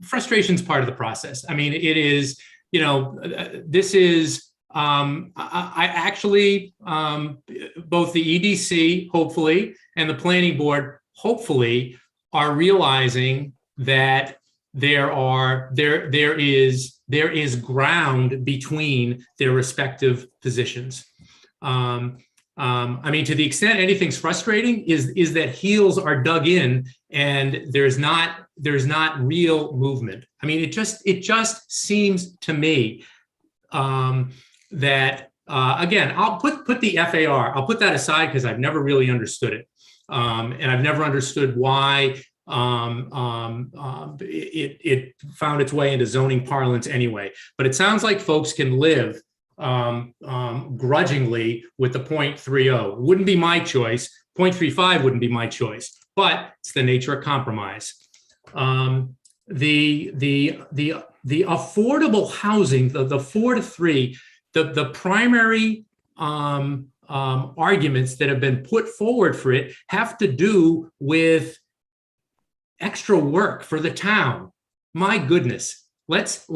Frustration is part of the process. I mean, it is, this is, I actually, both the EDC, hopefully, and the planning board, hopefully, are realizing that there is ground between their respective positions. I mean, to the extent anything's frustrating is that heels are dug in and there's not real movement. I mean, it just seems to me that again, I'll put the FAR, I'll put that aside because I've never really understood it. And I've never understood why it found its way into zoning parlance anyway. But it sounds like folks can live grudgingly with the 0.30. It wouldn't be my choice. 0.35 wouldn't be my choice, but it's the nature of compromise. The affordable housing, the 4 to 3, the primary arguments that have been put forward for it have to do with extra work for the town. My goodness. Let's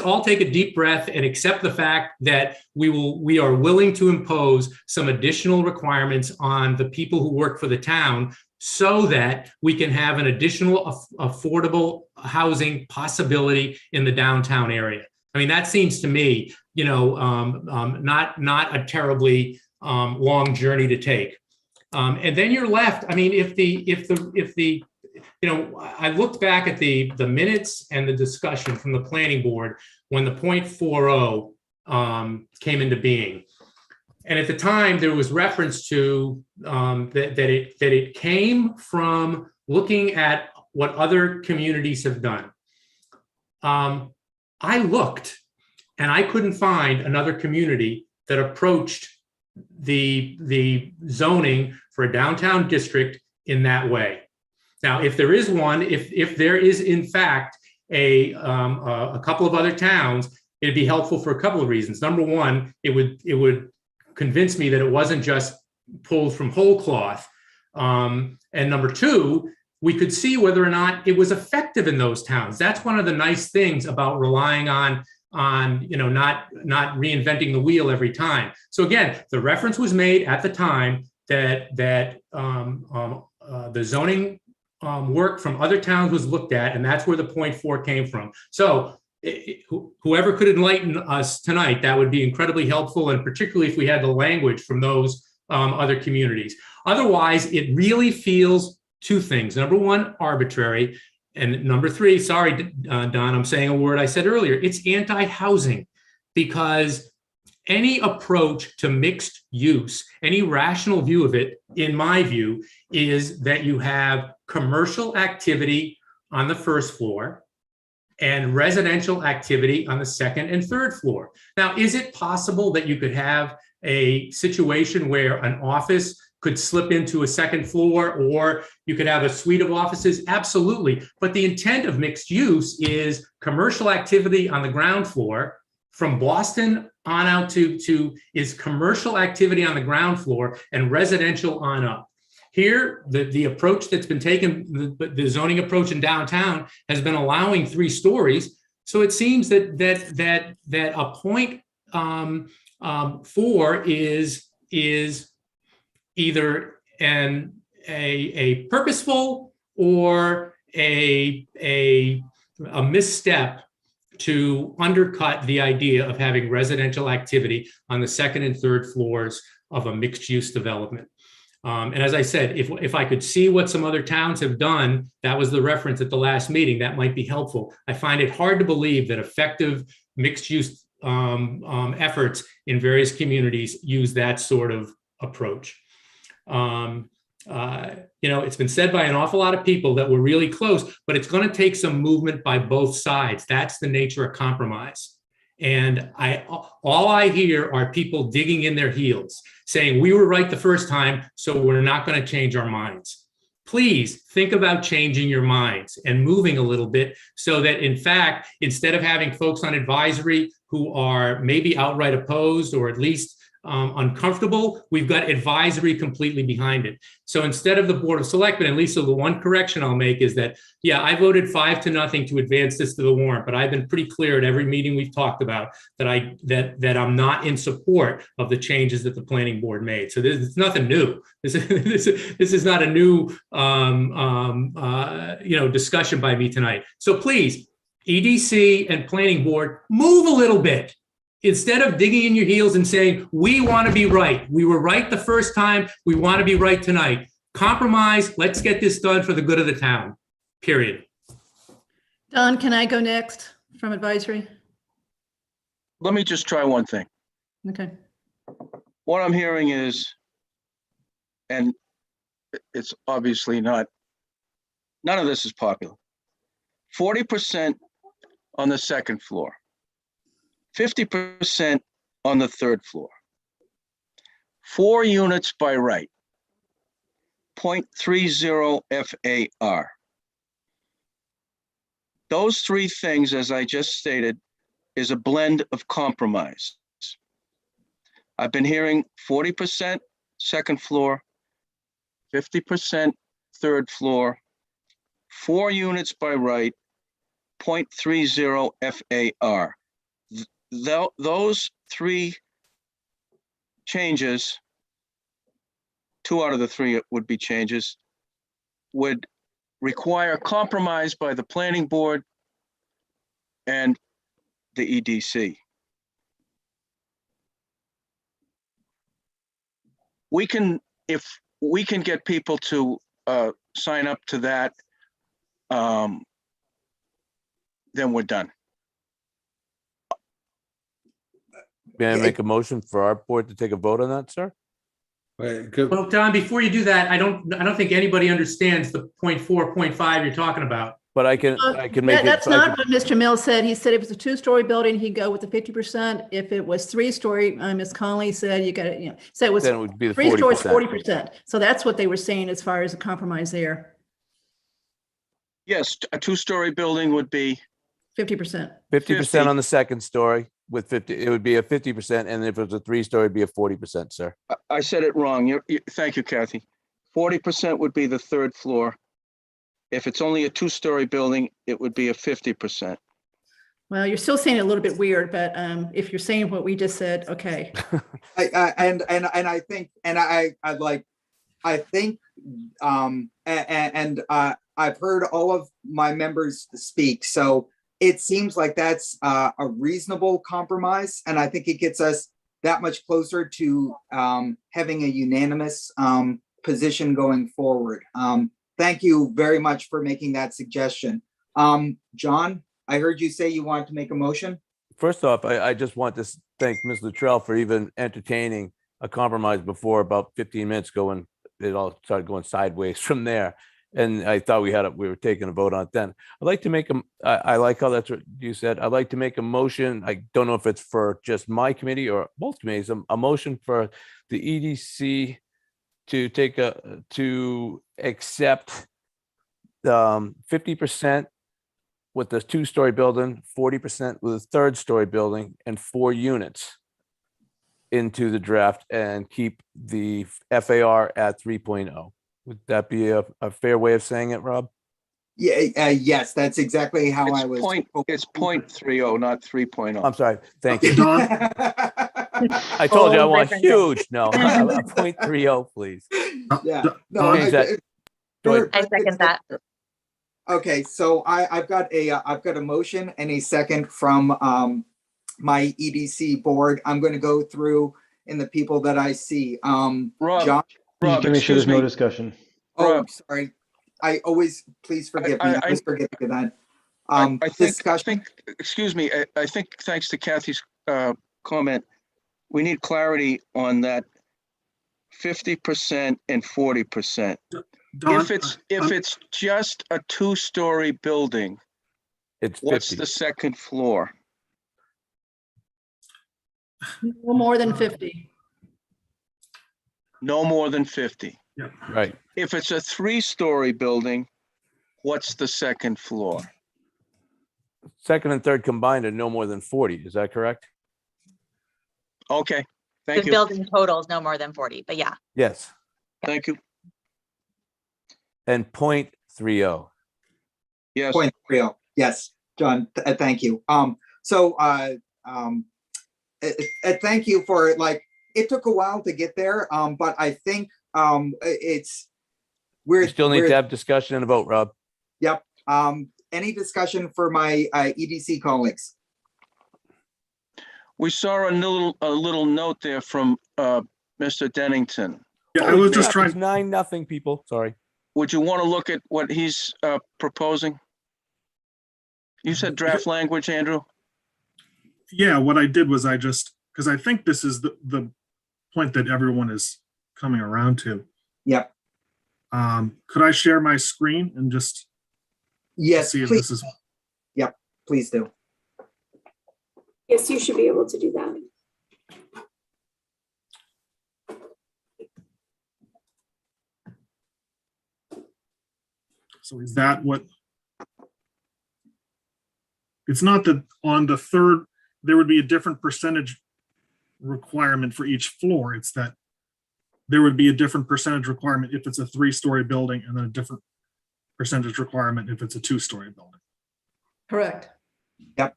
all take a deep breath and accept the fact that we are willing to impose some additional requirements on the people who work for the town so that we can have an additional affordable housing possibility in the downtown area. I mean, that seems to me, not a terribly long journey to take. And then you're left. I mean, if the I looked back at the minutes and the discussion from the planning board when the 0.40 came into being. And at the time, there was reference to that it came from looking at what other communities have done. I looked and I couldn't find another community that approached the zoning for a downtown district in that way. Now, if there is one, if there is in fact a couple of other towns, it'd be helpful for a couple of reasons. Number one, it would convince me that it wasn't just pulled from whole cloth. And number two, we could see whether or not it was effective in those towns. That's one of the nice things about relying on not reinventing the wheel every time. So again, the reference was made at the time that the zoning work from other towns was looked at, and that's where the 0.4 came from. So whoever could enlighten us tonight, that would be incredibly helpful, and particularly if we had the language from those other communities. Otherwise, it really feels two things. Number one, arbitrary. And number three, sorry, Don, I'm saying a word I said earlier, it's anti-housing, because any approach to mixed use, any rational view of it, in my view, is that you have commercial activity on the first floor and residential activity on the second and third floor. Now, is it possible that you could have a situation where an office could slip into a second floor, or you could have a suite of offices? Absolutely. But the intent of mixed use is commercial activity on the ground floor. From Boston on out to is commercial activity on the ground floor and residential on up. Here, the approach that's been taken, the zoning approach in downtown, has been allowing 3 stories. So it seems that a 0.4 is either a purposeful or a misstep to undercut the idea of having residential activity on the second and third floors of a mixed-use development. And as I said, if I could see what some other towns have done, that was the reference at the last meeting, that might be helpful. I find it hard to believe that effective mixed-use efforts in various communities use that sort of approach. It's been said by an awful lot of people that we're really close, but it's going to take some movement by both sides. That's the nature of compromise. And all I hear are people digging in their heels, saying we were right the first time, so we're not going to change our minds. Please think about changing your minds and moving a little bit so that, in fact, instead of having folks on advisory who are maybe outright opposed or at least uncomfortable, we've got advisory completely behind it. So instead of the Board of Selectmen, and Lisa, the one correction I'll make is that, yeah, I voted 5-0 to advance this to the warrant, but I've been pretty clear at every meeting we've talked about that I'm not in support of the changes that the planning board made. So it's nothing new. This is not a new discussion by me tonight. So please, EDC and planning board, move a little bit. Instead of digging in your heels and saying, we want to be right. We were right the first time. We want to be right tonight. Compromise. Let's get this done for the good of the town, period.
Don, can I go next from advisory?
Let me just try one thing.
Okay.
What I'm hearing is, and it's obviously not, none of this is popular. 40% on the second floor, 50% on the third floor, 4 units by right, 0.30 FAR. Those 3 things, as I just stated, is a blend of compromise. I've been hearing 40% second floor, 50% third floor, 4 units by right, 0.30 FAR. Those 3 changes, 2 out of the 3 would be changes, would require compromise by the planning board and the EDC. We can, if we can get people to sign up to that, then we're done.
May I make a motion for our board to take a vote on that, sir?
Well, Don, before you do that, I don't think anybody understands the 0.4, 0.5 you're talking about.
But I can make it.
That's not what Mr. Mills said. He said if it's a 2-story building, he'd go with the 50%. If it was 3-story, Ms. Connolly said you got to, so it was
Then it would be the
3 stories,
40%.
40%. So that's what they were saying as far as a compromise there.
Yes, a 2-story building would be
50%.
50% on the second story with 50, it would be a 50%. And if it was a 3-story, it'd be a 40%, sir.
I said it wrong. Thank you, Kathy. 40% would be the third floor. If it's only a 2-story building, it would be a 50%.
Well, you're still saying it a little bit weird, but if you're saying what we just said, okay.
I think I've heard all of my members speak, so it seems like that's a reasonable compromise, and I think it gets us that much closer to having a unanimous position going forward. Thank you very much for making that suggestion. John, I heard you say you wanted to make a motion.
First off, I just want to thank Ms. Luttrell for even entertaining a compromise before about 15 minutes ago when it all started going sideways from there. And I thought we were taking a vote on it then. I'd like to make I like how that's what you said. I'd like to make a motion. I don't know if it's for just my committee or both committees, a motion for the EDC to accept 50% with the 2-story building, 40% with a 3rd-story building, and 4 units into the draft and keep the FAR at 3.0. Would that be a fair way of saying it, Rob?
Yeah, yes, that's exactly how
It's
I was.
It's 0.30, not 3.0.
I'm sorry. Thank you.
Don,
I told you I want huge. No, 0.30, please.
Yeah.
Change that.
I second that.
Okay, so I've got a motion and a second from my EDC board. I'm going to go through in the people that I see.
Rob,
John.
Just to make sure there's no
me.
discussion.
Oh,
Rob.
sorry. I always, please forgive me. I always forget to do that.
I
Discussion.
think, excuse me, I think thanks to Kathy's comment, we need clarity on that 50% and 40%.
Don,
If it's just a 2-story building,
It's
what's
50.
the second floor?
No more than 50.
No more than 50.
yeah.
Right.
If it's a 3-story building, what's the second floor?
Second and third combined are no more than 40. Is that correct?
Okay,
The
thank you.
building total is no more than 40, but yeah.
Yes.
Thank you.
And 0.30.
Yes.
0.30. Yes, John, thank you. Thank you for, like, it took a while to get there, but I think
We still need to have discussion and a vote, Rob.
Yep. Any discussion for my EDC colleagues?
We saw a little note there from Mr. Dennington.
Yeah, I was just trying.
9-0, people. Sorry.
Would you want to look at what he's proposing? You said draft language, Andrew?
Yeah, what I did was because I think this is the point that everyone is coming around to.
Yep.
Could I share my screen and just
Yes,
see if
please.
this is
Yep, please do.
Yes, you should be able to do that.
so is that what it's not that on the third there would be a different percentage requirement for each floor. It's that there would be a different percentage requirement if it's a 3-story building and then a different percentage requirement if it's a 2-story building.
Correct.
Yep.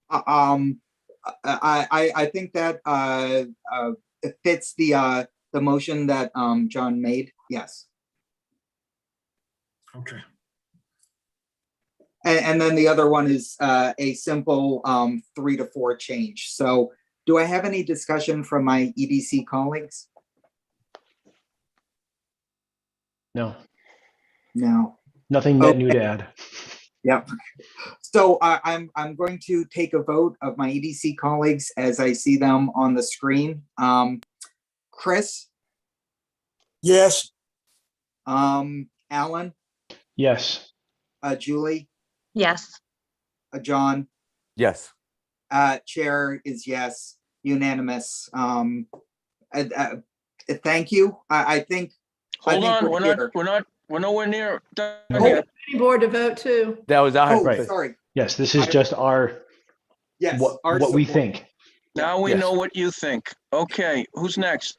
I think that it fits the motion that John made. Yes.
Okay.
And then the other one is a simple 3 to 4 change. So do I have any discussion from my EDC colleagues?
No,
No.
nothing net new to add.
Yep. So I'm going to take a vote of my EDC colleagues as I see them on the screen. Chris?
Yes.
Alan?
Yes.
Julie?
Yes.
John?
Yes.
Chair is yes, unanimous. Thank you. I think.
Hold on,
we're here.
we're nowhere near done
Oh,
yet.
Planning board to vote too.
That was our
Oh,
right.
sorry.
Yes, this is just our,
Yes. our
what we
support.
think.
Now we
Yes.
know what you think. Okay, who's next?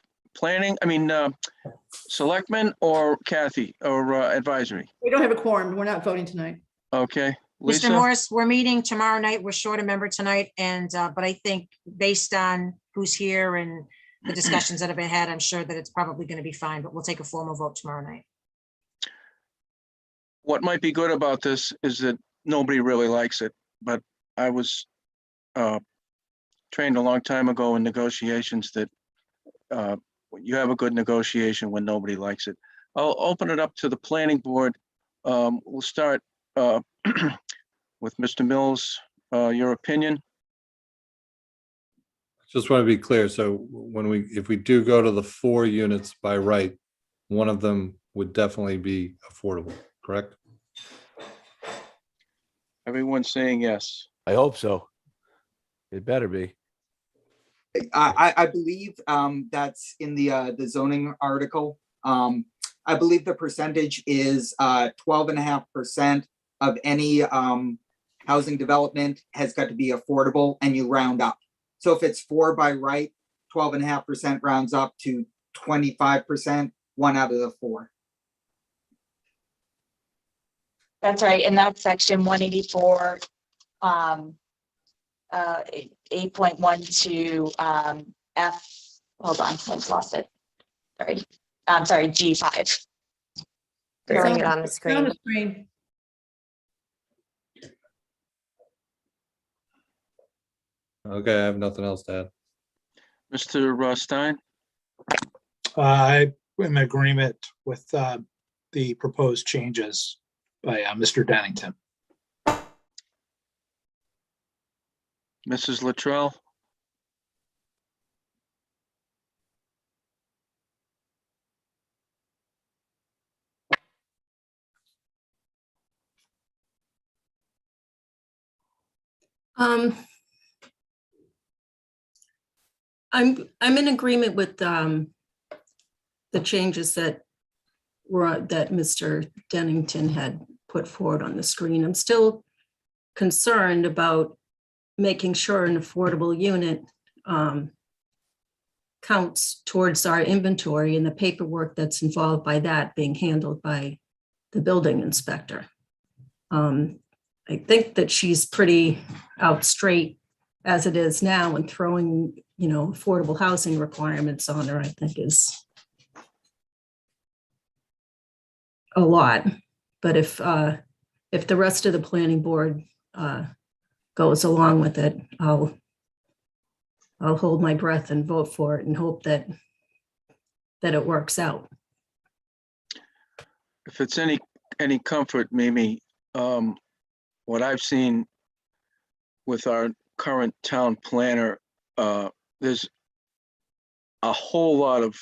Selectmen or Kathy or advisory?
We don't have a quorum. We're not voting tonight.
Okay,
Mr.
Lisa?
Morris, we're meeting tomorrow night. We're short a member tonight, and but I think based on who's here and the discussions that have been had, I'm sure that it's probably going to be fine, but we'll take a formal vote tomorrow night.
What might be good about this is that nobody really likes it, but I was trained a long time ago in negotiations that you have a good negotiation when nobody likes it. I'll open it up to the planning board. We'll start with Mr. Mills, your opinion.
Just want to be clear. So if we do go to the 4 units by right, one of them would definitely be affordable, correct?
Everyone's saying yes.
I hope so. It better be.
I believe that's in the zoning article. I believe the percentage is 12.5% of any housing development has got to be affordable, and you round up. So if it's 4 by right, 12.5% rounds up to 25%, 1 out of the 4.
That's right. And that's section 184, 8.12 F. Hold on, I just lost it. Sorry. I'm sorry, G5.
Bring it on the
On the
screen.
screen.
Okay, I have nothing else to add.
Mr. Stein?
I'm in agreement with the proposed changes by Mr. Dennington.
Mrs. Latrell?
I'm in agreement with the changes that Mr. Dennington had put forward on the screen. I'm still concerned about making sure an affordable unit counts towards our inventory and the paperwork that's involved by that being handled by the building inspector. I think that she's pretty out straight as it is now, and throwing, affordable housing requirements on her, I think is a lot. But if the rest of the planning board goes along with it, I'll I'll hold my breath and vote for it and hope that it works out.
If it's any comfort, Mimi, what I've seen with our current town planner, there's a whole lot of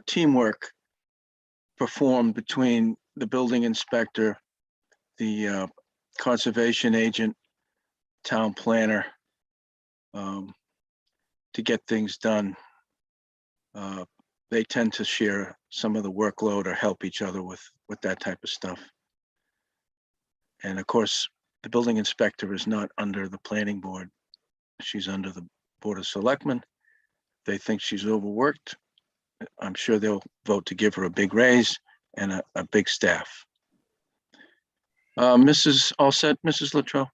teamwork performed between the building inspector, the conservation agent, town planner, to get things done. They tend to share some of the workload or help each other with that type of stuff. And of course, the building inspector is not under the planning board. She's under the Board of Selectmen. They think she's overworked. I'm sure they'll vote to give her a big raise and a big staff. Mrs. All set, Mrs. Latrell?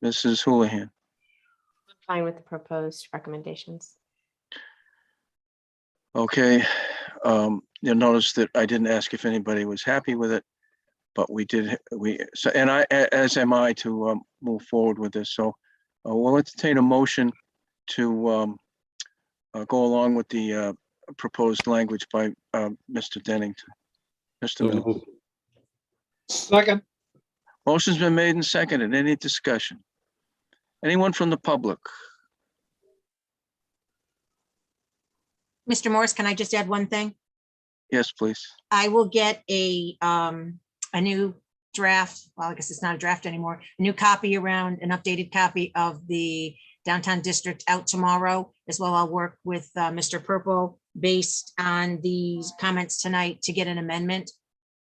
Mrs. Houlihan?
Fine with the proposed recommendations.
Okay. You'll notice that I didn't ask if anybody was happy with it, but and I, as am I, to move forward with this. So we'll entertain a motion to go along with the proposed language by Mr. Dennington. Mr. Miller.
Second.
Motion's been made and seconded. Any discussion? Anyone from the public?
Mr. Morris, can I just add one thing?
Yes, please.
I will get a new draft, well, I guess it's not a draft anymore, a new copy around, an updated copy of the downtown district out tomorrow. As well, I'll work with Mr. Purple based on these comments tonight to get an amendment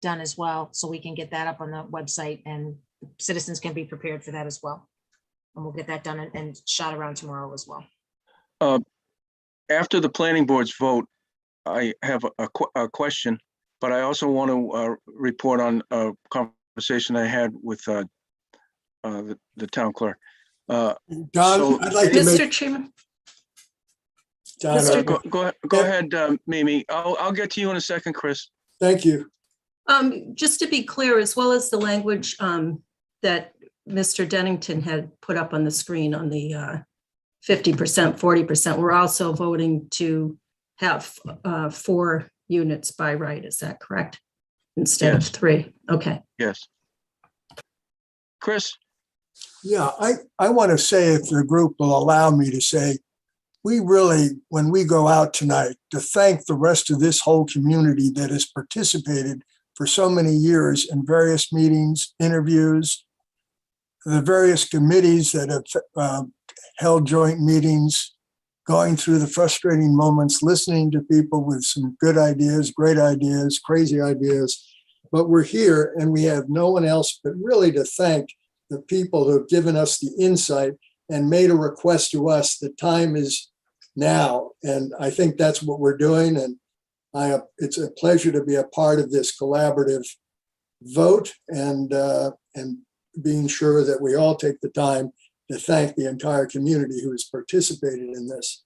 done as well, so we can get that up on the website and citizens can be prepared for that as well. And we'll get that done and shot around tomorrow as well.
After the planning board's vote, I have a question, but I also want to report on a conversation I had with the town clerk.
Don, I'd like to
Mr.
make.
Chairman.
Don,
Go ahead, Mimi. I'll get to you in a second, Chris.
Thank you.
Just to be clear, as well as the language that Mr. Dennington had put up on the screen on the 50%, 40%, we're also voting to have 4 units by right. Is that correct? Instead of 3. Okay.
Yes. Chris?
Yeah, I want to say, if the group will allow me to say, we really, when we go out tonight, to thank the rest of this whole community that has participated for so many years in various meetings, interviews, the various committees that have held joint meetings, going through the frustrating moments, listening to people with some good ideas, great ideas, crazy ideas. But we're here and we have no one else but really to thank the people who have given us the insight and made a request to us. The time is now. And I think that's what we're doing. And it's a pleasure to be a part of this collaborative vote and being sure that we all take the time to thank the entire community who has participated in this.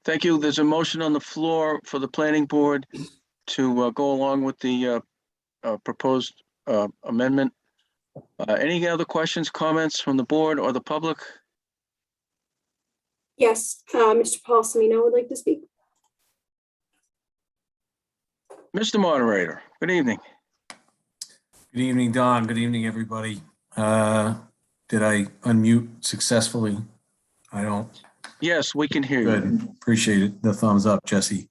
Thank you. There's a motion on the floor for the planning board to go along with the proposed amendment. Any other questions, comments from the board or the public?
Yes, Mr. Paul Semino would like to speak.
Mr. Moderator, good evening.
Good evening, Don. Good evening, everybody. Did I unmute successfully? I don't.
Yes, we can hear
Good.
you.
Appreciate it. The thumbs up, Jesse.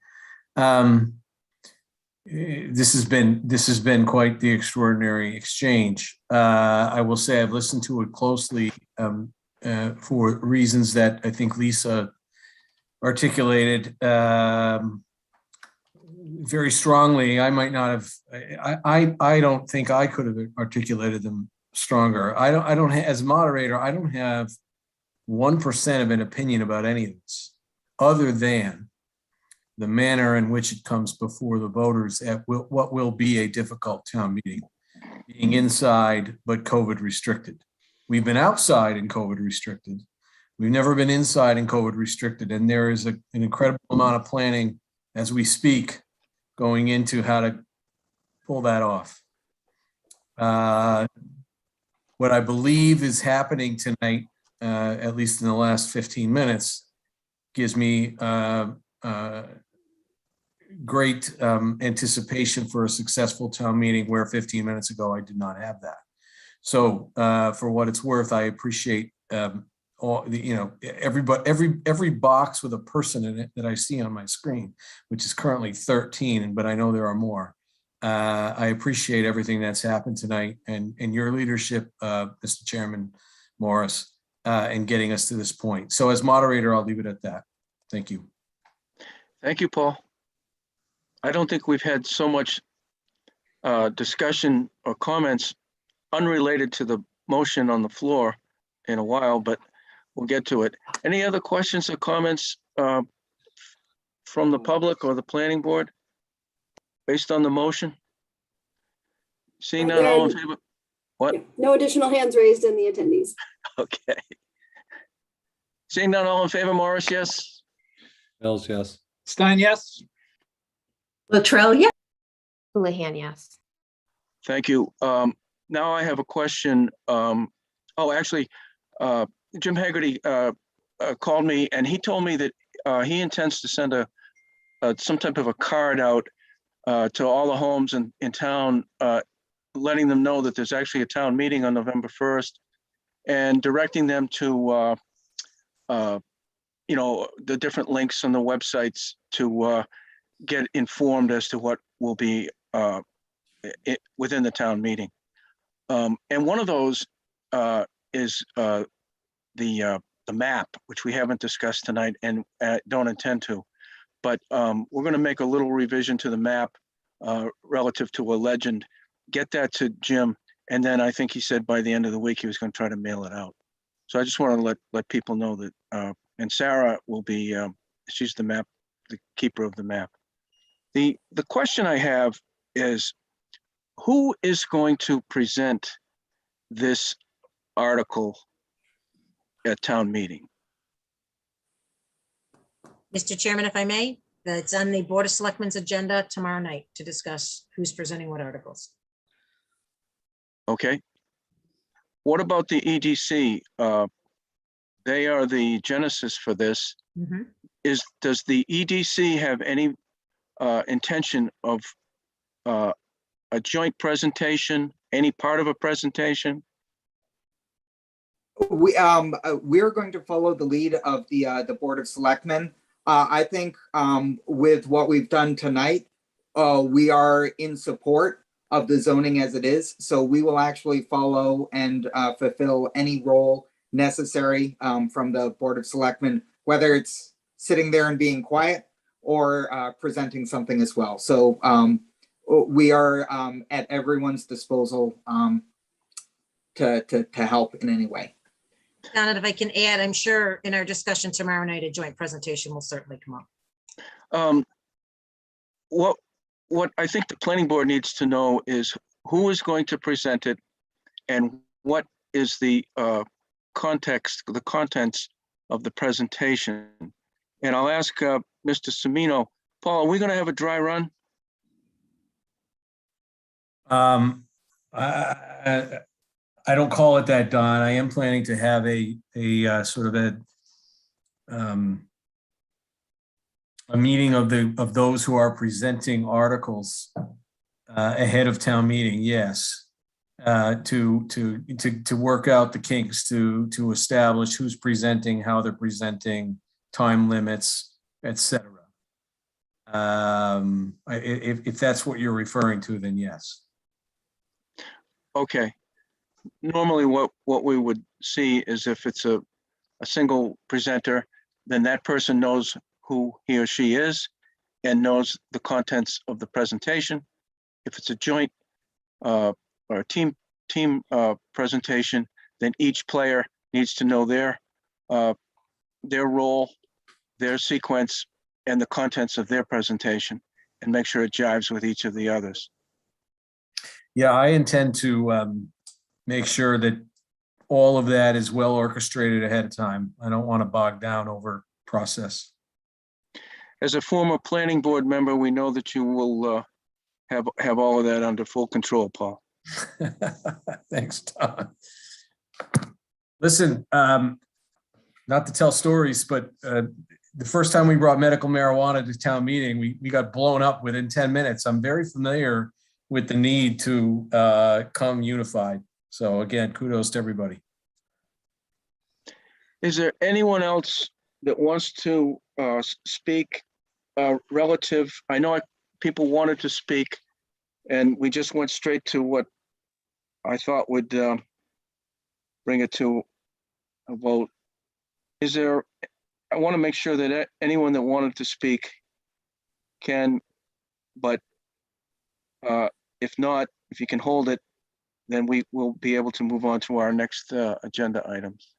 This has been quite the extraordinary exchange. I will say I've listened to it closely for reasons that I think Lisa articulated very strongly. I might not have. I don't think I could have articulated them stronger. I don't. As moderator, I don't have 1% of an opinion about any of this, other than the manner in which it comes before the voters at what will be a difficult town meeting, being inside but COVID restricted. We've been outside and COVID restricted. We've never been inside and COVID restricted. And there is an incredible amount of planning as we speak going into how to pull that off. What I believe is happening tonight at least in the last 15 minutes, gives me great anticipation for a successful town meeting where 15 minutes ago I did not have that. So for what it's worth, I appreciate all the, every box with a person in it that I see on my screen, which is currently 13, but I know there are more. I appreciate everything that's happened tonight and your leadership, Mr. Chairman Morris, in getting us to this point. So as moderator, I'll leave it at that. Thank you.
Thank you, Paul. I don't think we've had so much discussion or comments unrelated to the motion on the floor in a while, but we'll get to it. Any other questions or comments from the public or the planning board based on the motion? Seeing none, all in favor? What?
No additional hands raised in the attendees.
Okay. Seeing none, all in favor, Morris, yes?
Mills, yes.
Stein, yes.
Latrell, yes.
Houlihan, yes.
Thank you. Now I have a question. Actually, Jim Haggerty called me and he told me that he intends to send some type of a card out to all the homes in town, letting them know that there's actually a town meeting on November 1st and directing them to, the different links on the websites to get informed as to what will be within the town meeting. And one of those is the map, which we haven't discussed tonight and don't intend to. But we're going to make a little revision to the map relative to a legend, get that to Jim, and then I think he said by the end of the week he was going to try to mail it out. So I just want to let people know that, and Sarah will be, she's the keeper of the map. The question I have is, who is going to present this article at town meeting?
Mr. Chairman, if I may, it's on the Board of Selectmen's agenda tomorrow night to discuss who's presenting what articles.
Okay. What about the EDC? They are the genesis for this.
Mhm.
Does the EDC have any intention of a joint presentation, any part of a presentation?
We're going to follow the lead of the Board of Selectmen. I think with what we've done tonight, we are in support of the zoning as it is. So we will actually follow and fulfill any role necessary from the Board of Selectmen, whether it's sitting there and being quiet or presenting something as well. So we are at everyone's disposal to help in any way.
Donna, if I can add, I'm sure in our discussion tomorrow night, a joint presentation will certainly come up.
What I think the planning board needs to know is who is going to present it and what is the context, the contents of the presentation. And I'll ask Mr. Semino, Paul, are we going to have a dry run?
I don't call it that, Don. I am planning to have a sort of a meeting of those who are presenting articles ahead of town meeting. Yes, to work out the kinks, to establish who's presenting, how they're presenting, time limits, etc. If that's what you're referring to, then yes.
Okay. Normally what we would see is if it's a single presenter, then that person knows who he or she is and knows the contents of the presentation. If it's a joint or team presentation, then each player needs to know their role, their sequence, and the contents of their presentation and make sure it jives with each of the others.
Yeah, I intend to make sure that all of that is well orchestrated ahead of time. I don't want to bog down over process.
As a former planning board member, we know that you will have all of that under full control, Paul.
Thanks, Don. Listen, not to tell stories, but the first time we brought medical marijuana to town meeting, we got blown up within 10 minutes. I'm very familiar with the need to come unified. So again, kudos to everybody.
Is there anyone else that wants to speak relative? I know people wanted to speak, and we just went straight to what I thought would bring it to a vote. Is there, I want to make sure that anyone that wanted to speak can, but if not, if you can hold it, then we will be able to move on to our next agenda items.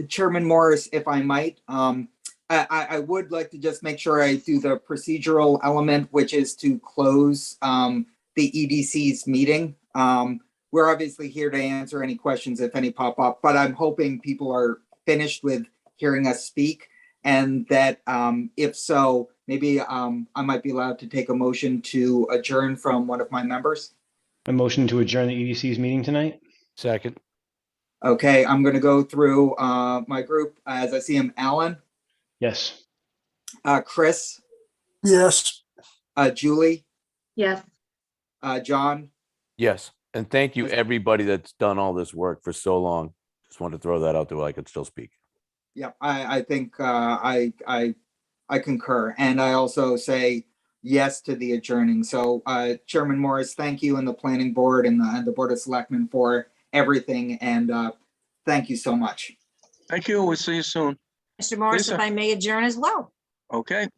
Chairman Morris, if I might, I would like to just make sure I do the procedural element, which is to close the EDC's meeting. We're obviously here to answer any questions if any pop up, but I'm hoping people are finished with hearing us speak, and that if so, maybe I might be allowed to take a motion to adjourn from one of my members.
A motion to adjourn the EDC's meeting tonight?
Second.
Okay, I'm going to go through my group as I see him. Alan?
Yes.
Chris?
Yes.
Julie?
Yes.
John?
Yes. And thank you, everybody that's done all this work for so long. Just wanted to throw that out there while I could still speak.
Yeah, I think I concur. And I also say yes to the adjourning. So Chairman Morris, thank you, and the planning board and the Board of Selectmen for everything. And thank you so much.
Thank you. We'll see you soon.
Mr. Morris,
Lisa.
if I may adjourn as well.
Okay.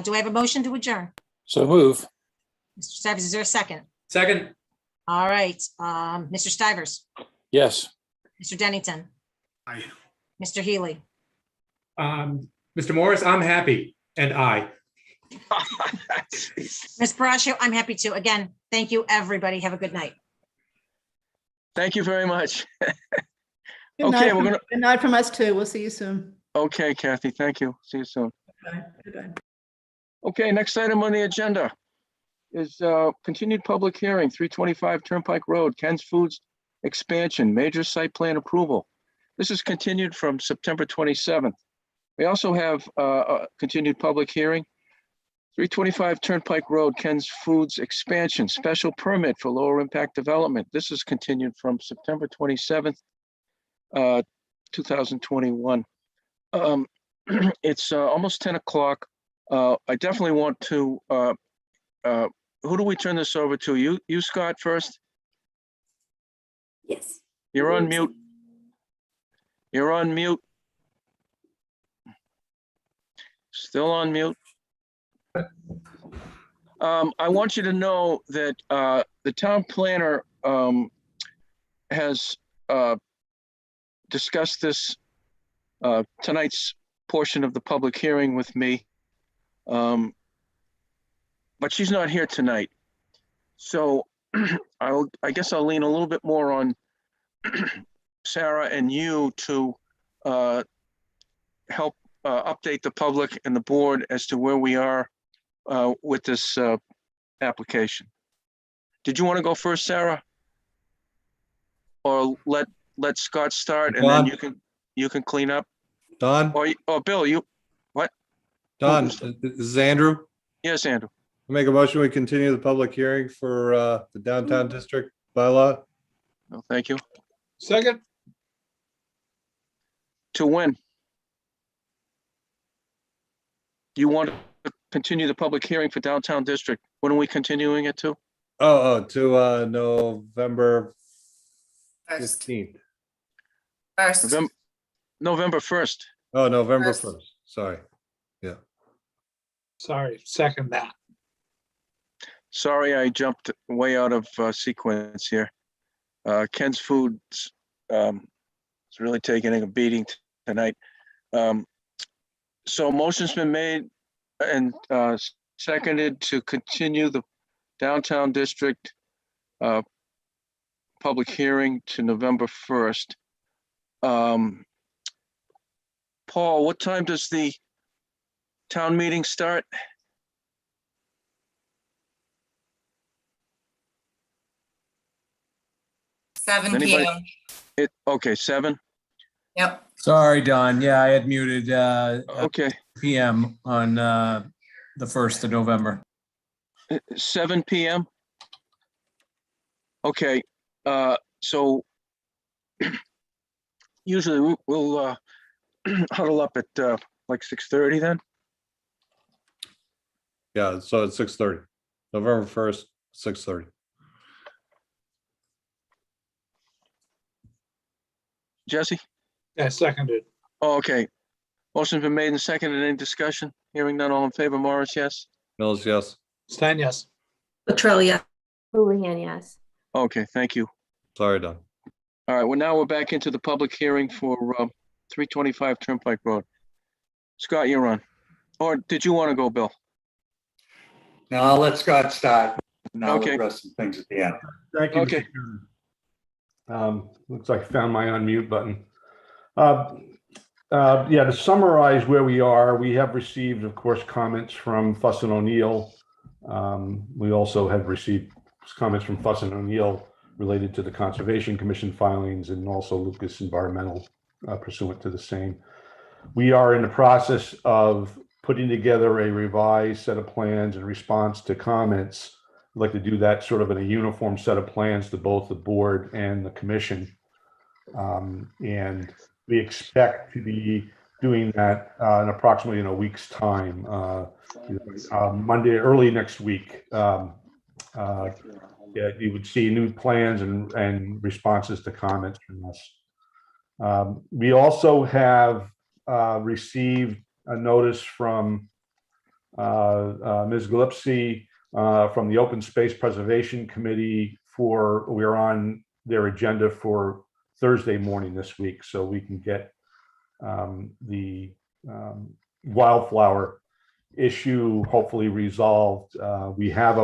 Do I have a motion to adjourn?
So move.
Mr. Stivers, is there a second?
Second.
All right, Mr. Stivers,
Yes.
Mr. Dennington,
Aye.
Mr. Healy,
Mr. Morris, I'm happy, and I.
Ms. Parascio, I'm happy to. Again, thank you, everybody. Have a good night.
Thank you very much.
Good
Okay,
night
we're
from-
gonna.
Good night from us too. We'll see you soon.
Okay, Kathy, thank you. See you soon.
Bye. Goodbye.
Okay, next item on the agenda is continued public hearing, 325 Turnpike Road, Ken's Foods expansion, major site plan approval. This is continued from September 27th. We also have a continued public hearing, 325 Turnpike Road, Ken's Foods expansion, special permit for lower impact development. This is continued from September 27th, 2021. It's almost 10 o'clock. I definitely want to, who do we turn this over to? You, Scott, first?
Yes.
You're on mute. You're on mute. Still on mute. I want you to know that the town planner has discussed this tonight's portion of the public hearing with me. But she's not here tonight. So I guess I'll lean a little bit more on Sarah and you to help update the public and the board as to where we are with this application. Did you want to go first, Sarah? Or let Scott start and then you can clean up?
Don?
Or Bill, you, what?
Don, this is Andrew.
Yes, Andrew.
I make a motion, we continue the public hearing for the downtown district bylaw.
No, thank you.
Second.
To when? You want to continue the public hearing for downtown district? When are we continuing it to?
To November 15th.
November 1st.
Oh, November 1st. Sorry. Yeah.
Sorry, second that.
Sorry, I jumped way out of sequence here. Ken's Foods is really taking a beating tonight. So motion's been made and seconded to continue the downtown district public hearing to November 1st. Paul, what time does the town meeting start?
7
Anybody?
p.m.
Okay, 7.
Yep.
Sorry, Don. Yeah, I had muted
Okay,
PM on the 1st of November.
7 PM? Okay, so usually we'll huddle up at like 6:30 then?
Yeah, so it's 6:30, November 1st, 6:30.
Jesse?
Yeah, seconded.
Oh, okay. Motion's been made and seconded. Any discussion? Hearing none, all in favor, Morris, yes?
Mills, yes.
Stein, yes.
Latrell, yeah.
Houlihan, yes.
Okay, thank you.
Sorry, Don.
All right, well, now we're back into the public hearing for 325 Turnpike Road. Scott, you're on. Or did you want to go, Bill?
No, I'll let Scott start. And I'll
Okay.
address some things at the end.
Thank you.
Okay.
Mr. Chairman. Looks like I found my unmute button. Yeah, to summarize where we are, we have received, of course, comments from Fuss and O'Neill. We also have received comments from Fuss and O'Neill related to the Conservation Commission filings and also Lucas Environmental pursuant to the same. We are in the process of putting together a revised set of plans in response to comments. I'd like to do that sort of in a uniform set of plans to both the board and the commission. And we expect to be doing that in approximately in a week's time, Monday, early next week. Yeah, you would see new plans and responses to comments from us. We also have received a notice from Ms. Gillespie from the Open Space Preservation Committee we're on their agenda for Thursday morning this week, so we can get the wildflower issue hopefully resolved. We have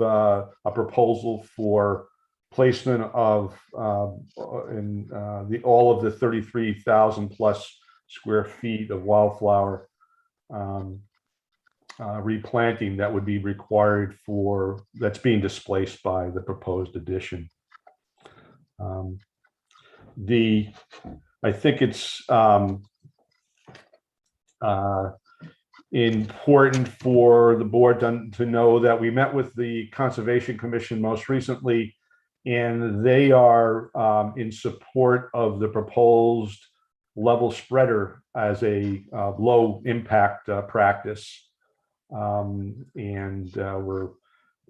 a proposal for placement of all of the 33,000 plus square feet of wildflower replanting that would be required that's being displaced by the proposed addition. I think it's important for the board to know that we met with the Conservation Commission most recently, and they are in support of the proposed level spreader as a low impact practice.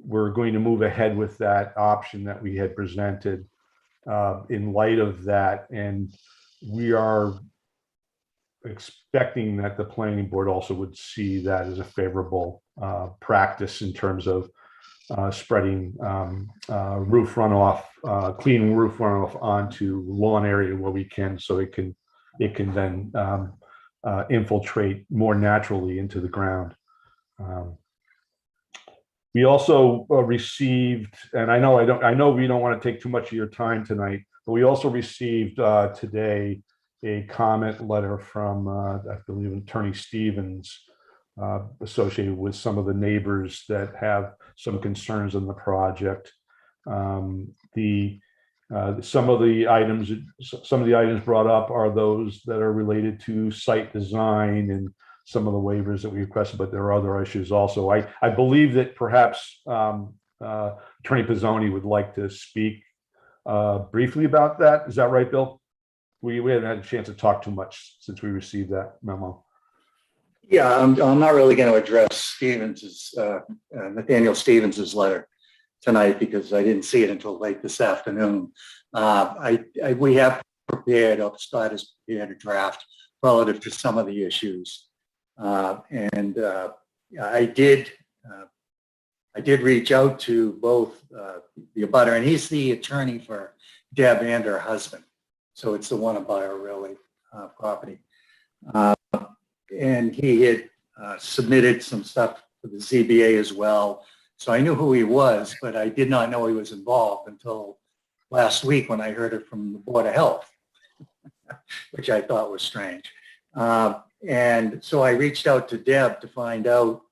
We're going to move ahead with that option that we had presented in light of that. And we are expecting that the planning board also would see that as a favorable practice in terms of spreading roof runoff, clean roof runoff onto lawn area where we can, so it can then infiltrate more naturally into the ground. We also received, and I know we don't want to take too much of your time tonight, but we also received today a comment letter from, I believe, Attorney Stevens, associated with some of the neighbors that have some concerns on the project. Some of the items brought up are those that are related to site design and some of the waivers that we requested, but there are other issues also. I believe that perhaps Attorney Pizzoni would like to speak briefly about that. Is that right, Bill? We haven't had a chance to talk too much since we received that memo.
Yeah, I'm not really going to address Nathaniel Stevens's letter tonight because I didn't see it until late this afternoon. We have prepared, Scott has prepared a draft relative to some of the issues. I did reach out to both the abutter, and he's the attorney for Deb and her husband. So it's the one abutter really property. And he had submitted some stuff for the ZBA as well. So I knew who he was, but I did not know he was involved until last week when I heard it from the Board of Health, which I thought was strange. And so I reached out to Deb to find out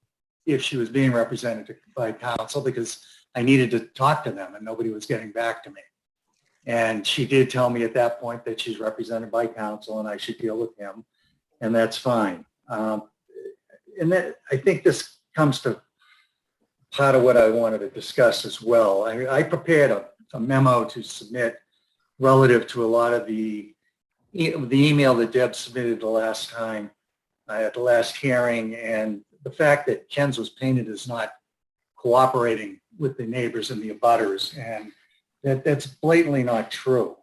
if she was being represented by counsel because I needed to talk to them and nobody was getting back to me. And she did tell me at that point that she's represented by counsel and I should deal with him, and that's fine. And that, I think this comes to part of what I wanted to discuss as well. I prepared a memo to submit relative to a lot of the email that Deb submitted the last time at the last hearing, and the fact that Ken's was painted as not cooperating with the neighbors and the abutters, and that's blatantly not true.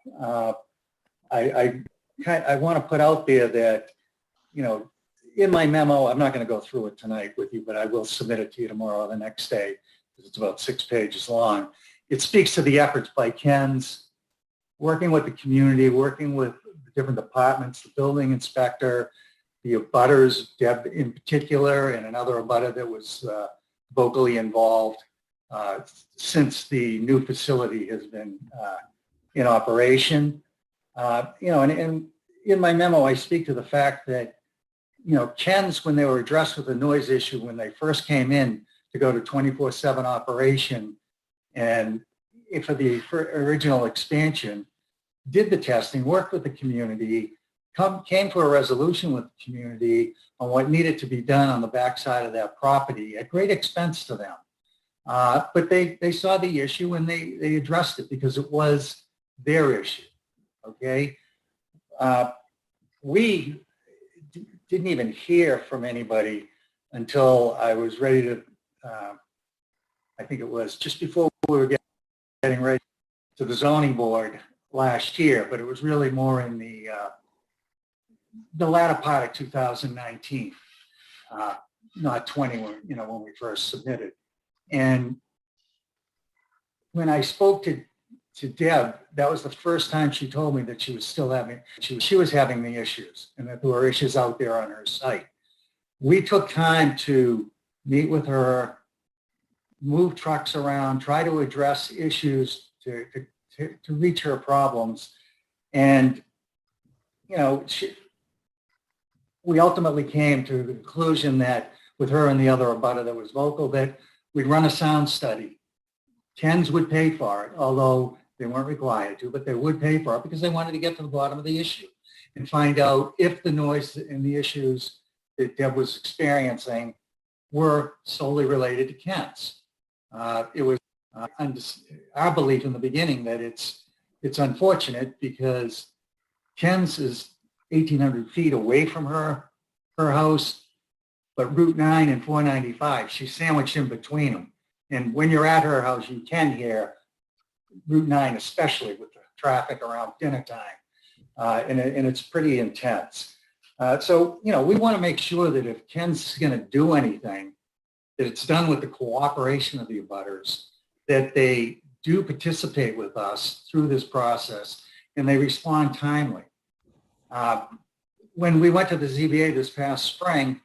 I want to put out there that, you know, in my memo, I'm not going to go through it tonight with you, but I will submit it to you tomorrow or the next day, because it's about 6 pages long. It speaks to the efforts by Ken's, working with the community, working with the different departments, the building inspector, the abutters, Deb in particular, and another abutter that was vocally involved since the new facility has been in operation. You know, and in my memo, I speak to the fact that, you know, Ken's, when they were addressed with the noise issue, when they first came in to go to 24/7 operation, and for the original expansion, did the testing, worked with the community, came to a resolution with the community on what needed to be done on the backside of that property at great expense to them. But they saw the issue and they addressed it because it was their issue, okay? We didn't even hear from anybody until I was ready to, I think it was just before we were getting ready to the zoning board last year, but it was really more in the latter part of 2019, not 20, when, you know, when we first submitted. And when I spoke to Deb, that was the first time she told me that she was still having, she was having the issues and that there were issues out there on her site. We took time to meet with her, move trucks around, try to address issues to reach her problems. And, you know, we ultimately came to the conclusion that with her and the other abutter that was vocal, that we'd run a sound study. Ken's would pay for it, although they weren't required to, but they would pay for it because they wanted to get to the bottom of the issue and find out if the noise and the issues that Deb was experiencing were solely related to Ken's. It was our belief in the beginning that it's unfortunate because Ken's is 1,800 feet away from her house, but Route 9 and 495, she's sandwiched in between them. And when you're at her house, you can hear Route 9, especially with the traffic around dinner time. And it's pretty intense. So, you know, we want to make sure that if Ken's going to do anything, that it's done with the cooperation of the abutters, that they do participate with us through this process and they respond timely. When we went to the ZBA this past spring,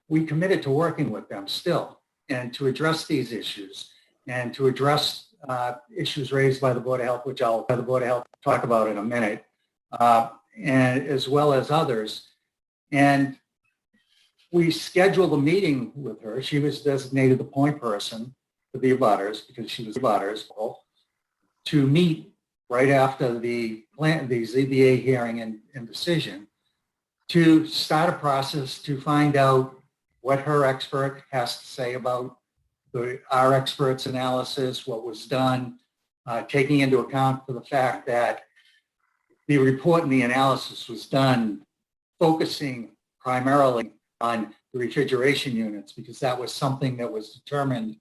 we committed to working with them still and to address these issues and to address issues raised by the Board of Health, which I'll talk about in a minute, and as well as others. And we scheduled a meeting with her. She was designated the point person for the abutters because she was the abutters to meet right after the ZBA hearing and decision to start a process to find out what her expert has to say about our expert's analysis, what was done, taking into account for the fact that the report and the analysis was done focusing primarily on the refrigeration units because that was something that was determined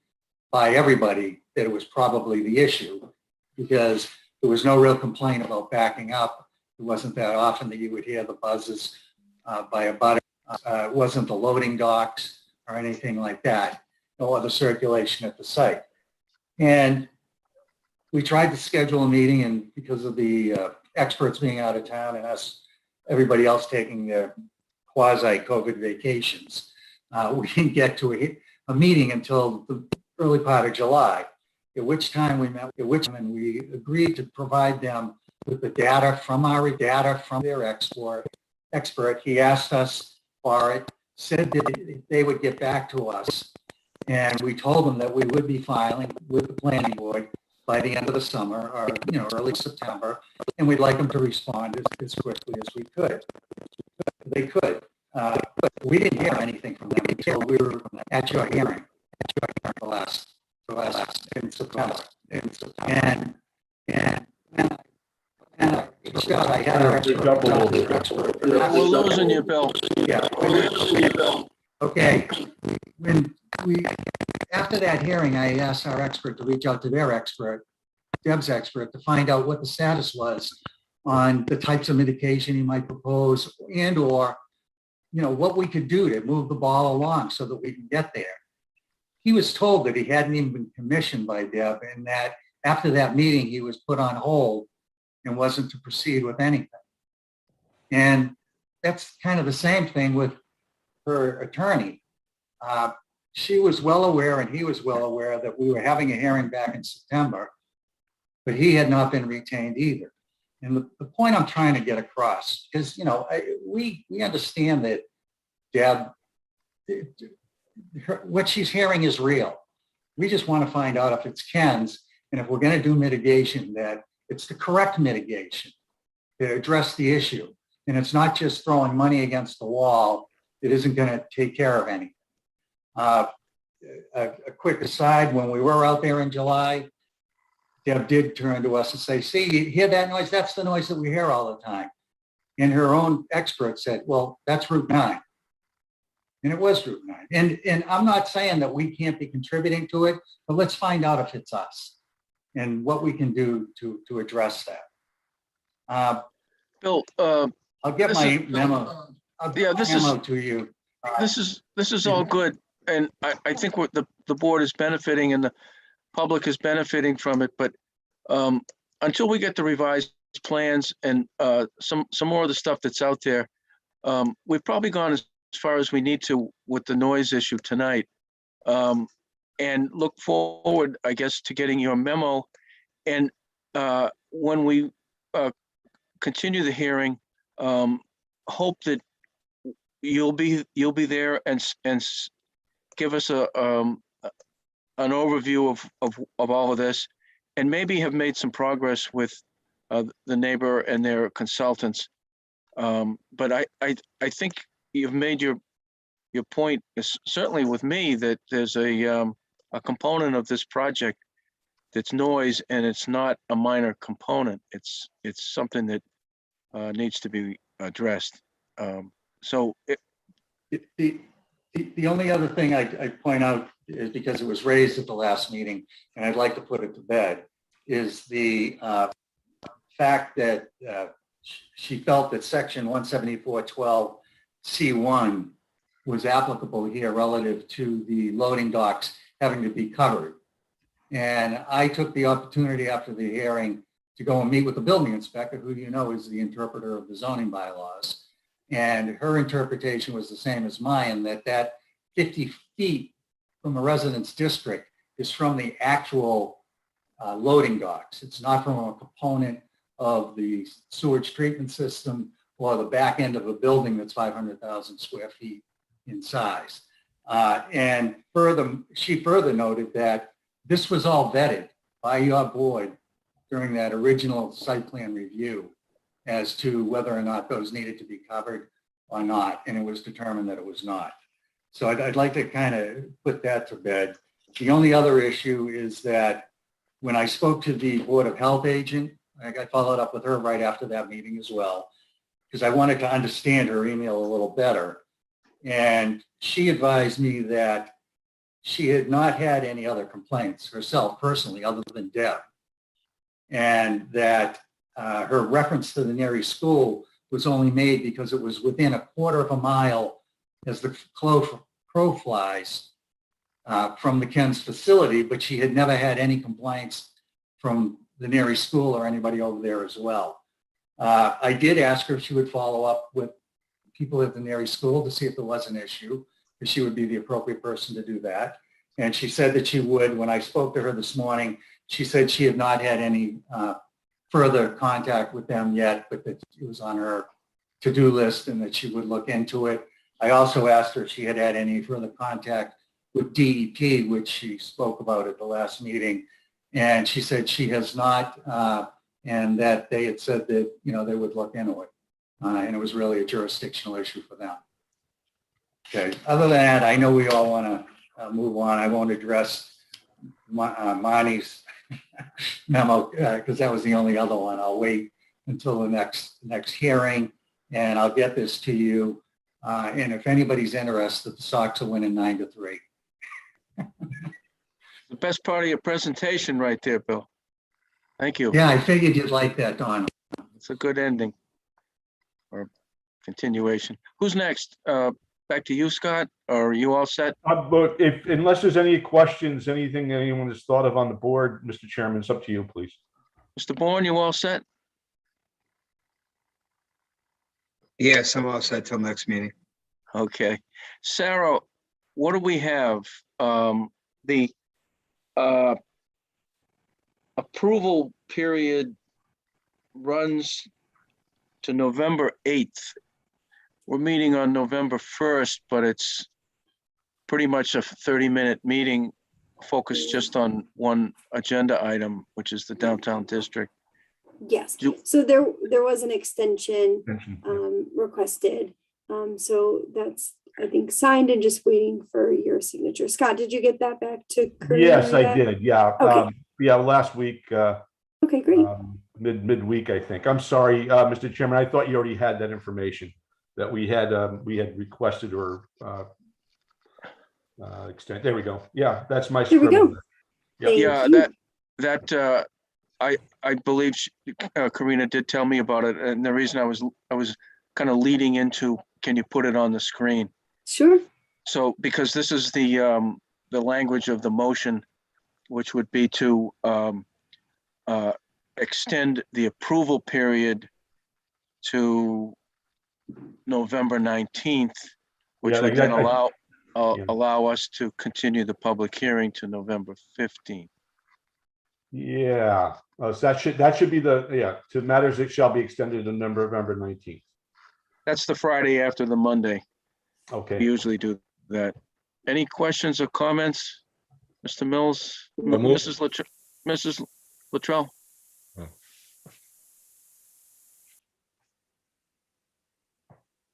by everybody that it was probably the issue because there was no real complaint about backing up. It wasn't that often that you would hear the buzzes by a butter. It wasn't the loading docks or anything like that. No other circulation at the site. And we tried to schedule a meeting, and because of the experts being out of town and us, everybody else taking their quasi-COVID vacations, we didn't get to a meeting until the early part of July, at which time we met, and we agreed to provide them with the data from their expert. He asked us for it, said that they would get back to us. And we told them that we would be filing with the planning board by the end of the summer or, early September. And we'd like them to respond as quickly as we could. They could. But we didn't hear anything from them until we were at your hearing, the last in September. And Scott, I had our expert.
We're losing you, Bill.
Yeah. Okay. When after that hearing, I asked our expert to reach out to their expert, Deb's expert, to find out what the status was on the types of mitigation he might propose and or, what we could do to move the ball along so that we can get there. He was told that he hadn't even been commissioned by Deb and that after that meeting, he was put on hold and wasn't to proceed with anything. And that's kind of the same thing with her attorney. She was well aware and he was well aware that we were having a hearing back in September, but he had not been retained either. And the point I'm trying to get across is, we understand that Deb, what she's hearing is real. We just want to find out if it's Ken's and if we're going to do mitigation, that it's the correct mitigation to address the issue. And it's not just throwing money against the wall. It isn't going to take care of anything. A quick aside, when we were out there in July, Deb did turn to us and say, see, you hear that noise? That's the noise that we hear all the time. And her own expert said, well, that's Route 9. And it was Route 9. And I'm not saying that we can't be contributing to it, but let's find out if it's us and what we can do to address that.
Bill,
I'll get my memo. I'll get my memo to you.
This is all good. And I think what the board is benefiting and the public is benefiting from it, but until we get the revised plans and some more of the stuff that's out there, we've probably gone as far as we need to with the noise issue tonight, and look forward, I guess, to getting your memo. And when we continue the hearing, hope that you'll be there and give us an overview of all of this, and maybe have made some progress with the neighbor and their consultants. But I think you've made your point, certainly with me, that there's a component of this project that's noise, and it's not a minor component. It's something that needs to be addressed.
The only other thing I'd point out is, because it was raised at the last meeting, and I'd like to put it to bed, is the fact that she felt that section 174.12 C1 was applicable here relative to the loading docks having to be covered. And I took the opportunity after the hearing to go and meet with the building inspector, who is the interpreter of the zoning bylaws. And her interpretation was the same as mine, that 50 feet from the residence district is from the actual loading docks. It's not from a component of the sewage treatment system or the back end of a building that's 500,000 square feet in size. And she further noted that this was all vetted by your board during that original site plan review as to whether or not those needed to be covered or not, and it was determined that it was not. So I'd like to kind of put that to bed. The only other issue is that when I spoke to the Board of Health agent, I followed up with her right after that meeting as well, because I wanted to understand her email a little better. And she advised me that she had not had any other complaints herself personally other than Deb, and that her reference to the Neary School was only made because it was within a quarter of a mile as the crow flies from the Ken's facility, but she had never had any complaints from the Neary School or anybody over there as well. I did ask her if she would follow up with people at the Neary School to see if there was an issue, because she would be the appropriate person to do that. And she said that she would. When I spoke to her this morning, she said she had not had any further contact with them yet, but that it was on her to-do list and that she would look into it. I also asked her if she had had any further contact with DEP, which she spoke about at the last meeting. And she said she has not, and that they had said that, they would look into it. And it was really a jurisdictional issue for them. Okay, other than that, I know we all want to move on. I won't address Monty's memo because that was the only other one. I'll wait until the next hearing, and I'll get this to you. And if anybody's interested, the Sox are winning 9-3.
The best part of your presentation right there, Bill. Thank you.
Yeah, I figured you'd like that, Don.
It's a good ending or continuation. Who's next? Back to you, Scott, or are you all set?
But unless there's any questions, anything anyone has thought of on the board, Mr. Chairman, it's up to you, please.
Mr. Bourne, you all set?
Yes, I'm all set till next meeting.
Okay. Sarah, what do we have? The approval period runs to November 8th. We're meeting on November 1st, but it's pretty much a 30-minute meeting focused just on one agenda item, which is the downtown district.
Yes, so there was an extension requested. So that's, I think, signed and just waiting for your signature. Scott, did you get that back to Karina
Yes, I
yet?
did. Yeah.
Okay.
Yeah, last week.
Okay, great.
Midweek, I think. I'm sorry, Mr. Chairman. I thought you already had that information that we had requested or extend. There we go. Yeah, that's my
Here we
scribble.
go.
Yeah.
Yeah, that I believe Karina did tell me about it, and the reason I was kind of leading into, can you put it on the screen?
Sure.
So because this is the language of the motion, which would be to extend the approval period to November 19th, which
Yeah,
would then
exactly.
allow us to continue the public hearing to November 15th.
Yeah. So that should be to matters that shall be extended to November 19th.
That's the Friday after the Monday.
Okay.
We usually do that. Any questions or comments, Mr. Mills, Mrs. Luttrell?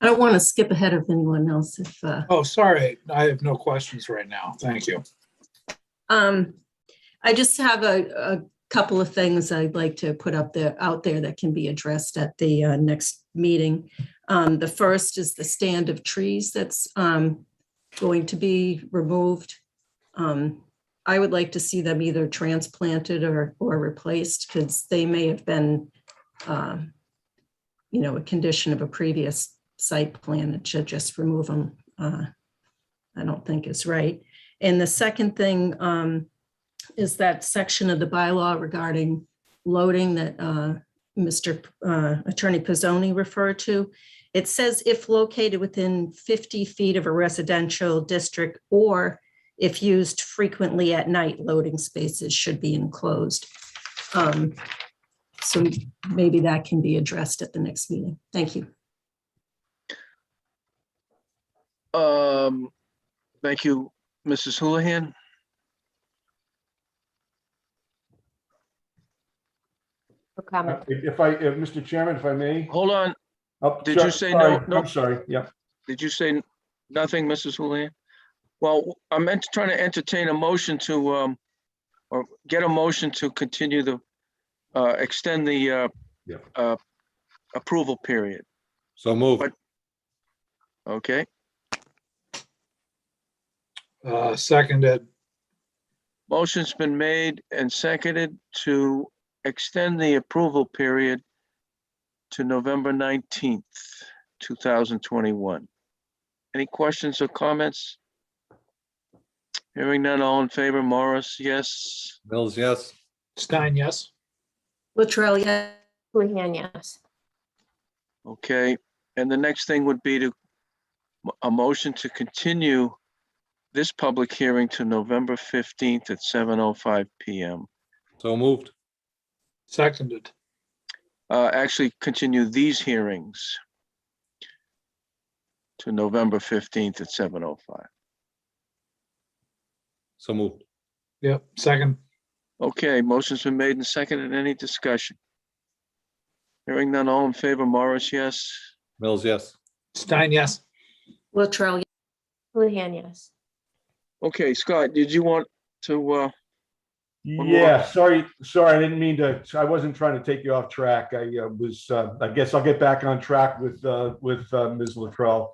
I don't want to skip ahead of anyone else if
Oh, sorry. I have no questions right now. Thank you.
I just have a couple of things I'd like to put out there that can be addressed at the next meeting. The first is the stand of trees that's going to be removed. I would like to see them either transplanted or replaced because they may have been, a condition of a previous site plan. It should just remove them. I don't think is right. And the second thing is that section of the bylaw regarding loading that Mr. Attorney Pizzoni referred to. It says if located within 50 feet of a residential district or if used frequently at night, loading spaces should be enclosed. So maybe that can be addressed at the next meeting. Thank you.
Thank you, Mrs. Houlihan.
If Mr. Chairman, if I may.
Hold on.
Oh,
Did you say no?
I'm sorry. Yeah.
Did you say nothing, Mrs. Houlihan? Well, I'm trying to entertain a motion to, or get a motion to continue the, extend the approval period.
So move.
Okay.
Seconded.
Motion's been made and seconded to extend the approval period to November 19th, 2021. Any questions or comments? Hearing none, all in favor, Morris, yes.
Mills, yes.
Stein, yes.
Luttrell, yes.
Houlihan, yes.
Okay, and the next thing would be a motion to continue this public hearing to November 15th at 7:05 p.m.
So moved.
Seconded.
Actually continue these hearings to November 15th at 7:05.
So moved.
Yep. Second.
Okay, motion's been made and seconded. Any discussion? Hearing none, all in favor, Morris, yes.
Mills, yes.
Stein, yes.
Latrell,
Houlihan, yes.
Okay, Scott, did you want to, one more?
Yeah, sorry, I didn't mean to, I wasn't trying to take you off track. I I guess I'll get back on track with Ms. Latrell.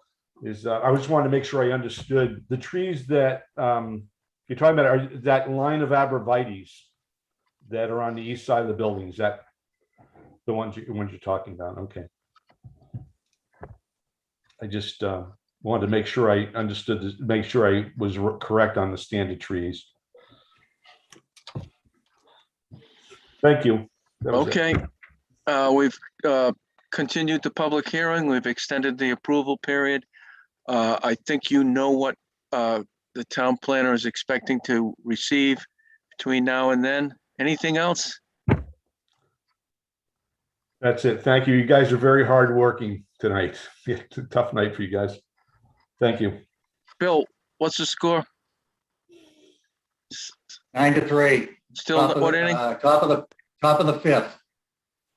I just wanted to make sure I understood the trees that you're talking about, are that line of arborvitaes that are on the east side of the building. Is that the ones you're talking about? Okay. I just wanted to make sure I understood this, make sure I was correct on the standard trees. Thank you. That was it.
Okay, we've continued the public hearing. We've extended the approval period. I think you know what the town planner is expecting to receive between now and then. Anything else?
That's it. Thank you. You guys are very hardworking tonight. It's a tough night for you guys. Thank you.
Bill, what's the score?
9-3.
Still, what inning?
Top of the fifth.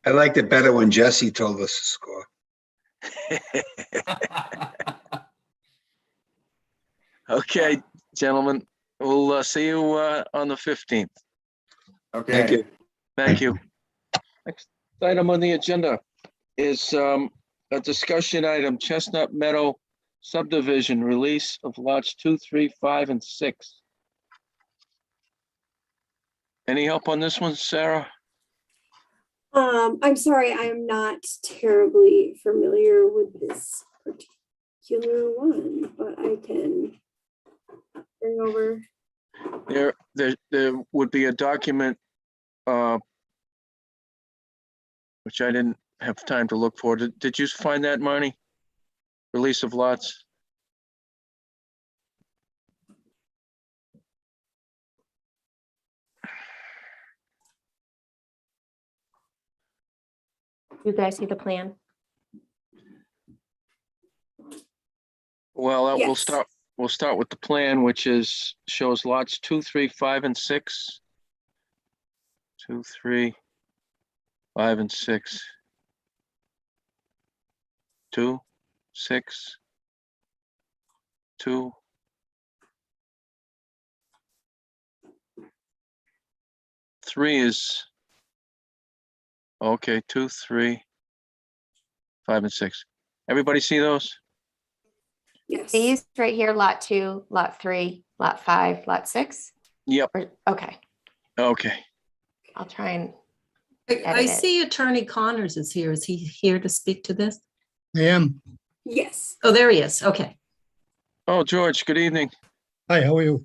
I liked it better when Jesse told us to score.
Okay, gentlemen, we'll see you on the 15th.
Okay.
Thank you.
Thank you. Next item on the agenda is a discussion item, Chestnut Meadow subdivision, release of lots 2, 3, 5, and 6. Any help on this one, Sarah?
I'm sorry, I am not terribly familiar with this particular one, but I can bring over.
There would be a document which I didn't have time to look for. Did you find that, Marnie? Release of lots?
You guys see the plan?
Well,
Yes.
we'll start with the plan, which shows lots 2, 3, 5, and 6. 2, 3, 5, and 6. 2, 6, 2. Three is okay. 2, 3, 5, and 6. Everybody see those?
Yes.
These right here, lot 2, lot 3, lot 5, lot 6.
Yep.
Okay,
Okay.
I'll try and
I
edit it.
see Attorney Connors is here. Is he here to speak to this?
I am.
Yes.
Oh, there he is. Okay.
Oh, George, good evening.
Hi, how are you?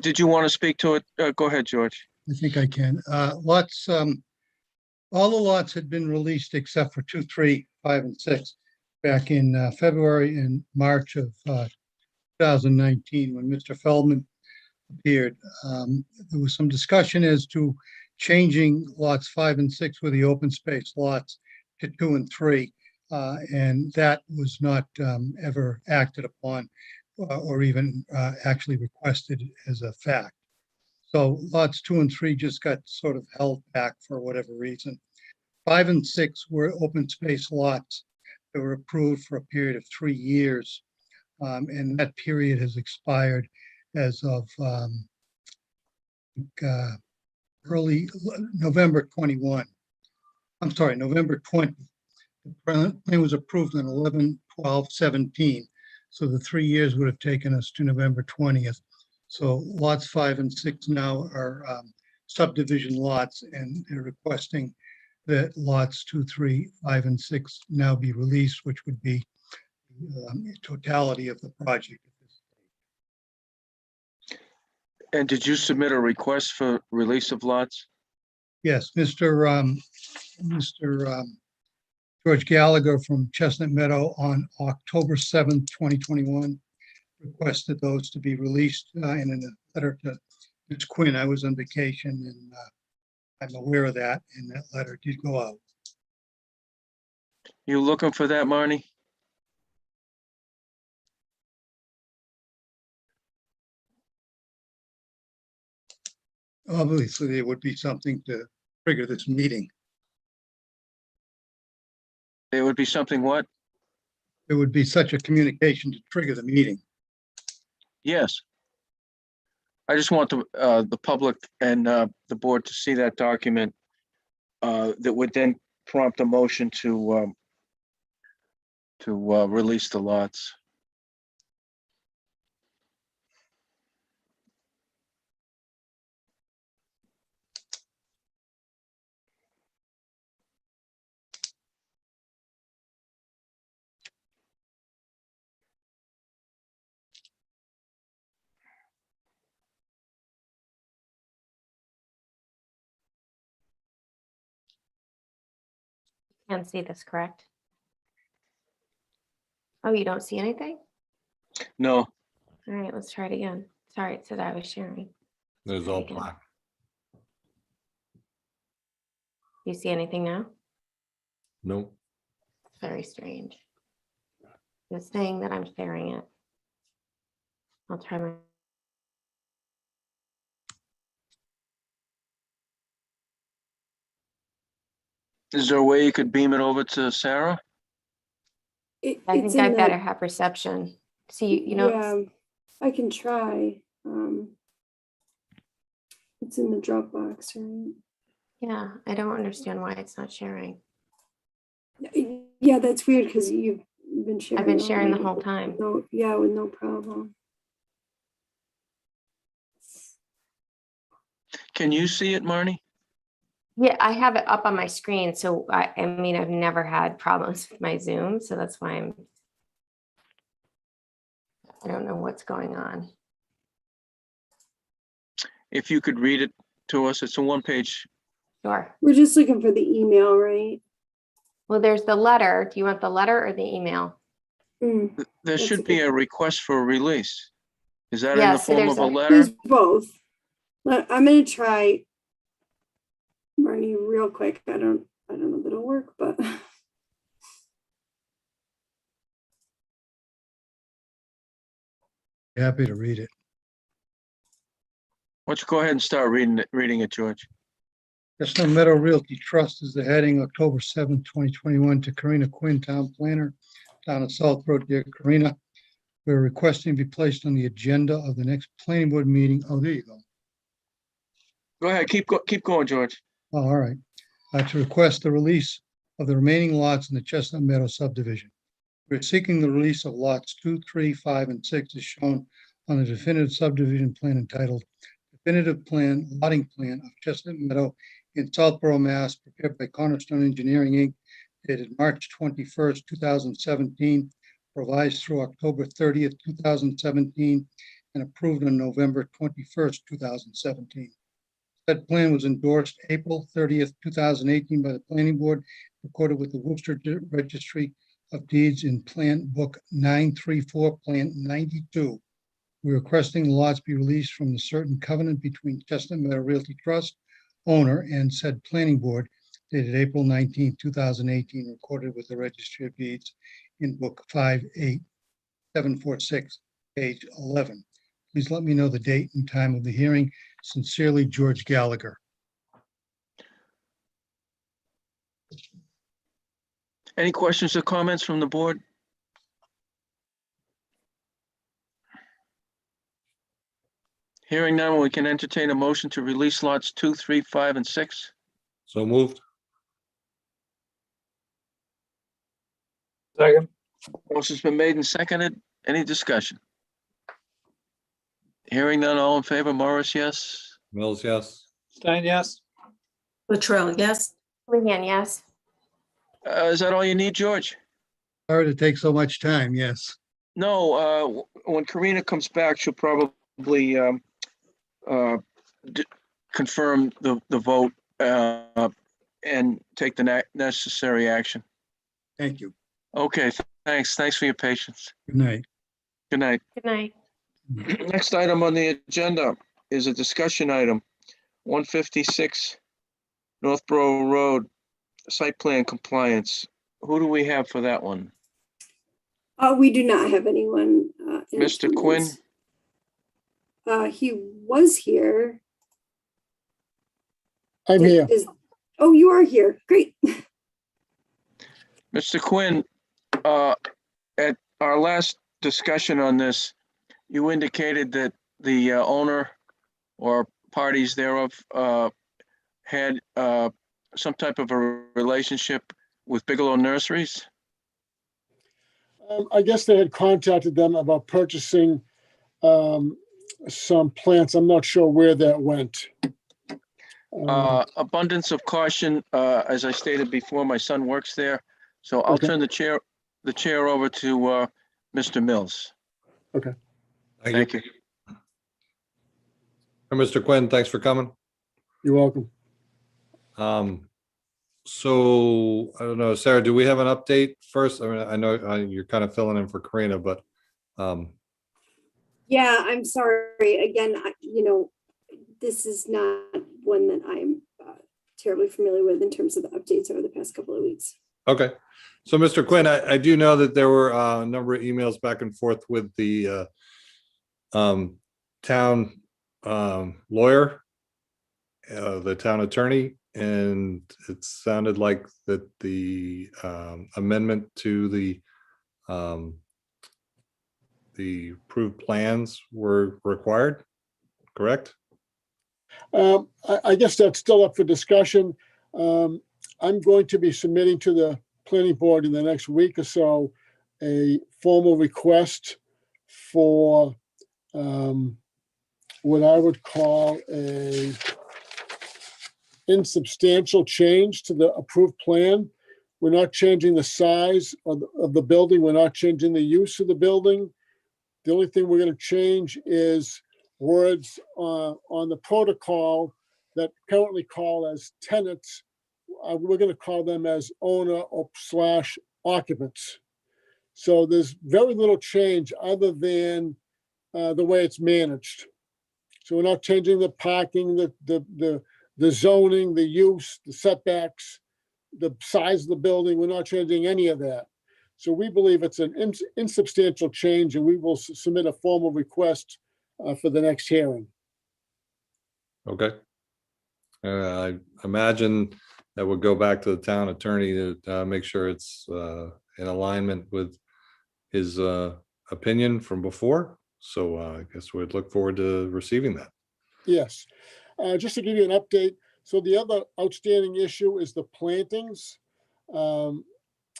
Did you want to speak to it? Go ahead, George.
I think I can. Lots, all the lots had been released except for 2, 3, 5, and 6 back in February and March of 2019 when Mr. Feldman appeared. There was some discussion as to changing lots 5 and 6 with the open space lots to 2 and 3. And that was not ever acted upon or even actually requested as a fact. So lots 2 and 3 just got sort of held back for whatever reason. 5 and 6 were open space lots that were approved for a period of 3 years. And that period has expired as of early November 21. I'm sorry, November 20. The plan was approved on 11/12/17. So the 3 years would have taken us to November 20th. So lots 5 and 6 now are subdivision lots, and they're requesting that lots 2, 3, 5, and 6 now be released, which would be totality of the project.
And did you submit a request for release of lots?
Yes, Mr. George Gallagher from Chestnut Meadow on October 7th, 2021, requested those to be released in a letter to Ms. Quinn. I was on vacation and I'm aware of that, and that letter did go out.
You looking for that, Marnie?
obviously there would be something to trigger this meeting.
There would be something what?
There would be such a communication to trigger the meeting.
Yes. I just want the public and the board to see that document that would then prompt a motion to release the lots.
Can't see this, correct? Oh, you don't see anything?
No,
All right, let's try it again. Sorry, it said I was sharing.
There's all black.
You see anything now?
Nope.
It's very strange. It's saying that I'm sharing it. I'll try my.
is there a way you could beam it over to Sarah?
I think I better have reception. See, you know.
Yeah, I can try. It's in the Dropbox, right?
Yeah, I don't understand why it's not sharing.
Yeah, that's weird because you've been sharing.
I've been sharing the
already.
whole time.
No, yeah, with no problem.
Can you see it, Marnie?
Yeah, I have it up on my screen. So I mean, I've never had problems with my Zoom. So that's why I don't know what's going on.
If you could read it to us, it's a one-page.
Sure.
We're just looking for the email, right?
Well, there's the letter. Do you want the letter or the email?
There should be a request for a release. Is that in
Yeah,
the
so
form
there's
of a
a-
letter?
There's both. I'm gonna try Marnie real quick. I don't know if it'll work, but
Happy to read it.
Why don't you go ahead and start reading it, George?
Chestnut Meadow Realty Trust is the heading, October 7th, 2021, to Karina Quinn, Town Planner, Town of Southborough. Dear Karina, we're requesting to be placed on the agenda of the next planning board meeting. Oh, there you go.
Go ahead, keep going, George.
Oh, all right. To request the release of the remaining lots in the Chestnut Meadow subdivision. We're seeking the release of lots 2, 3, 5, and 6 as shown on the definitive subdivision plan entitled Definitive Plan, Lotting Plan of Chestnut Meadow in Southborough, Mass, prepared by Cornerstone Engineering, Inc., dated March 21st, 2017, revised through October 30th, 2017, and approved on November 21st, 2017. That plan was endorsed April 30th, 2018 by the Planning Board, recorded with the Worcester Registry of Deeds in Plan Book 934, Plan 92. We're requesting the lots be released from the certain covenant between Chestnut Meadow Realty Trust owner and said Planning Board dated April 19, 2018, recorded with the Registry of Deeds in Book 58746, page 11. Please let me know the date and time of the hearing. Sincerely, George Gallagher.
Any questions or comments from the board? Hearing none, we can entertain a motion to release lots 2, 3, 5, and 6.
So moved.
Second.
Motion's been made and seconded. Any discussion? Hearing none, all in favor, Morris, yes?
Mills, yes.
Stein, yes.
Latrell, yes.
Leanne, yes.
Is that all you need, George?
Sorry to take so much time, yes.
No, when Karina comes back, she'll probably confirm the vote and take the necessary action.
Thank you.
Okay, thanks. Thanks for your patience.
Good night.
Good night.
Good night.
Next item on the agenda is a discussion item, 156 Northborough Road, site plan compliance. Who do we have for that one?
we do not have anyone. In
Mr. Quinn?
attendance. He was here.
I'm here.
Oh, you are here. Great.
Mr. Quinn, at our last discussion on this, you indicated that the owner or parties thereof had some type of a relationship with Bigelow Nurseries?
I guess they had contacted them about purchasing some plants. I'm not sure where that went.
Abundance of caution, as I stated before, my son works there, so I'll turn the chair over to Mr. Mills.
Okay.
Thank you.
And Mr. Quinn, thanks for coming.
You're welcome.
So I don't know, Sarah, do we have an update first? I mean, I know you're kind of filling in for Karina, but
Yeah, I'm sorry. Again, this is not one that I'm terribly familiar with in terms of the updates over the past couple of weeks.
okay. So Mr. Quinn, I do know that there were a number of emails back and forth with the town lawyer, the town attorney, and it sounded like that the amendment to the approved plans were required, correct?
I guess that's still up for discussion. I'm going to be submitting to the planning board in the next week or so a formal request for what I would call a insubstantial change to the approved plan. We're not changing the size of the building. We're not changing the use of the building. The only thing we're going to change is words on the protocol that currently call as tenants. We're going to call them as owner or / occupants. So there's very little change other than the way it's managed. So we're not changing the parking, the zoning, the use, the setbacks, the size of the building. We're not changing any of that. So we believe it's an insubstantial change, and we will submit a formal request for the next hearing.
Okay. I imagine that would go back to the town attorney to make sure it's in alignment with his opinion from before. So I guess we'd look forward to receiving that.
Yes. Just to give you an update. So the other outstanding issue is the plantings.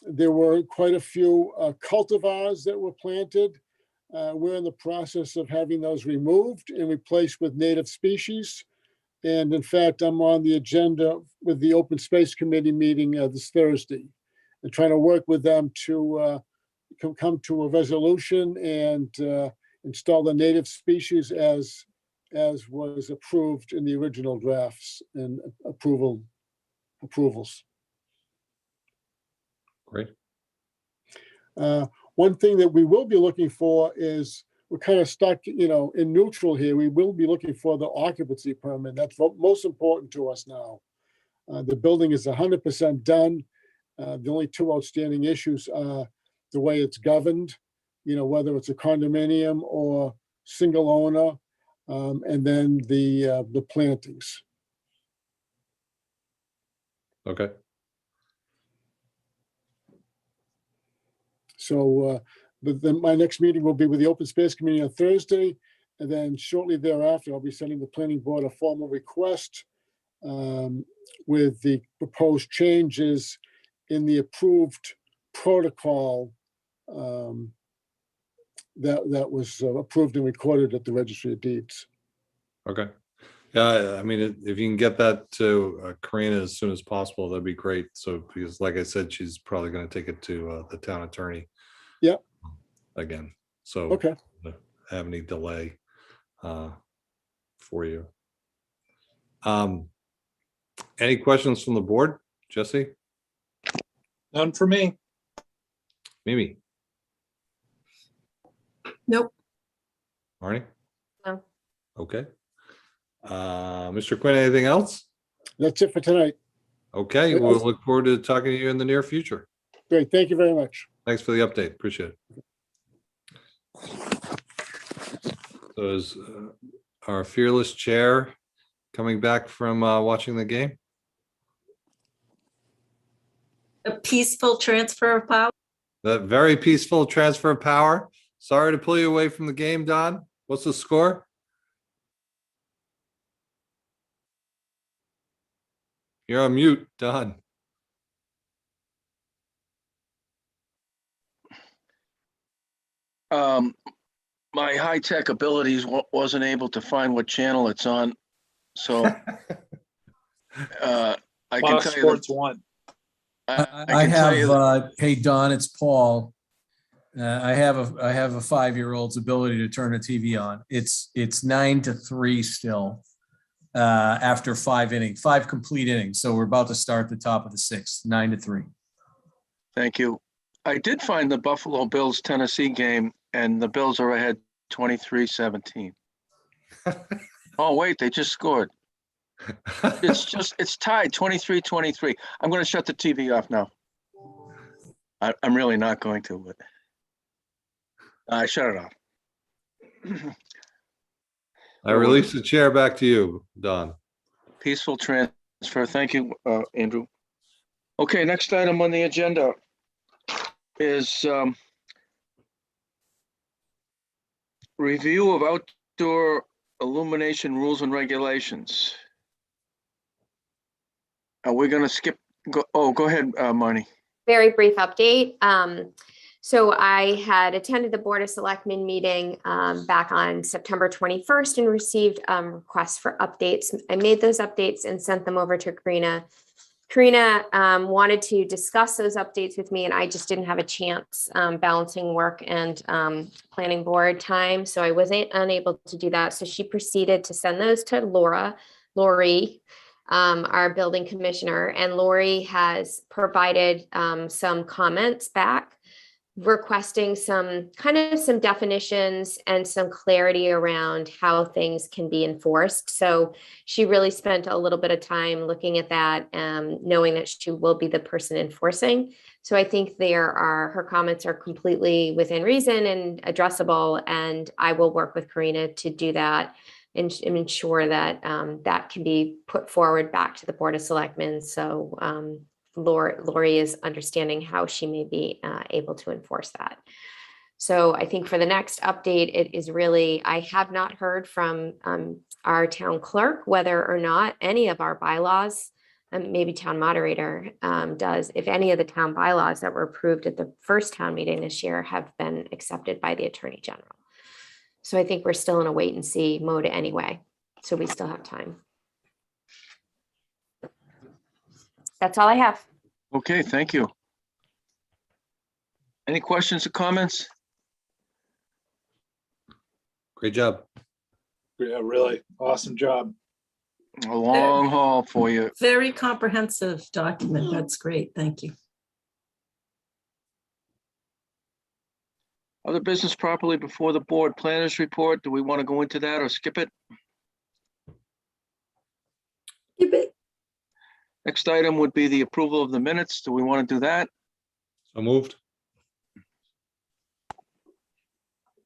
There were quite a few cultivars that were planted. We're in the process of having those removed and replaced with native species. And in fact, I'm on the agenda with the Open Space Committee meeting this Thursday and trying to work with them to come to a resolution and install the native species as was approved in the original drafts and approvals.
Great.
One thing that we will be looking for is we're kind of stuck, in neutral here. We will be looking for the occupancy permit. That's most important to us now. The building is 100% done. The only two outstanding issues are the way it's governed, whether it's a condominium or single owner, and then the plantings.
Okay.
So, but then my next meeting will be with the Open Space Committee on Thursday, and then shortly thereafter, I'll be sending the planning board a formal request with the proposed changes in the approved protocol that was approved and recorded at the Registry of Deeds.
Okay. Yeah, I mean, if you can get that to Karina as soon as possible, that'd be great. So, because like I said, she's probably going to take it to the town attorney.
Yeah.
Again. So,
okay.
Have any delay for you. Any questions from the board? Jesse?
None for me.
Mimi?
Nope.
Marnie?
No.
Okay. Mr. Quinn, anything else?
That's it for tonight.
Okay, we'll look forward to talking to you in the near future.
Great. Thank you very much.
Thanks for the update. Appreciate it. So as our fearless chair coming back from watching the game?
A peaceful transfer of power.
That very peaceful transfer of power. Sorry to pull you away from the game, Don. What's the score? You're on mute, Don.
My high-tech abilities wasn't able to find what channel it's on. So I can
Fox
tell you
Sports 1.
I have, hey, Don, it's Paul. I have a 5-year-old's ability to turn a TV on. It's 9-3 still after 5 complete innings. So we're about to start the top of the 6th, 9-3.
Thank you. I did find the Buffalo Bills Tennessee game, and the Bills are ahead 23-17. Oh, wait, they just scored. It's tied 23-23. I'm going to shut the TV off now. I'm really not going to, but I shut it off.
I release the chair back to you, Don.
Peaceful transfer. Thank you, Andrew. Okay, next item on the agenda is review of outdoor illumination rules and regulations. We're going to skip. Go ahead, Marnie.
Very brief update. So I had attended the Board of Selectmen meeting back on September 21st and received requests for updates. I made those updates and sent them over to Karina. Karina wanted to discuss those updates with me, and I just didn't have a chance balancing work and planning board time. So I wasn't unable to do that. So she proceeded to send those to Lori, our building commissioner, and Lori has provided some comments back, requesting some definitions and some clarity around how things can be enforced. So she really spent a little bit of time looking at that, knowing that she will be the person enforcing. So I think her comments are completely within reason and addressable, and I will work with Karina to do that and ensure that that can be put forward back to the Board of Selectmen. So Lori is understanding how she may be able to enforce that. So I think for the next update, it is really, I have not heard from our town clerk whether or not any of our bylaws, maybe town moderator does, if any of the town bylaws that were approved at the first town meeting this year have been accepted by the Attorney General. So I think we're still in a wait and see mode anyway. So we still have time. That's all I have.
Okay, thank you. Any questions or comments?
Great job.
Yeah, really awesome job.
A long haul for you.
Very comprehensive document. That's great. Thank you.
Other business properly before the board, planners report. Do we want to go into that or skip it?
Skip it.
Next item would be the approval of the minutes. Do we want to do that?
So moved.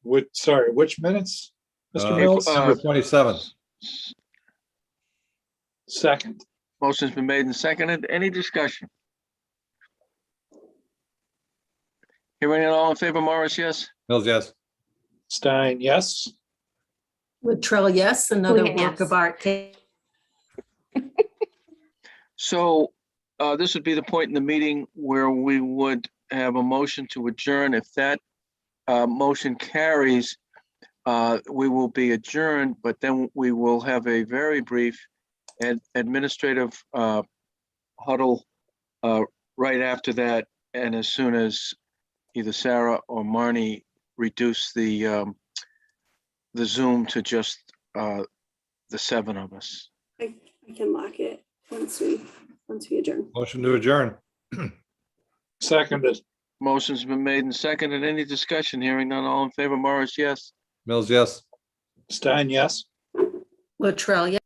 Which minutes? Mr. Mills?
December 27th.
Second.
Motion's been made and seconded. Any discussion? Hearing it all in favor, Morris, yes?
Mills, yes.
Stein, yes.
Latrell, yes. Another
Houlihan,
work
yes.
of art.
So this would be the point in the meeting where we would have a motion to adjourn. If that motion carries, we will be adjourned, but then we will have a very brief administrative huddle right after that. And as soon as either Sarah or Marnie reduce the Zoom to just the 7 of us.
I can lock it once we adjourn.
Motion to adjourn.
Seconded.
Motion's been made and seconded. Any discussion? Hearing none, all in favor, Morris, yes?
Mills, yes.
Stein, yes.
Latrell, yes.